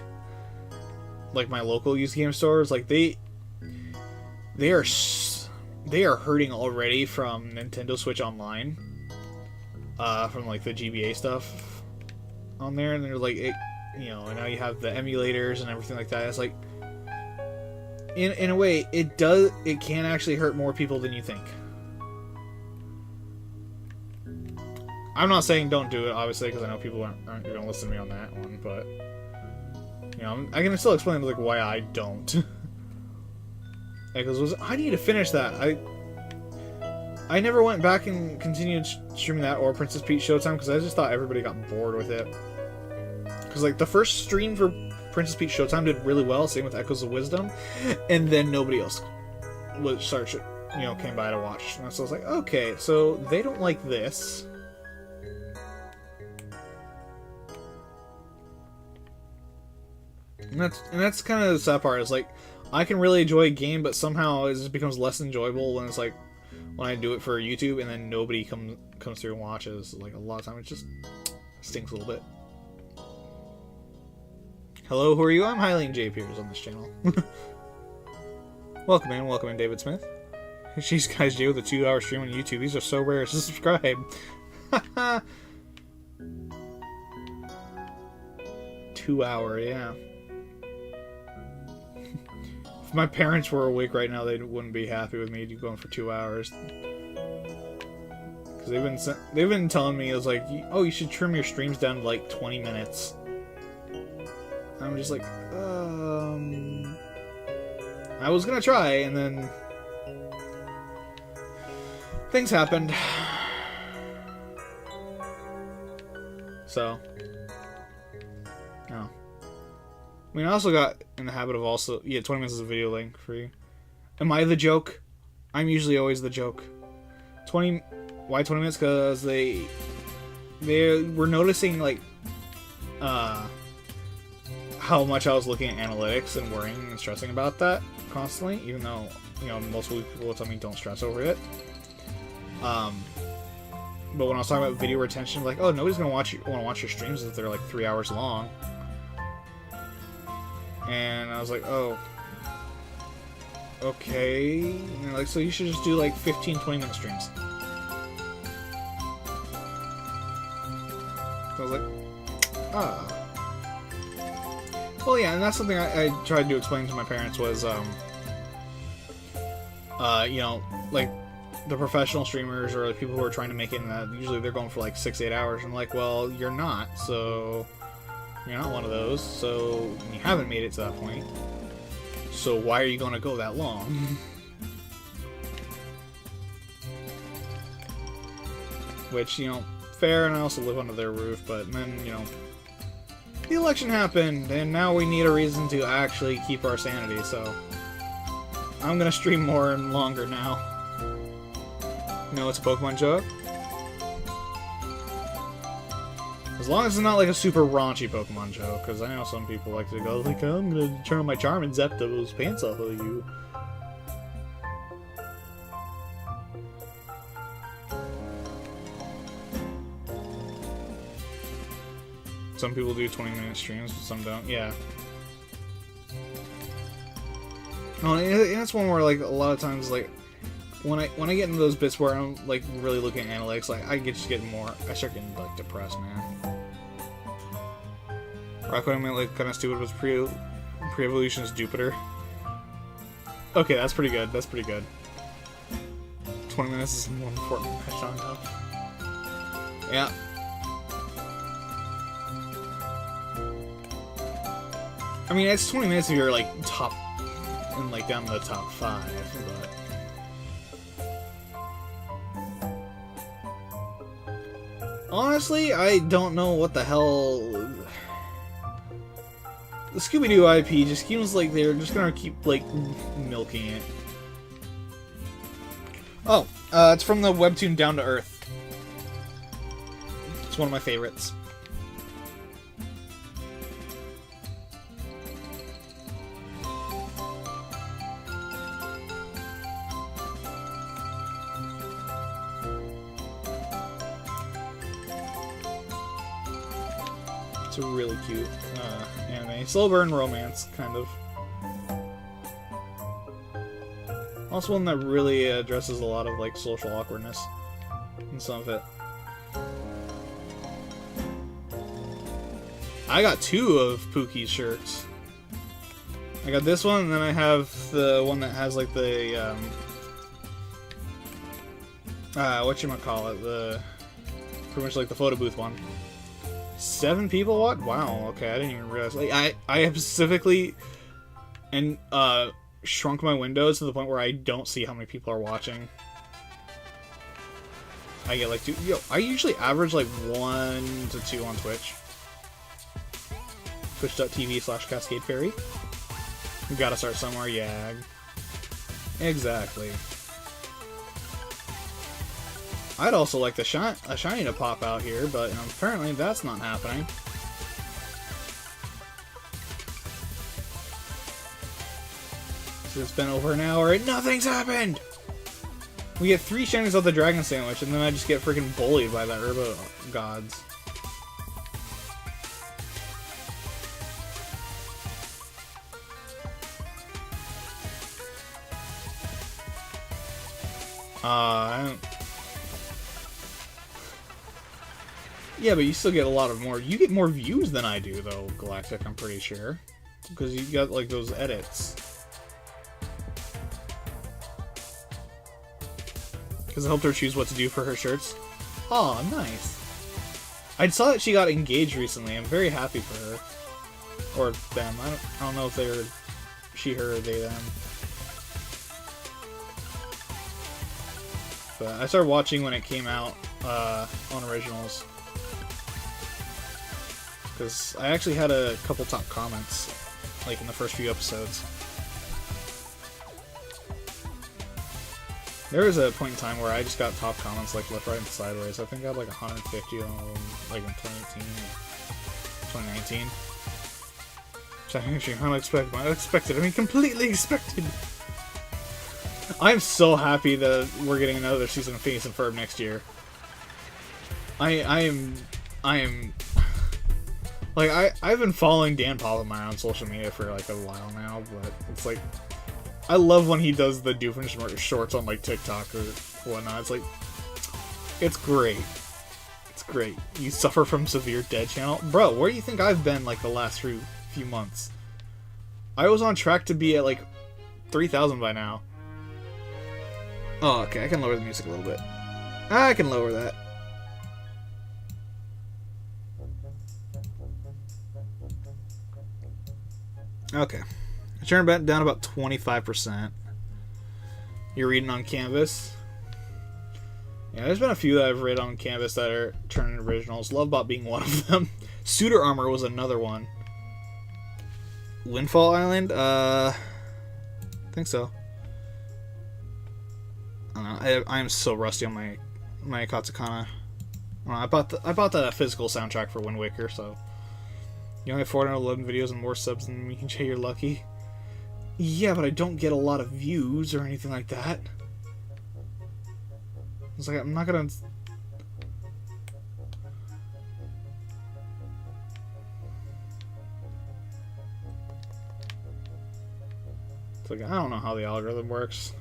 like my local used game stores. Like they are hurting already from Nintendo Switch Online, from like the GBA stuff on there, and they're like, and now you have the emulators and everything like that. It's like, in a way, it can actually hurt more people than you think. I'm not saying don't do it, obviously, because I know people aren't going to listen to me on that one, but I can still explain like why I don't. Because I need to finish that. I never went back and continued streaming that or Princess Peach Showtime because I just thought everybody got bored with it. Because like the first stream for Princess Peach Showtime did really well, same with Echoes of Wisdom, and then nobody else came by to watch. And so I was like, okay, so they don't like this. And that's kind of the sad part. Is like I can really enjoy a game, but somehow it just becomes less enjoyable when it's like when I do it for YouTube and then nobody comes through and watches. Like a lot of times it just stinks a little bit. Hello, who are you? I'm Hylian J. Peters on this channel. welcome in, David Smith. She's Guys J with a 2-hour stream on YouTube. These are so rare. So subscribe. 2 hour, yeah. If my parents were awake right now, they wouldn't be happy with me going for 2 hours. Because they've been telling me, it was like, oh, you should trim your streams down to like 20 minutes. I'm just like, I was gonna try, and then things happened. So, no. I mean, I also got in the habit of 20 minutes is a video length for you. Am I the joke? I'm usually always the joke. Why 20 minutes? Because they were noticing, like, how much I was looking at analytics and worrying and stressing about that constantly, even though, you know, most people will tell me don't stress over it. But when I was talking about video retention, like, oh, nobody's gonna want to watch your streams if they're like 3 hours long. And I was like, oh, okay. And they're like, so you should just do like 15, 20-minute streams. So I was like, ah. Well, yeah, and that's something I tried to explain to my parents was, you know, like, the professional streamers or the people who are trying to make it in that, usually they're going for like 6-8 hours. I'm like, well, you're not, so you're not one of those, so you haven't made it to that point. So why are you going to go that long? Which, you know, fair, and I also live under their roof, but then, you know, the election happened, and now we need a reason to actually keep our sanity, so I'm gonna stream more and longer now. No, it's a Pokemon joke. As long as it's not like a super raunchy Pokemon joke, because I know some people like to go like, oh, I'm gonna turn on my charm and zap those pants off of you. Some people do 20-minute streams, but some don't. Yeah. Oh, and that's one where, like, a lot of times, like, when I get into those bits where I'm like really looking at analytics, like I start getting like depressed, man. Rock I meant like kind of stupid was pre-evolution's Jupiter. Okay, that's pretty good. That's pretty good. 20 minutes is more important than Sean though. Yeah. I mean, it's 20 minutes if you're like top and like down to the top 5, but. Honestly, I don't know what the hell. The Scooby-Doo IP just seems like they're just gonna keep like milking it. Oh, it's from the webtoon Down to Earth. It's one of my favorites. It's a really cute anime. Slow burn romance, kind of. Also one that really addresses a lot of like social awkwardness in some of it. I got 2 of Pookie's shirts. I got this one, and then I have the one that has like the whatchamacallit, the pretty much like the photo booth one. 7 people? What? Wow. Okay, I didn't even realize. Like, I have specifically shrunk my windows to the point where I don't see how many people are watching. I get like 2. Yo, I usually average like 1 to 2 on Twitch. Twitch.tv/CascadeFairy. We gotta start somewhere, yeah. Exactly. I'd also like a shiny to pop out here, but apparently that's not happening. It's been over an hour and nothing's happened! We get 3 shinies off the dragon sandwich, and then I just get freaking bullied by the herbo gods. Yeah, but you still get a lot of more. You get more views than I do, though, Galactic, I'm pretty sure. Because you got, like, those edits. Because it helped her choose what to do for her shirts. Aw, nice. I saw that she got engaged recently. I'm very happy for her. Or them. I don't know if they're she, her, or they, them. But I started watching when it came out on Originals. Because I actually had a couple top comments, like in the first few episodes. There was a point in time where I just got top comments like left, right, and sideways. I think I had like 150 on them, like in 2018 or 2019. Which I think actually unexpected. Unexpected. I mean, completely expected. I'm so happy that we're getting another season of Phineas and Ferb next year. I am. Like, I've been following Dan Povenmire on social media for, like, a while now, but it's like, I love when he does the Doofenshmirtz shorts on, like, TikTok or whatnot. It's like, it's great. It's great. You suffer from severe dead channel? Bro, where do you think I've been, like, the last few months? I was on track to be at, like, 3,000 by now. Oh, okay, I can lower the music a little bit. I can lower that. Okay. I turned it down about 25%. You're reading on Canvas? Yeah, there's been a few that I've read on Canvas that are turning originals. Lovebot being one of them. Suitor Armor was another one. Windfall Island? I think so. I don't know. I am so rusty on my Katakana. I bought the physical soundtrack for Wind Waker, so... You only have 411 videos and more subs than me, Jay, you're lucky. Yeah, but I don't get a lot of views or anything like that. It's like, I'm not gonna... It's like, I don't know how the algorithm works.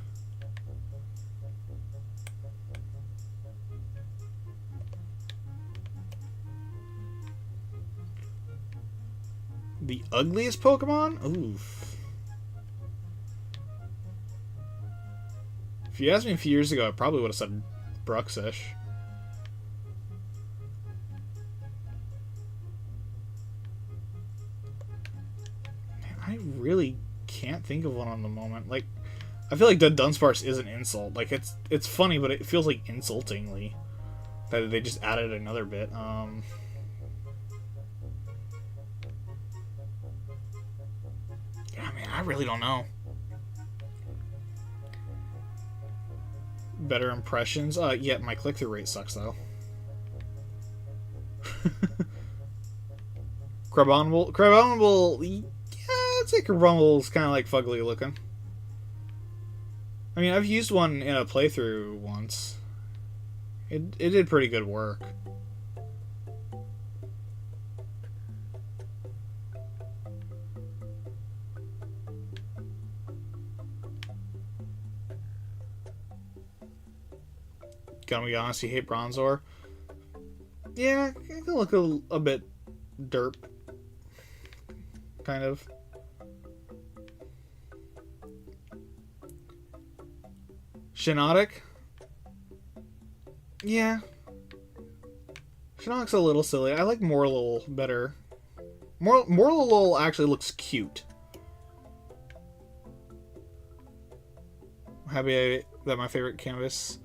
The ugliest Pokemon? Oof. If you asked me a few years ago, I probably would have said Bruxish. Man, I really can't think of one on the moment. Like, I feel like the Dunsparce is an insult. Like, it's funny, but it feels like insultingly that they just added another bit. I really don't know. Better impressions? Yeah, my click-through rate sucks, though. Crabominable, yeah, I'd say Crabominable's kind of like fugly looking. I mean, I've used one in a playthrough once. It did pretty good work. Gotta be honest, you hate Bronzor? Yeah, it can look a bit derp. Kind of. Shiinotic? Yeah. Shiinotic's a little silly. I like Morlul better. Morlul actually looks cute. I'm happy that my favorite canvas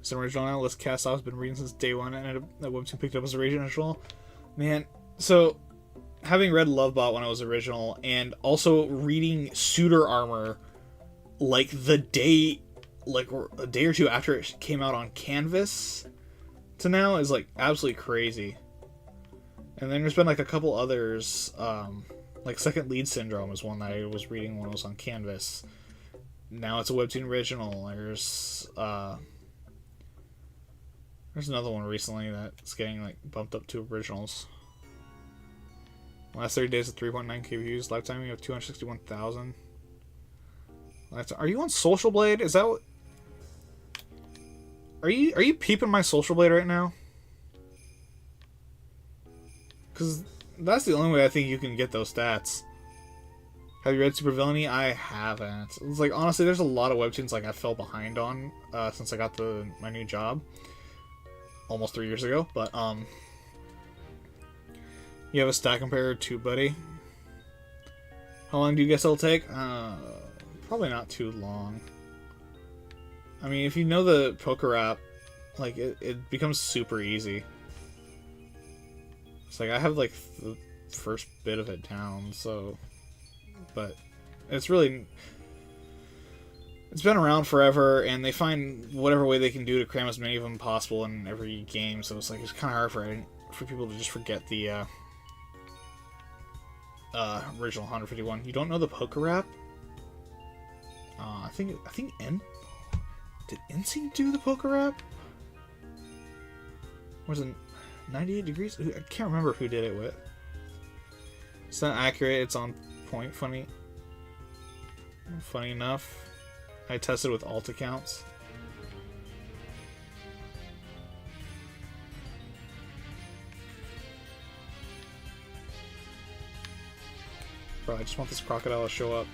is an original now. List Cast Off's been reading since day one, and that Webtoon picked up as original. Man, so having read Lovebot when it was original, and also reading Suitor Armor like the day, like a day or two after it came out on Canvas to now is like absolutely crazy. And then there's been like a couple others, like Second Lead Syndrome is one that I was reading when I was on Canvas. now it's a Webtoon original. There's another one recently that's getting like bumped up to originals. Last 30 days of 3.9k views. Lifetime you have 261,000. Are you on Social Blade? Is that what? Are you peeping my Social Blade right now? Because that's the only way I think you can get those stats. Have you read Supervillainy? I haven't. It's like, honestly, there's a lot of webtoons like I fell behind on since I got my new job almost 3 years ago. But you have a stat comparer too, buddy. How long do you guess it'll take? Probably not too long. I mean, if you know the poker app, like it becomes super easy. It's like I have like the first bit of it down, so. But it's really, it's been around forever, and they find whatever way they can do to cram as many of them possible in every game. So it's like it's kind of hard for people to just forget the original 151. You don't know the poker rap? I think did NSYNC do the poker rap? Was it 98 Degrees? I can't remember who did it with. It's not accurate. It's on point. Funny enough, I tested with alt accounts. Bro, I just want this crocodile to show up.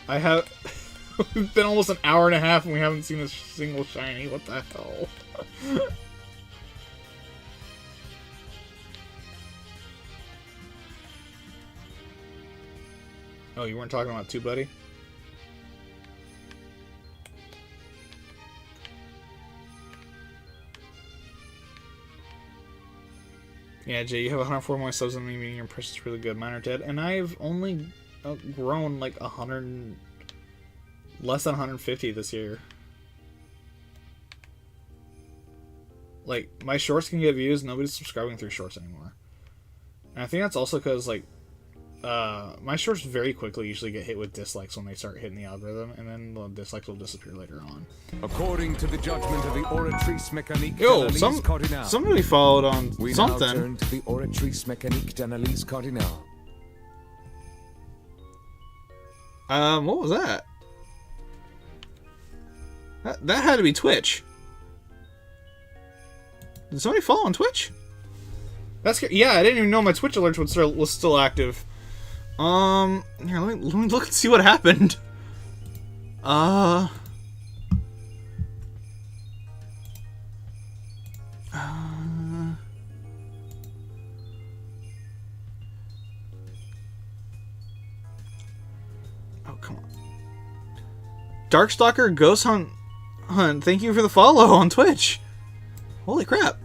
I have. It's been almost an hour and a half and we haven't seen a single shiny. What the hell? Oh, you weren't talking about two, buddy? Yeah, Jay, you have 104 more subs than me, meaning your impression's really good. Mine are dead. And I've only grown like 100... less than 150 this year. Like, my shorts can get views, nobody's subscribing through shorts anymore. And I think that's also because, like, my shorts very quickly usually get hit with dislikes when they start hitting the algorithm, and then the dislikes will disappear later on. According to the judgment of the Oratrice Mécanique Yo, Cardinal, somebody followed on we something. now turn to the Oratrice Mécanique d'Analyse Cardinal. What was that? That had to be Twitch. Did somebody follow on Twitch? That's yeah. I didn't even know my Twitch alert was still active. Here, let me look and see what happened. Oh, come on. Darkstalker Ghost Hunt, thank you for the follow on Twitch. Holy crap.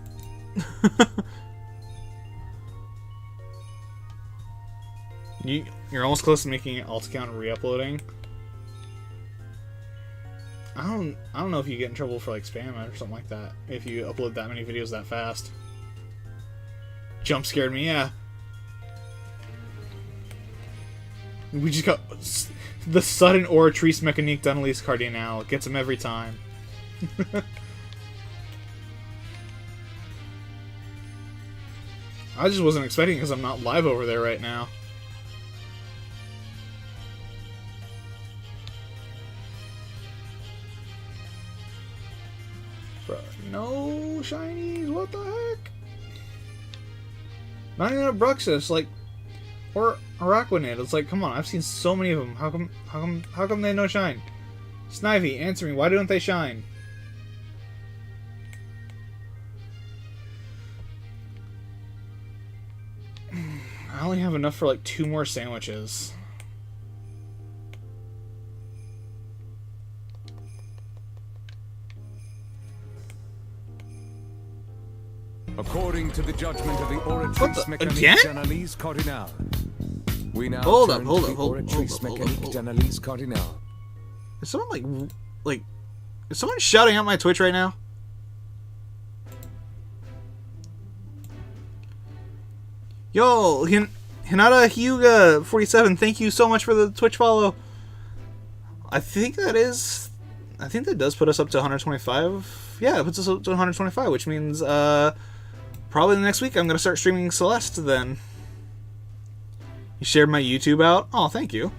You're almost close to making an alt account and re-uploading. I don't know if you get in trouble for like spam or something like that if you upload that many videos that fast. Jump scared me, yeah. We just got the sudden Oratrice Mécanique d'Analyse Cardinal. It gets him every time. I just wasn't expecting because I'm not live over there right now. Bro, no shinies, what the heck? Not even a Bruxus, like, or Araquanid. It's like, come on, I've seen so many of them. How come they no shine? Snivy, answer me. Why don't they shine? I only have enough for like 2 more sandwiches. According to the judgment of the Oratrice Mécanique d'Analyse Cardinal, we now hold up. Mécanique d'Analyse Cardinal. Is someone like, is someone shouting out my Twitch right now? Yo, Hinata Hyuga 47, thank you so much for the Twitch follow. I think that is. I think that does put us up to 125. Yeah, it puts us up to 125, which means probably the next week I'm gonna start streaming Celeste. Then you shared my YouTube out. Oh, thank you.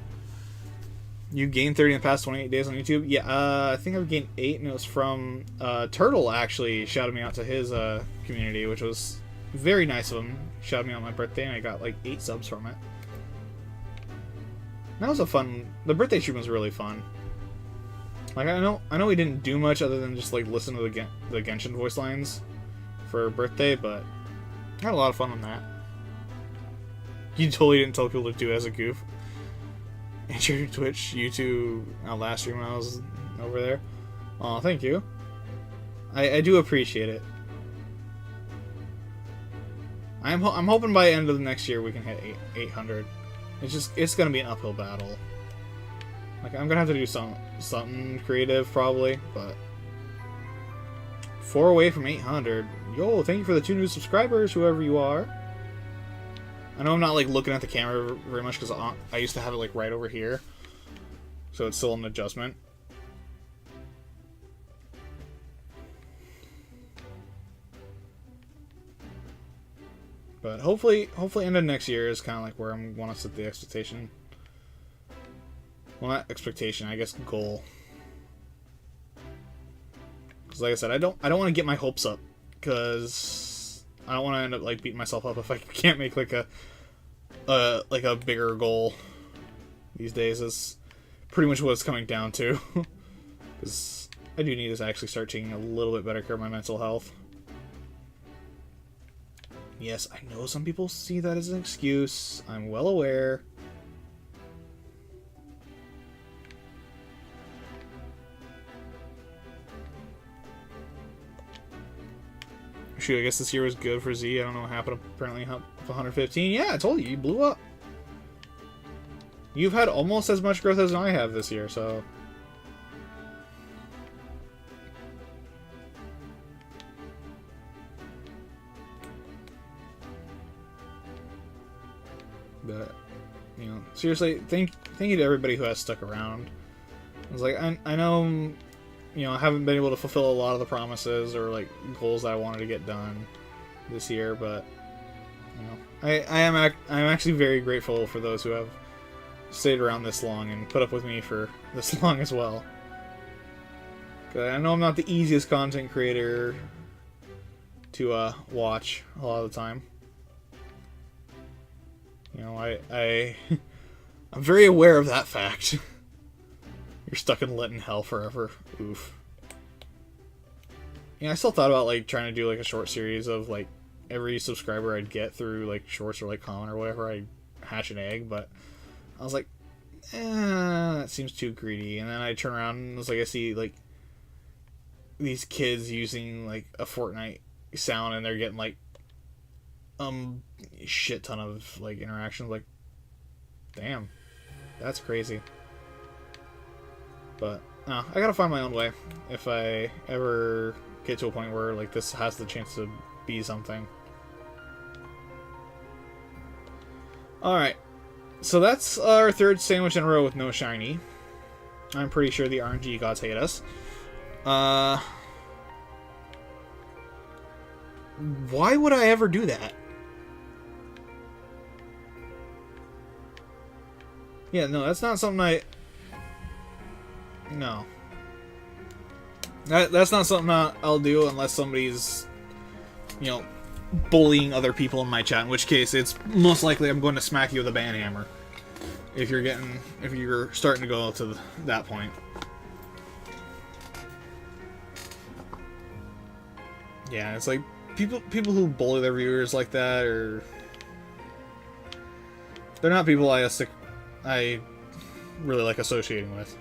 You gained 30 in the past 28 days on YouTube. Yeah, I think I've gained 8, and it was from Turtle. Actually, shouted me out to his community, which was very nice of him. Shouted me out on my birthday, and I got like 8 subs from it. That was a fun. The birthday stream was really fun. Like I know we didn't do much other than just like listen to the Genshin voice lines for birthday, but I had a lot of fun on that. You totally didn't tell people to do it as a goof. And your Twitch, YouTube, last stream when I was over there. Oh, thank you. I do appreciate it. I'm hoping by the end of the next year we can hit 800. It's gonna be an uphill battle. Like I'm gonna have to do something creative probably, but 4 away from 800. Yo, thank you for the 2 new subscribers, whoever you are. I know I'm not like looking at the camera very much because I used to have it like right over here, so it's still an adjustment. But hopefully end of next year is kind of like where I want to set the expectation. Well, not expectation, I guess goal. Because like I said, I don't want to get my hopes up because I don't want to end up like beating myself up if I can't make like a bigger goal. These days is pretty much what it's coming down to. Because I do need to actually start taking a little bit better care of my mental health. Yes, I know some people see that as an excuse. I'm well aware. Shoot, I guess this year was good for Z. I don't know what happened. Apparently up 115. Yeah, I told you, you blew up. You've had almost as much growth as I have this year, so... But, you know, seriously, thank you to everybody who has stuck around. I was like, I know, you know, I haven't been able to fulfill a lot of the promises or, like, goals that I wanted to get done this year, but, you know, I'm actually very grateful for those who have stayed around this long and put up with me for this long as well. 'Cause I know I'm not the easiest content creator to watch a lot of the time. You know, I'm very aware of that fact. You're stuck in lit in hell forever. Oof. Yeah, I still thought about like trying to do like a short series of like every subscriber I'd get through like shorts or like comment or whatever. I hatch an egg, but I was like, that seems too greedy. And then I turn around and it's like I see like these kids using like a Fortnite sound and they're getting like shit ton of like interactions. Like, damn, that's crazy. But I gotta find my own way if I ever get to a point where like this has the chance to be something. Alright, so that's our 3rd sandwich in a row with no shiny. I'm pretty sure the RNG gods hate us. Why would I ever do that? Yeah, no, that's not something No. That's not something I'll do unless somebody's, you know, bullying other people in my chat, in which case it's most likely I'm going to smack you with a ban hammer. If you're starting to go to that point. Yeah, it's like people who bully their viewers like that are... They're not people I really like associating with.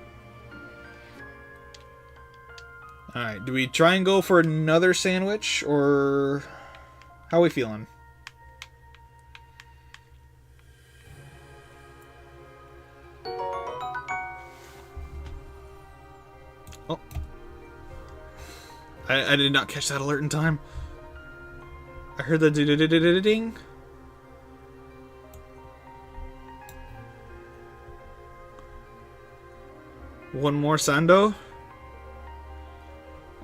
Alright, do we try and go for another sandwich, or how are we feeling? Oh. I did not catch that alert in time. I heard the ding. One more Sando?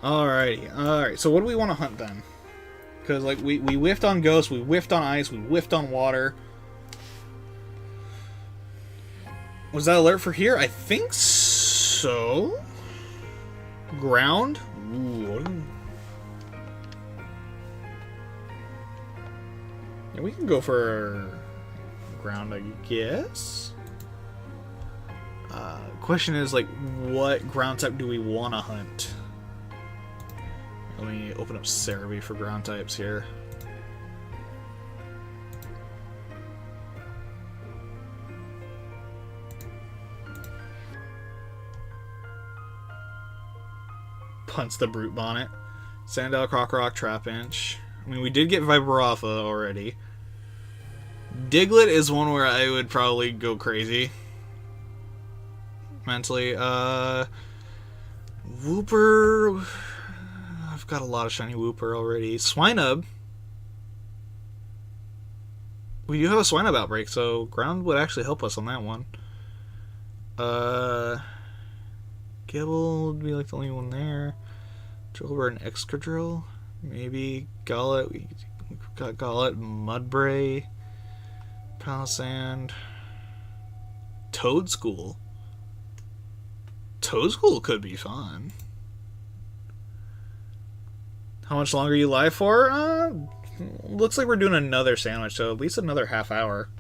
Alrighty. Alright, so what do we want to hunt then? Because, like, we whiffed on ghosts, we whiffed on ice, we whiffed on water. Was that alert for here? I think so. Ground? Ooh. Yeah, we can go for ground, I guess. Question is, like, what ground type do we want to hunt? Let me open up Cerebi for ground types here. Punts the Brute Bonnet. Sandile, Krokorok, Trapinch. I mean, we did get Vibrava already. Diglett is one where I would probably go crazy. Mentally. Wooper. I've got a lot of shiny Wooper already. Swinub. We do have a Swinub outbreak, so ground would actually help us on that one. Gibble would be like the only one there. Drillbur and Excadrill. Maybe Golett. We got Golett, Mudbray, Palisand. Toadschool. Toadschool could be fun. How much longer you live for? Looks like we're doing another sandwich, so at least another half hour.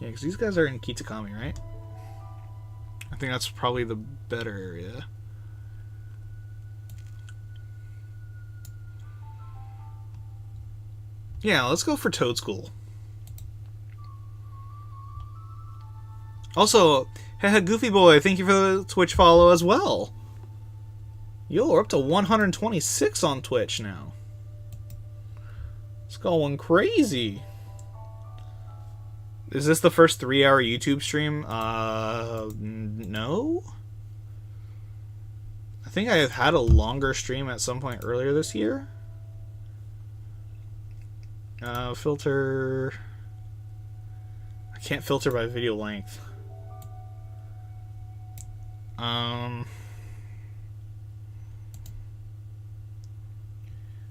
Yeah, because these guys are in Kitakami, right? I think that's probably the better area. Yeah, let's go for Toadschool. Also, haha, Goofy Boy, thank you for the Twitch follow as well. Yo, we're up to 126 on Twitch now. It's going crazy. Is this the first 3-hour YouTube stream? No? I think I have had a longer stream at some point earlier this year. Filter... I can't filter by video length.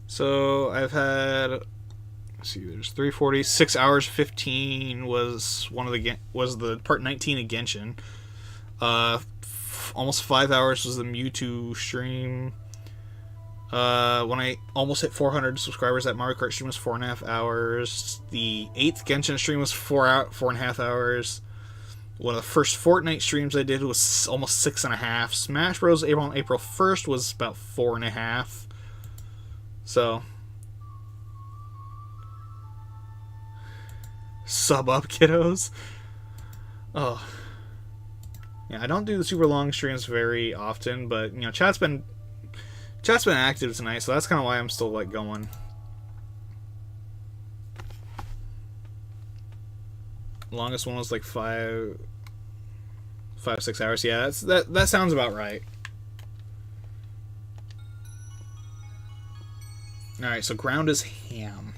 So I've had, let's see, there's 340, 6 hours 15 was one of the part 19 of Genshin. Almost 5 hours was the Mewtwo stream. When I almost hit 400 subscribers, that Mario Kart stream was 4.5 hours. The 8th Genshin stream was 4.5 hours. One of the first Fortnite streams I did was almost 6.5. Smash Bros. On April 1st was about 4.5. So, sub up, kiddos. Oh, yeah. I don't do the super long streams very often, but you know, chat's been active tonight, so that's kind of why I'm still like going. Longest one was like 5-6 hours. Yeah, that sounds about right. Alright, so ground is ham.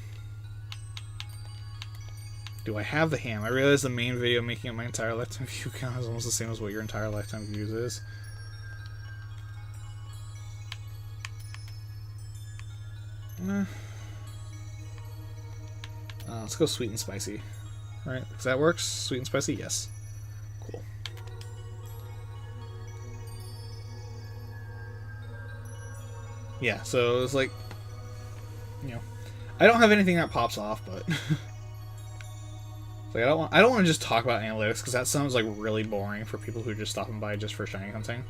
Do I have the ham? I realize the main video making up my entire lifetime view count is almost the same as what your entire lifetime views is. Let's go sweet and spicy. Right, because that works. Sweet and spicy, yes. Cool. Yeah, so it's like, you know, I don't have anything that pops off, but like I don't want to just talk about analytics because that sounds like really boring for people who are just stopping by just for shiny hunting.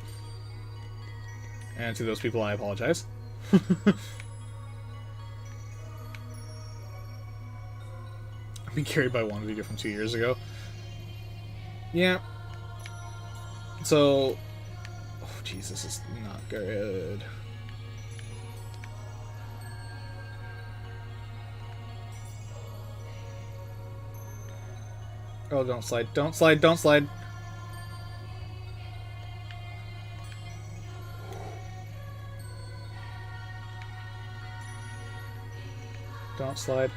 And to those people, I apologize. I've been carried by one video from 2 years ago. Yeah. So, oh jeez, this is not good. Oh, don't slide, don't slide, don't slide. Don't slide.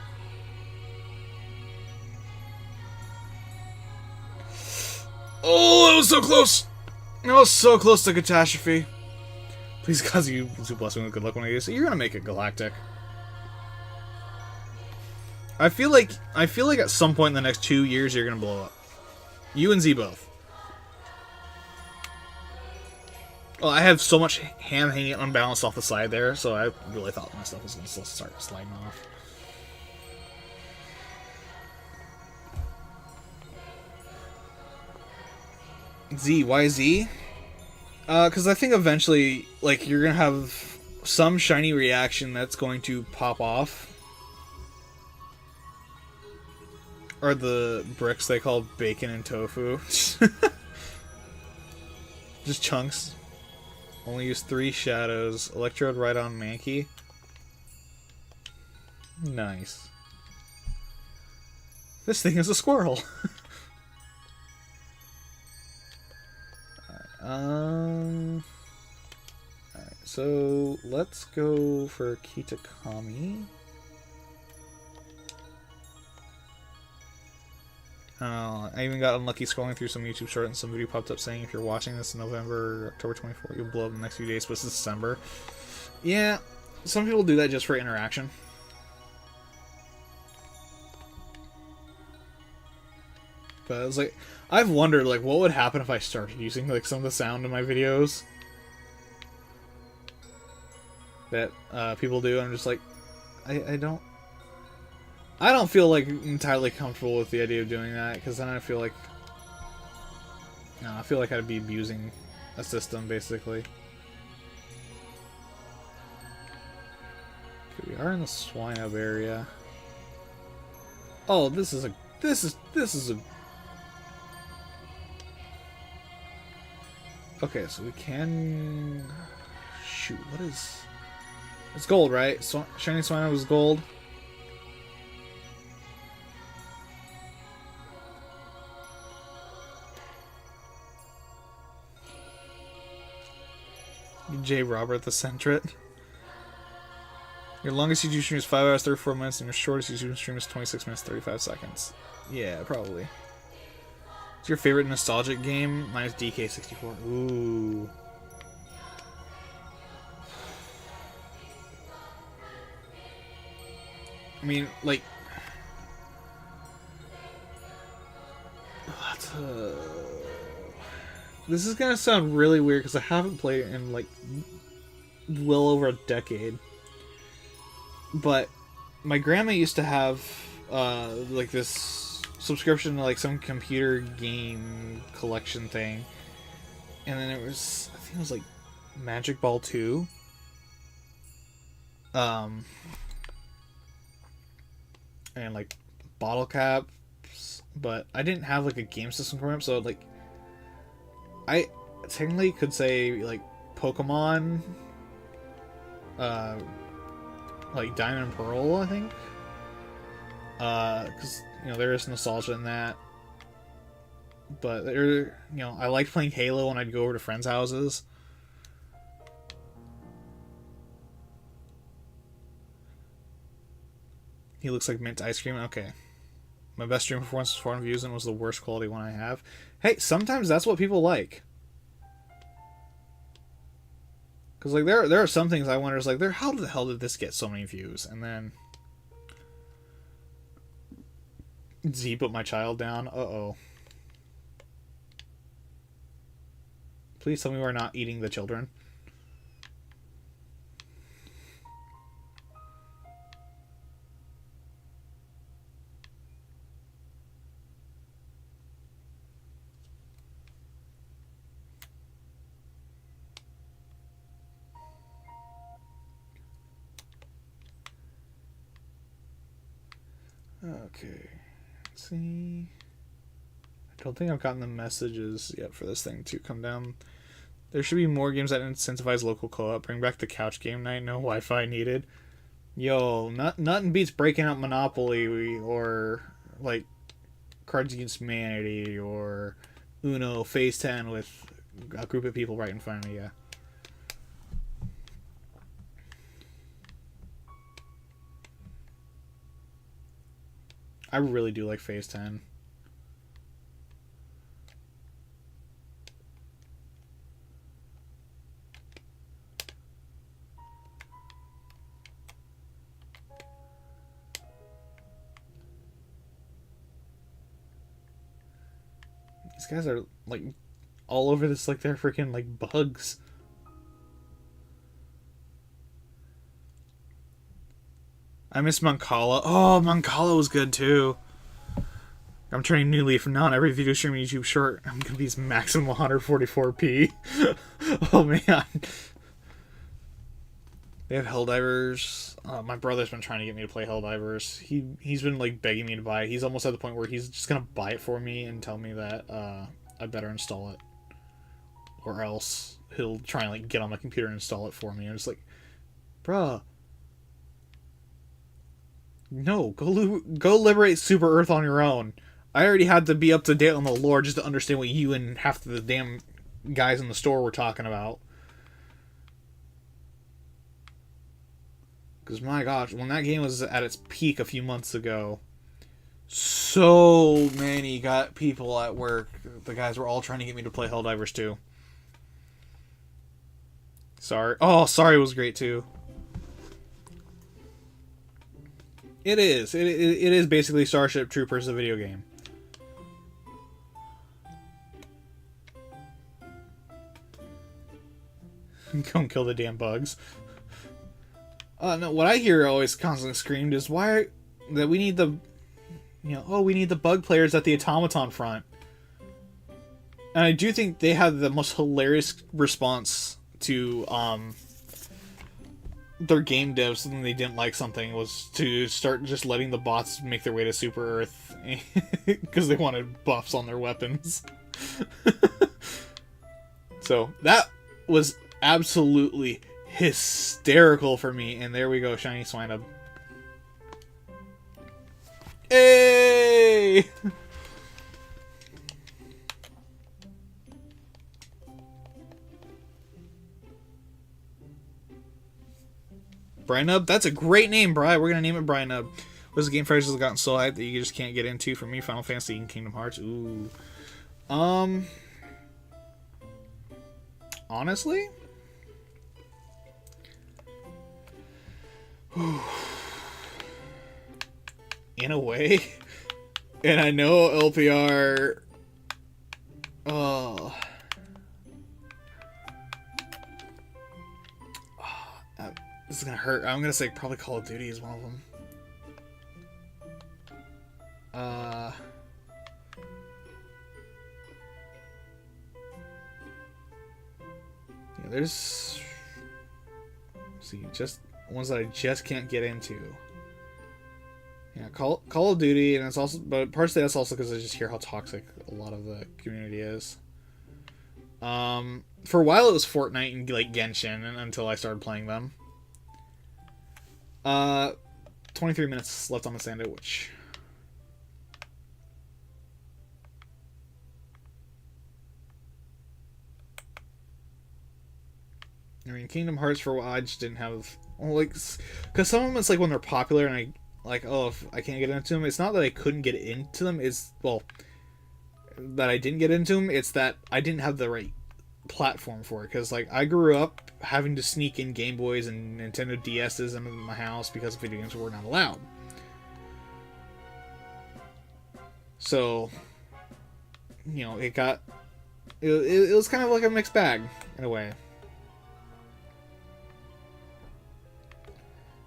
Oh, that was so close! That was so close to catastrophe. Please, God, you bless me with good luck when I do. So you're gonna make it galactic. I feel like at some point in the next 2 years you're gonna blow up. You and Z both. Well, I have so much ham hanging unbalanced off the side there, so I really thought my stuff was gonna start sliding off. Z, why Z? Because I think eventually, like, you're gonna have some shiny reaction that's going to pop off. Or the bricks they call bacon and tofu. Just chunks. Only use 3 shadows. Electrode right on Mankey. Nice. This thing is a squirrel. Alright, so let's go for Kitakami. I even got unlucky scrolling through some YouTube short and some video popped up saying if you're watching this in November or October 24th, you'll blow up in the next few days, but it's December. Yeah, some people do that just for interaction. But I was like, I've wondered, like, what would happen if I started using, like, some of the sound in my videos that people do, and I'm just like, I don't feel, like, entirely comfortable with the idea of doing that, because then I feel like, I feel like I'd be abusing a system, basically. Okay, we are in the Swinub area. Oh, this is a... Okay, so we can... Shoot, what is... It's gold, right? Shiny Swinub was gold. J. Robert the Centret. Your longest YouTube stream is 5 hours 34 minutes, and your shortest YouTube stream is 26 minutes 35 seconds. Yeah, probably. What's your favorite nostalgic game? Mine is DK64. Ooh. I mean, like... This is gonna sound really weird because I haven't played it in, like, well over a decade. But my grandma used to have, like, this subscription to, like, some computer game collection thing. And then it was, I think it was, like, Magic Ball 2. And, like, bottle caps. But I didn't have, like, a game system for it, so, like, I technically could say, like, Pokemon, like Diamond and Pearl, I think, because, you know, there is nostalgia in that, but there, you know, I liked playing Halo when I'd go over to friends' houses. He looks like mint ice cream. Okay. My best stream performance was 400 views and was the worst quality one I have. Hey, sometimes that's what people like. Because, like, there are some things I wonder, is like, how the hell did this get so many views? And then... Z put my child down. Uh-oh. Please tell me we're not eating the children. Okay, let's see. I don't think I've gotten the messages yet for this thing to come down. There should be more games that incentivize local co-op. Bring back the couch game night. No Wi-Fi needed. Yo, nothing beats breaking out Monopoly or, like, Cards Against Humanity or Uno Phase 10 with a group of people right in front of you. I really do like Phase 10. These guys are like all over this like they're freaking like bugs. I miss Moncala. Oh, Moncala was good too. I'm turning New Leaf now on every video stream YouTube short. I'm gonna be maximum 144p. Oh man. They have Helldivers. My brother's been trying to get me to play Helldivers. He's been like begging me to buy it. He's almost at the point where he's just gonna buy it for me and tell me that I better install it, or else he'll try and like get on my computer and install it for me. I'm just like, bruh, no, go liberate Super Earth on your own. I already had to be up to date on the lore just to understand what you and half of the damn guys in the store were talking about. Because my gosh, when that game was at its peak a few months ago, so many people at work, the guys were all trying to get me to play Helldivers 2. Sorry was great too. It is. It is basically Starship Troopers, the video game. Go and kill the damn bugs. No, what I hear always constantly screamed is that we need the, we need the bug players at the automaton front. And I do think they had the most hilarious response to their game devs when they didn't like something was to start just letting the bots make their way to Super Earth because they wanted buffs on their weapons. So that was absolutely hysterical for me, and there we go, shiny Swinub. Hey! Brynub? That's a great name, Bri. We're gonna name it Brynub. What's the game franchise has gotten so hyped that you just can't get into? For me, Final Fantasy and Kingdom Hearts. Ooh. Honestly? In a way. And I know LPR... this is gonna hurt. I'm gonna say probably Call of Duty is one of them. Yeah, there's... see, just ones that I just can't get into. Yeah, Call of Duty, and it's also, but partially that's also because I just hear how toxic a lot of the community is. For a while it was Fortnite and like Genshin, and until I started playing them. 23 minutes left on the sandwich. I mean, Kingdom Hearts for a while I just didn't have, like, because some of them it's like when they're popular and I like, oh, if I can't get into them, it's not that I couldn't get into them, it's, well, that I didn't get into them, it's that I didn't have the right platform for it, because like I grew up having to sneak in Game Boys and Nintendo DS's into my house because video games were not allowed. So, it got, it was kind of like a mixed bag in a way.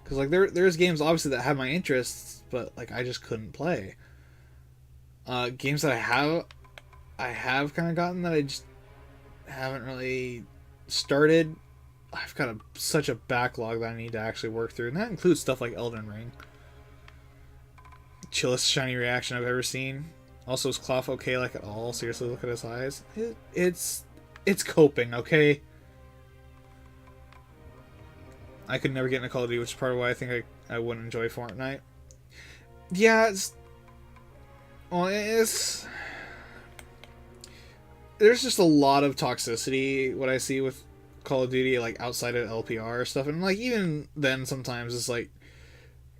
Because like there's games obviously that have my interests, but like I just couldn't play. Games that I have kind of gotten that I just haven't really started. I've got such a backlog that I need to actually work through, and that includes stuff like Elden Ring. Chillest shiny reaction I've ever seen. Also, is Clough okay like at all? Seriously, look at his eyes. It's coping, okay? I could never get into Call of Duty, which is part of why I think I wouldn't enjoy Fortnite. Yeah, there's just a lot of toxicity, what I see with Call of Duty, like, outside of LPR stuff, and, like, even then, sometimes, it's like,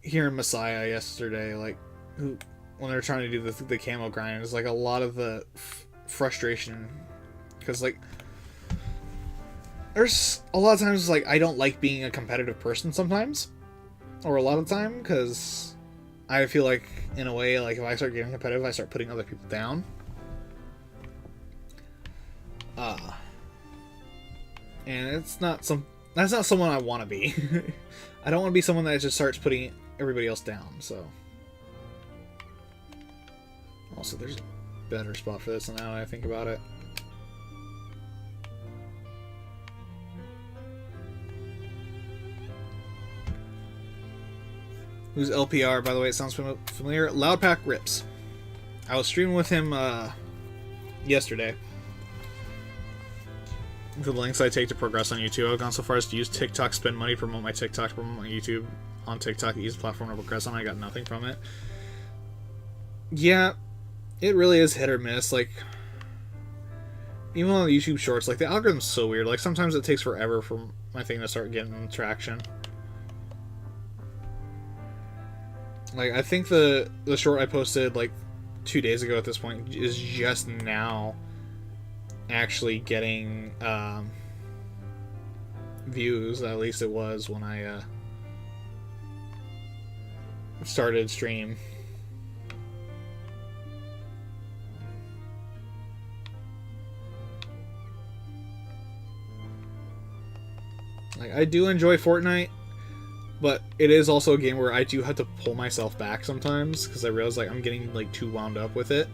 hearing Messiah yesterday, like, who, when they're trying to do the camo grind is like a lot of the frustration, because like there's a lot of times like I don't like being a competitive person sometimes, or a lot of time, because I feel like in a way like if I start getting competitive, I start putting other people down. And that's not someone I want to be. I don't want to be someone that just starts putting everybody else down. So also there's a better spot for this now that I think about it. Who's LPR, by the way? It sounds familiar. Loudpack Rips. I was streaming with him yesterday. For the links I take to progress on YouTube, I've gone so far as to use TikTok, spend money, promote my TikTok, promote my YouTube on TikTok, use the platform to progress on. I got nothing from it. Yeah, it really is hit or miss. Like, even on the YouTube Shorts, like the algorithm's so weird. Like sometimes it takes forever for my thing to start getting traction. Like I think the short I posted like 2 days ago at this point is just now actually getting views. At least it was when I started stream. Like I do enjoy Fortnite, but it is also a game where I do have to pull myself back sometimes because I realize like I'm getting like too wound up with it.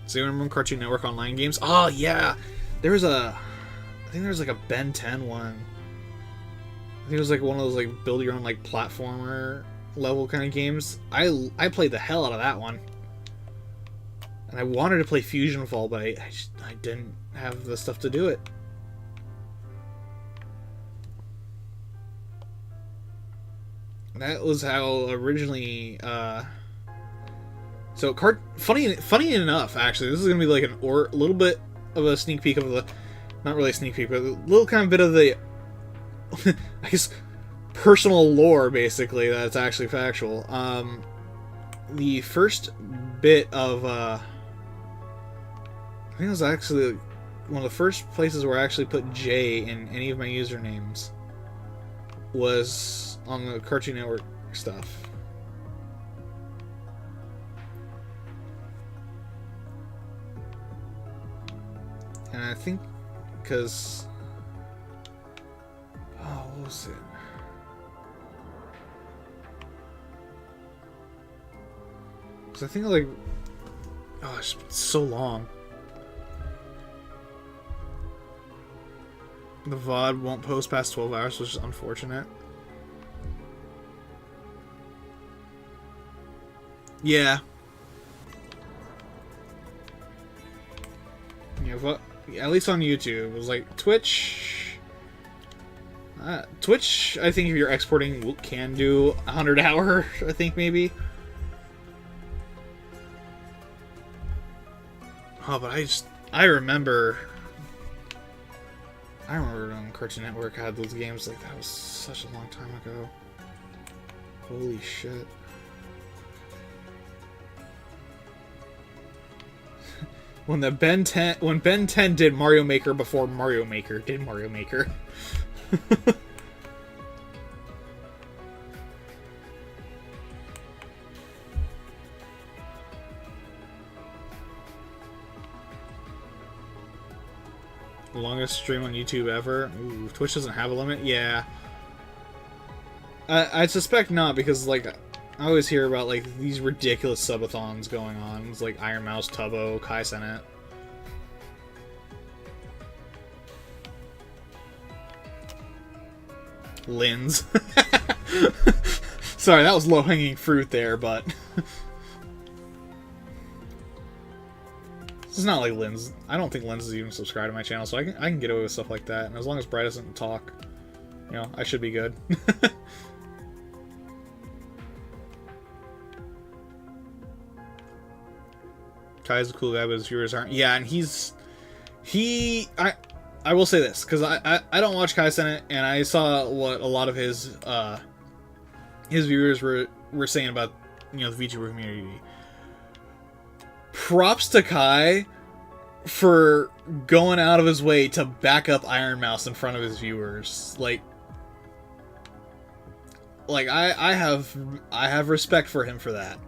So you remember Cartoon Network Online games? Oh yeah, there was I think there was like a Ben 10 one. I think it was like one of those like build your own like platformer level kind of games. I played the hell out of that one, and I wanted to play Fusion Fall, but I didn't have the stuff to do it. That was how originally. So, funny enough, actually, this is gonna be like a little bit of a sneak peek of the, not really a sneak peek, but a little kind of bit of the, I guess, personal lore, basically, that's actually factual. The first bit of, I think it was actually one of the first places where I actually put J in any of my usernames was on the Cartoon Network stuff. And I think because what was it? Because I think like it's been so long. The VOD won't post past 12 hours, which is unfortunate. Yeah. Yeah, but at least on YouTube, it was like Twitch. Twitch, I think if you're exporting, can do 100 hour. I think maybe. Oh, but I remember when Cartoon Network had those games. Like that was such a long time ago. Holy shit. When Ben 10 did Mario Maker before Mario Maker did Mario Maker. Longest stream on YouTube ever. Ooh, Twitch doesn't have a limit? Yeah. I suspect not, because like I always hear about like these ridiculous subathons going on. It's like Iron Mouse, Tubbo, Kai Cenat. Linz. Sorry, that was low-hanging fruit there, but it's not like Linz. I don't think Linz is even subscribed to my channel, so I can get away with stuff like that. And as long as Bright doesn't talk, you know, I should be good. Kai's a cool guy, but his viewers aren't. Yeah, and I will say this, because I don't watch Kai Cenat, and I saw what a lot of his his viewers were saying about, you know, the VTuber community. Props to Kai for going out of his way to back up Iron Mouse in front of his viewers. Like I have respect for him for that.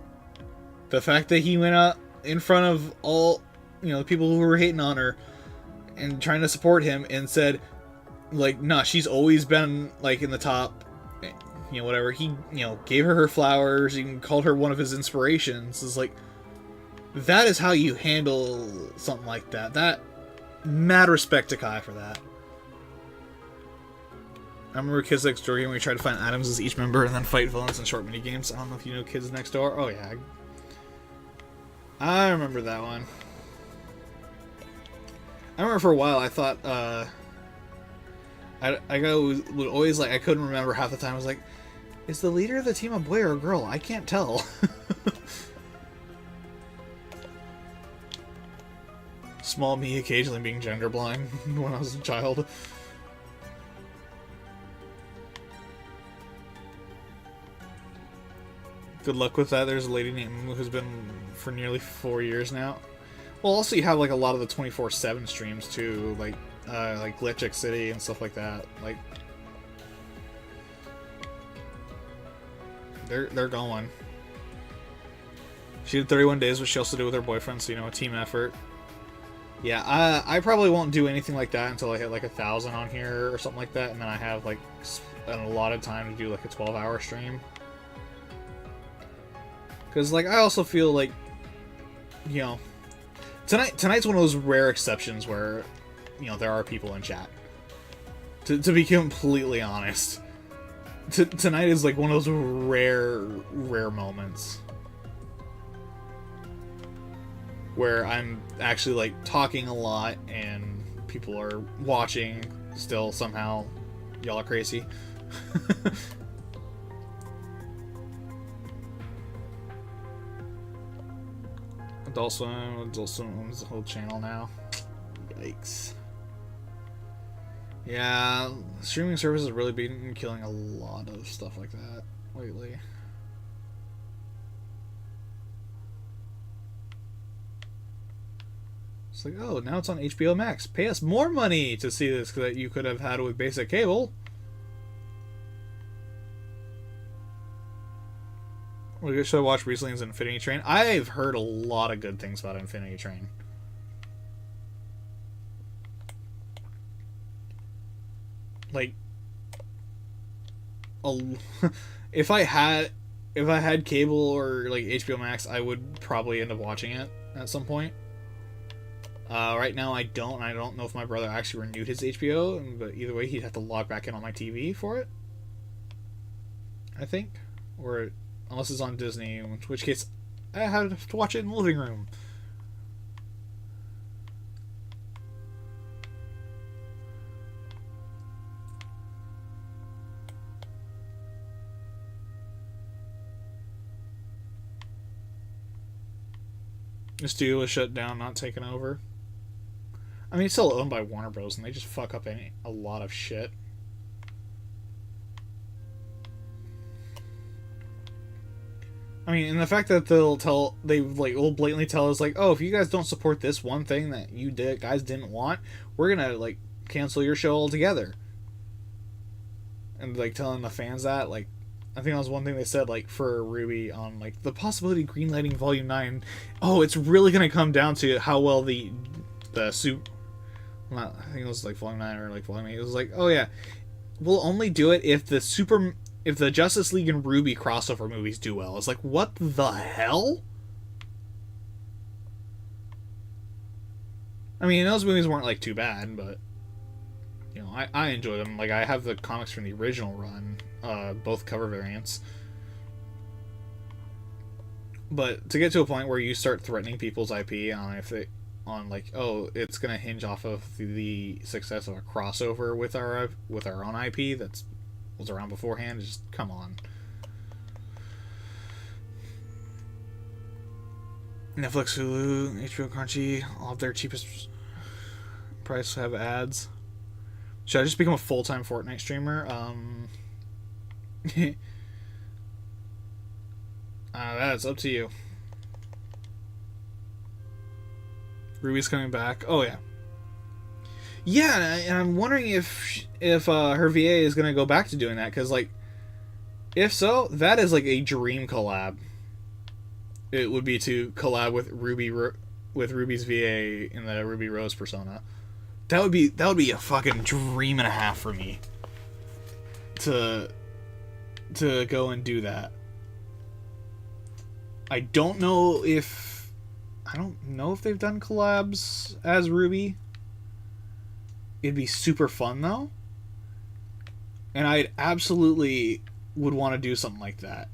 The fact that he went out in front of all, you know, the people who were hating on her and trying to support him and said, like, nah, she's always been, like, in the top, you know, whatever. He, you know, gave her flowers, even called her one of his inspirations. It's like, that is how you handle something like that. That, mad respect to Kai for that. I remember Kids Next Door when we tried to find items as each member and then fight villains in short mini games. I don't know if you know Kids Next Door. Oh yeah, I remember that one. I remember for a while I thought would always, like, I couldn't remember half the time. I was like, is the leader of the team a boy or a girl? I can't tell. Small me occasionally being gender blind when I was a child. Good luck with that. There's a lady named Moo who's been for nearly 4 years now. Well, also you have, like, a lot of the 24/7 streams too, like Glitch X City and stuff like that. Like, they're going. She did 31 days, which she also did with her boyfriend, so, you know, a team effort. Yeah, I probably won't do anything like that until I hit like 1,000 on here or something like that, and then I have like a lot of time to do like a 12-hour stream. Because, like, I also feel like, you know, tonight's one of those rare exceptions where, you know, there are people in chat. To be completely honest, tonight is like one of those rare moments where I'm actually, like, talking a lot and people are watching still somehow. Y'all are crazy. Adult Swim owns the whole channel now. Yikes. Yeah, streaming services really been killing a lot of stuff like that lately. It's like, oh, now it's on HBO Max. Pay us more money to see this that you could have had with basic cable. What should I watch recently is Infinity Train. I've heard a lot of good things about Infinity Train. Like, if I had cable or like HBO Max, I would probably end up watching it at some point. Right now I don't. I don't know if my brother actually renewed his HBO, but either way, he'd have to log back in on my TV for it, I think, or unless it's on Disney, in which case I have to watch it in the living room. The studio was shut down, not taken over. I mean, it's still owned by Warner Bros. And they just fuck up a lot of shit. I mean, and the fact that they will blatantly tell us, like, oh, if you guys don't support this one thing that you guys didn't want, we're gonna, like, cancel your show altogether. And, like, telling the fans that, like, I think that was one thing they said, like, for RWBY on, like, the possibility of greenlighting Volume 9. Oh, it's really gonna come down to how well the suit. I think it was like Volume 9 or like Volume 8. It was like, oh yeah, we'll only do it if the Justice League and RWBY crossover movies do well. It's like, what the hell? I mean, those movies weren't like too bad, but you know, I enjoyed them. Like, I have the comics from the original run, both cover variants. But to get to a point where you start threatening people's IP on like, oh, it's gonna hinge off of the success of a crossover with our own IP that was around beforehand, just come on. Netflix, Hulu, HBO, Crunchy, all of their cheapest price have ads. Should I just become a full-time Fortnite streamer? That's up to you. Ruby's coming back. Oh yeah. Yeah, and I'm wondering if her VA is gonna go back to doing that, because like, if so, that is like a dream collab. It would be to collab with Ruby's VA in the Ruby Rose persona. That would be a fucking dream and a half for me. To go and do that. I don't know if they've done collabs as Ruby. It'd be super fun though. And I absolutely would want to do something like that.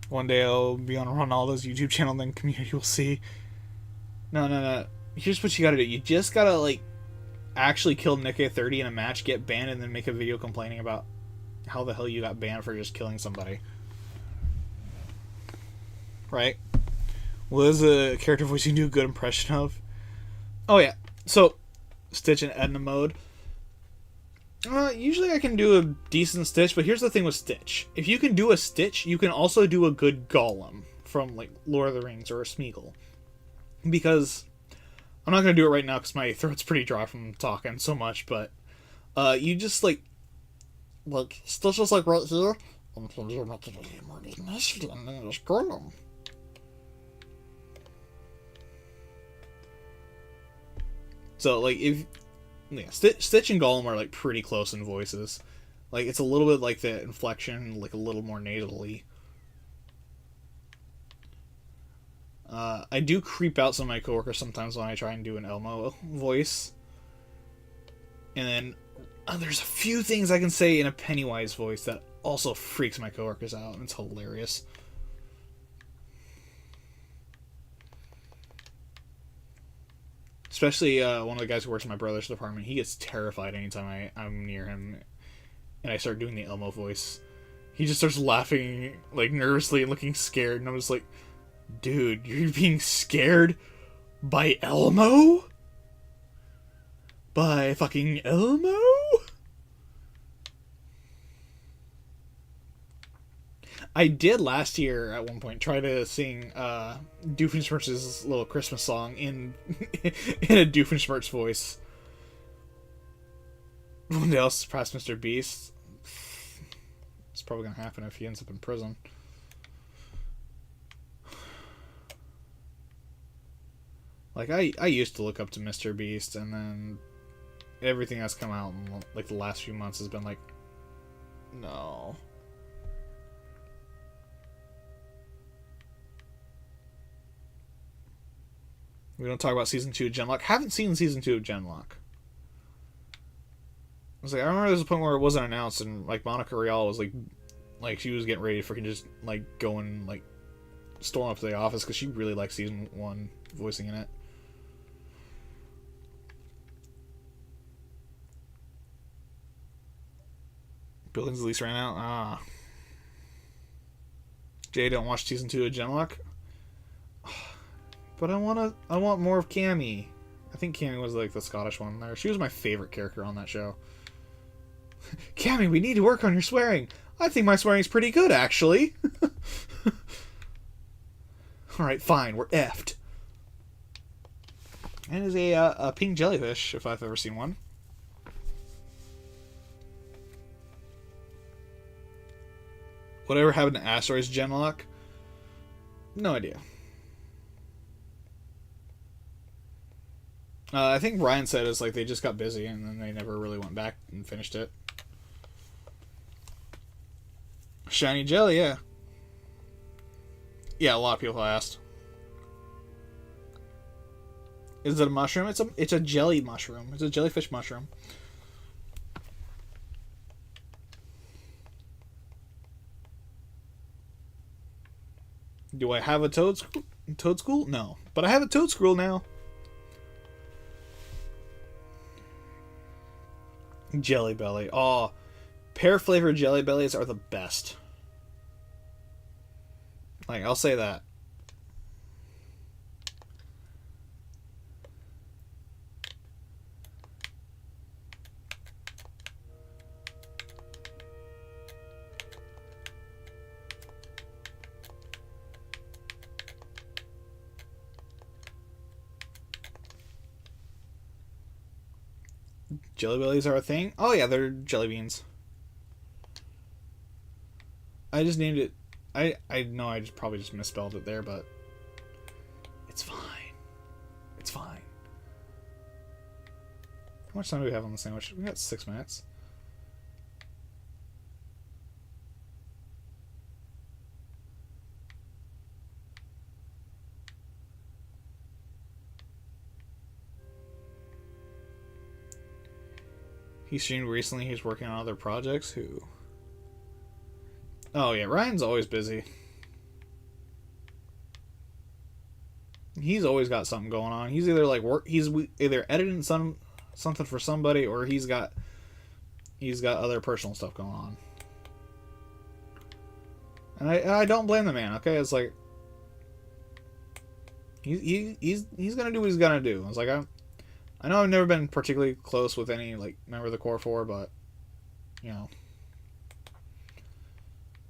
One day I'll be on Ronaldo's YouTube channel, and then community will see. No. Here's what you gotta do. You just gotta, like, actually kill Nikke 30 in a match, get banned, and then make a video complaining about how the hell you got banned for just killing somebody. Right? Well, there's a character voice you can do a good impression of. Oh, yeah. So, Stitch in Edna mode. Usually I can do a decent Stitch, but here's the thing with Stitch. If you can do a Stitch, you can also do a good Gollum from, like, Lord of the Rings or a Smeagol. Because I'm not going to do it right now because my throat's pretty dry from talking so much, but you just, like, Stitch is, like, right here. And then there's Gollum. So, like, if... Yeah, Stitch and Gollum are, like, pretty close in voices. Like, it's a little bit like the inflection, like, a little more nasally. I do creep out some of my coworkers sometimes when I try and do an Elmo voice. And then there's a few things I can say in a Pennywise voice that also freaks my coworkers out, and it's hilarious. Especially one of the guys who works in my brother's department. He gets terrified anytime I'm near him and I start doing the Elmo voice. He just starts laughing, like, nervously and looking scared. And I'm just like, dude, you're being scared by Elmo? By fucking Elmo? I did last year at one point try to sing Doofenshmirtz's little Christmas song in in a Doofenshmirtz voice. One day I'll surpass Mr. Beast. It's probably gonna happen if he ends up in prison. Like, I used to look up to Mr. Beast, and then everything that's come out in, like, the last few months has been like, no. We don't talk about Season 2 of Genlock. Haven't seen Season 2 of Genlock. I was like, I remember there was a point where it wasn't announced, and, like, Monica Rial was, like she was getting ready to freaking just, like, go and, like, storm up to the office, because she really liked Season 1 voicing in it. Buildings lease ran out? Ah. Jay, don't watch Season 2 of Genlock? But I want more of Cammy. I think Cammy was, like, the Scottish one there. She was my favorite character on that show. Cammy, we need to work on your swearing. I think my swearing's pretty good, actually. Alright, fine, we're effed. And is a pink jellyfish, if I've ever seen one. Whatever happened to Asteroids Genlock? No idea. I think Ryan said it's like they just got busy and then they never really went back and finished it. Shiny jelly, yeah. Yeah, a lot of people asked. Is it a mushroom? It's a jelly mushroom. It's a jellyfish mushroom. Do I have a Toad School? No. But I have a Toad School now. Jelly Belly. Oh, pear flavored Jelly Bellies are the best. Like, I'll say that. Jelly bellies are a thing? Oh yeah, they're jelly beans. I just named it. I know I just probably just misspelled it there, but it's fine. It's fine. How much time do we have on the sandwich? We got 6 minutes. He streamed recently. He's working on other projects. Who? Oh yeah, Ryan's always busy. He's always got something going on. He's either like he's either editing something for somebody, or he's got other personal stuff going on. And I don't blame the man. Okay, it's like he's gonna do what he's gonna do. It's like I know I've never been particularly close with any like member of the Core 4, but you know,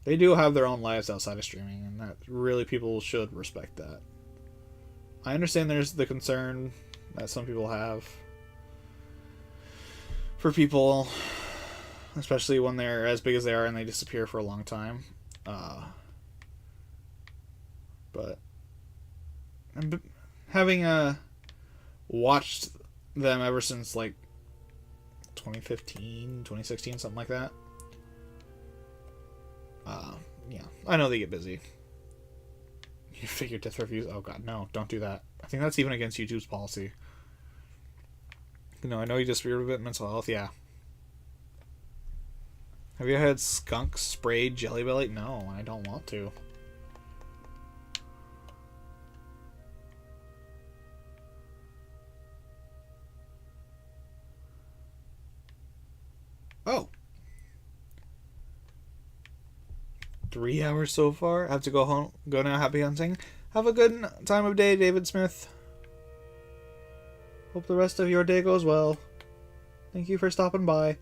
they do have their own lives outside of streaming, and that really people should respect that. I understand there's the concern that some people have for people, especially when they're as big as they are and they disappear for a long time. But having watched them ever since like 2015, 2016, something like that. Yeah, I know they get busy. You figure death reviews. Oh god, no, don't do that. I think that's even against YouTube's policy. No, I know you just read a bit mental health. Yeah. Have you had skunk sprayed Jelly Belly? No, I don't want to. Oh. 3 hours so far. I have to go home. Go now. Happy hunting. Have a good time of day, David Smith. Hope the rest of your day goes well. Thank you for stopping by.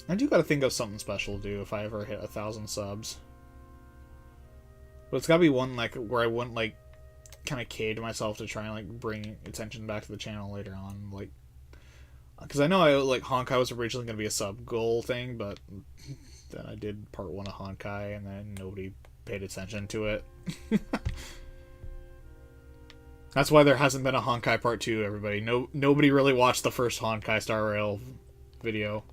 I do gotta think of something special to do if I ever hit 1,000 subs. But it's gotta be one like where I wouldn't like kind of cage myself to try and like bring attention back to the channel later on, like because I know Honkai was originally gonna be a sub goal thing, but then I did part 1 of Honkai and then nobody paid attention to it. That's why there hasn't been a Honkai part 2. Everybody, nobody really watched the first Honkai Star Rail video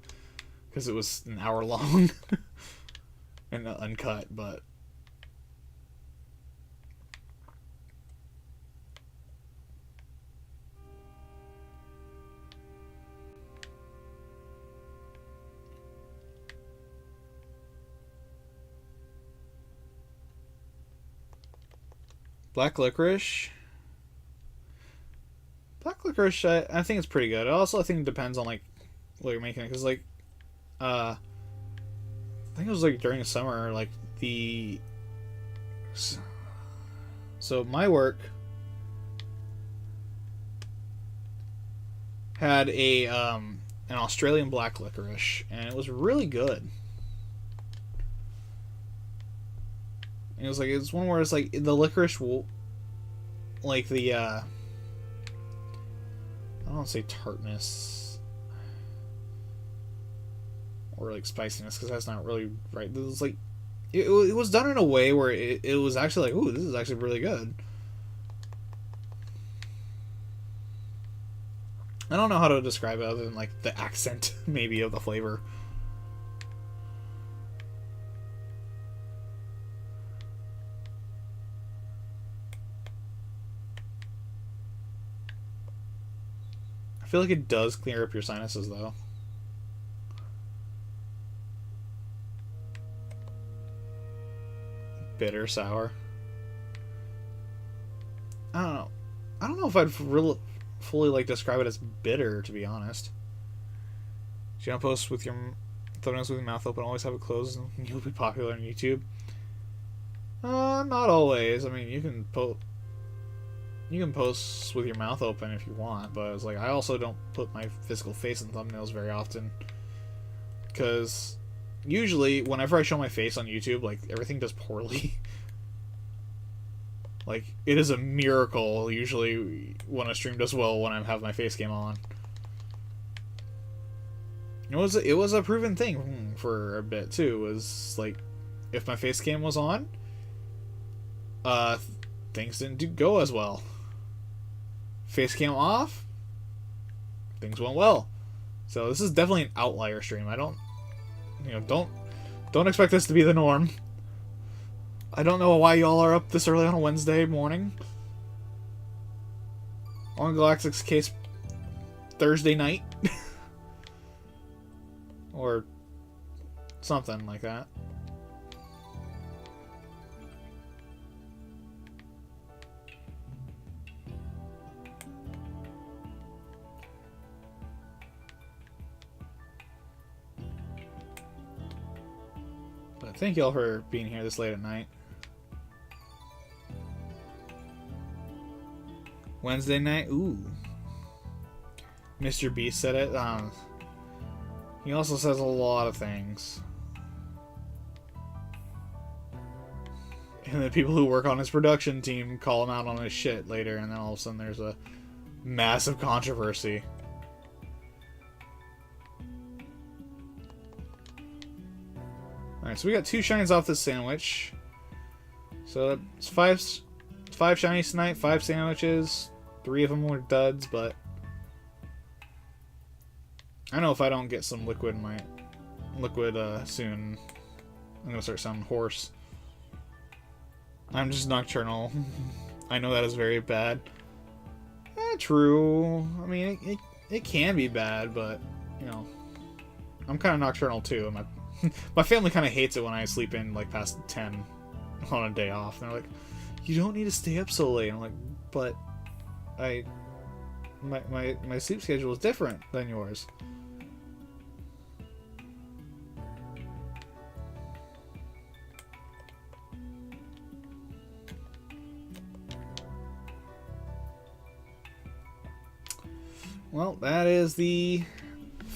because it was an hour long and uncut, but. Black Licorice. Black Licorice, I think it's pretty good. I think it depends on like what you're making it, because like, I think it was like during the summer, like the. So my work had an Australian black licorice, and it was really good. And it was like it's one where it's like the licorice will, like the I don't want to say tartness or like spiciness because that's not really right. It was like it was done in a way where it was actually like, ooh, this is actually really good. I don't know how to describe it other than like the accent maybe of the flavor. I feel like it does clear up your sinuses though. Bitter sour. know if I'd fully like describe it as bitter, to be honest. Do you want to post with your thumbnails with your mouth open, always have it closed, and you'll be popular on YouTube? Not always. I mean, you can post with your mouth open if you want, but it's like I also don't put my physical face in thumbnails very often, because usually whenever I show my face on YouTube, like, everything does poorly. Like, it is a miracle usually when a stream does well when I have my face cam on. It was a proven thing for a bit too. Was like, if my face cam was on, things didn't go as well. Face cam off, things went well. So this is definitely an outlier stream. I don't, don't expect this to be the norm. I don't know why y'all are up this early on a Wednesday morning. On Galactic's case, Thursday night. Or something like that. But thank y'all for being here this late at night. Wednesday night? Ooh. Mr. Beast said it. He also says a lot of things. And the people who work on his production team call him out on his shit later, and then all of a sudden there's a massive controversy. Alright, so we got 2 shines off this sandwich. So it's 5 shinies tonight, 5 sandwiches. 3 of them were duds, but I know if I don't get some liquid soon, I'm gonna start sounding hoarse. I'm just nocturnal. I know that is very bad. True. I mean, it can be bad, but, I'm kind of nocturnal too. My family kind of hates it when I sleep in, like, past 10 on a day off. And they're like, you don't need to stay up so late. I'm like, but my sleep schedule is different than yours. Well, that is the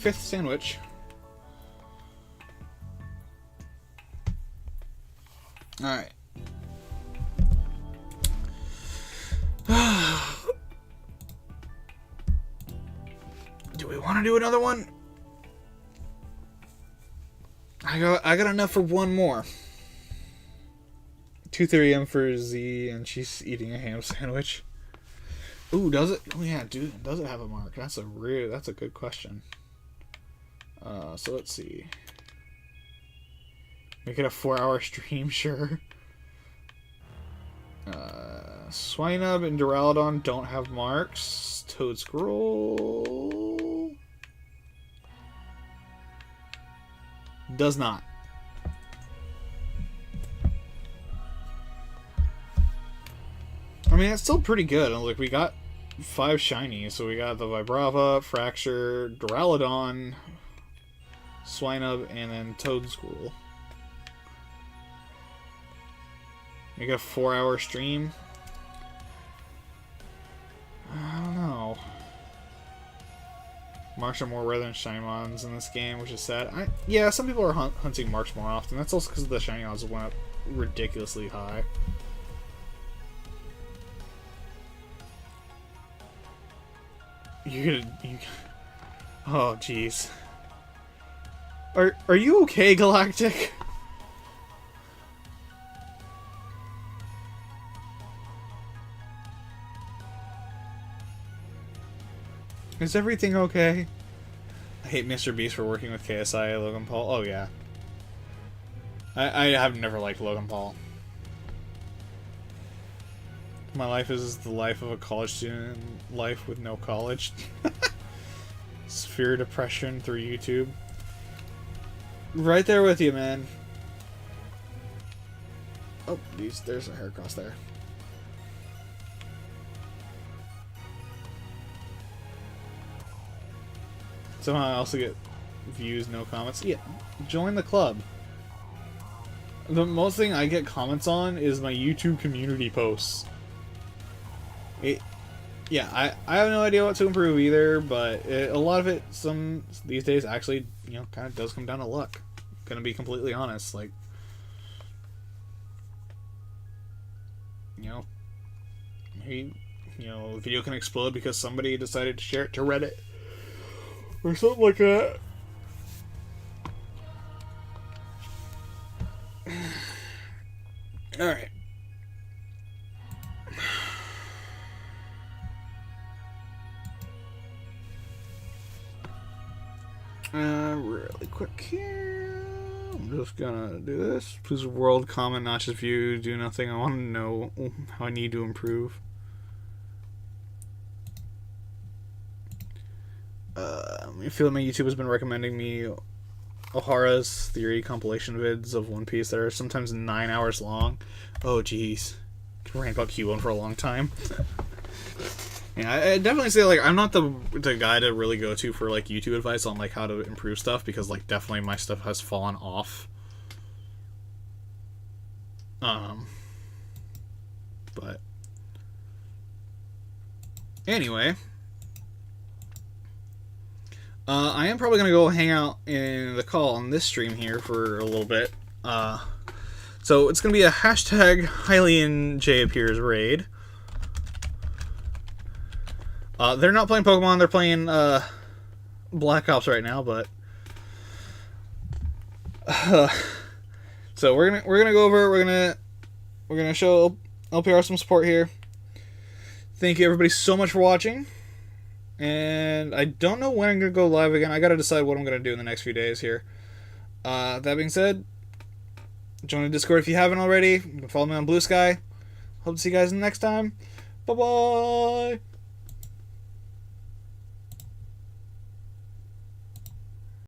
5th sandwich. Alright. Do we want to do another one? I got enough for one more. 2:30 AM for Z, and she's eating a ham sandwich. Ooh, does it? Oh yeah, dude, does it have a mark? That's a good question. So let's see. Make it a 4-hour stream, sure. Swinub and Duraludon don't have marks. Toad Scroll does not. I mean, it's still pretty good. Like, we got 5 shinies, so we got the Vibrava, Fracture, Duraludon, Swinub, and then Toad Scroll. Make it a 4-hour stream. I don't know. Marks are more rare than Shinymons in this game, which is sad. Yeah, some people are hunting marks more often. That's also because the Shinymons went up ridiculously high. Oh, jeez. Are you okay, Galactic? Is everything okay? I hate Mr. Beast for working with KSI Logan Paul. Oh, yeah. I have never liked Logan Paul. My life is the life of a college student, life with no college. Severe depression through YouTube. Right there with you, man. Oh, there's a hair cross there. Somehow I also get views, no comments. Yeah, join the club. The most thing I get comments on is my YouTube community posts. Yeah, I have no idea what to improve either, but a lot of it, these days, actually, you know, kind of does come down to luck. Gonna be completely honest, like, you know, maybe, you know, the video can explode because somebody decided to share it to Reddit or something like that. All right. Really quick here. I'm just gonna do this. Please world comment, not just view, do nothing. I want to know how I need to improve. I feel like my YouTube has been recommending me Ohara's Theory compilation vids of One Piece that are sometimes 9 hours long. Oh, jeez. Can ramp up Q1 for a long time. Yeah, I definitely say, like, I'm not the guy to really go to for, like, YouTube advice on, like, how to improve stuff, because, like, definitely my stuff has fallen off. But anyway, I am probably going to go hang out in the call on this stream here for a little bit. So it's going to be a hashtag Hylian J appears raid. They're not playing Pokemon, they're playing Black Ops right now, but so we're gonna go over, we're gonna show LPR some support here. Thank you everybody so much for watching. And I don't know when I'm gonna go live again. I gotta decide what I'm gonna do in the next few days here. That being said, join the Discord if you haven't already. You can follow me on Blue Sky. Hope to see you guys next time. Bye bye.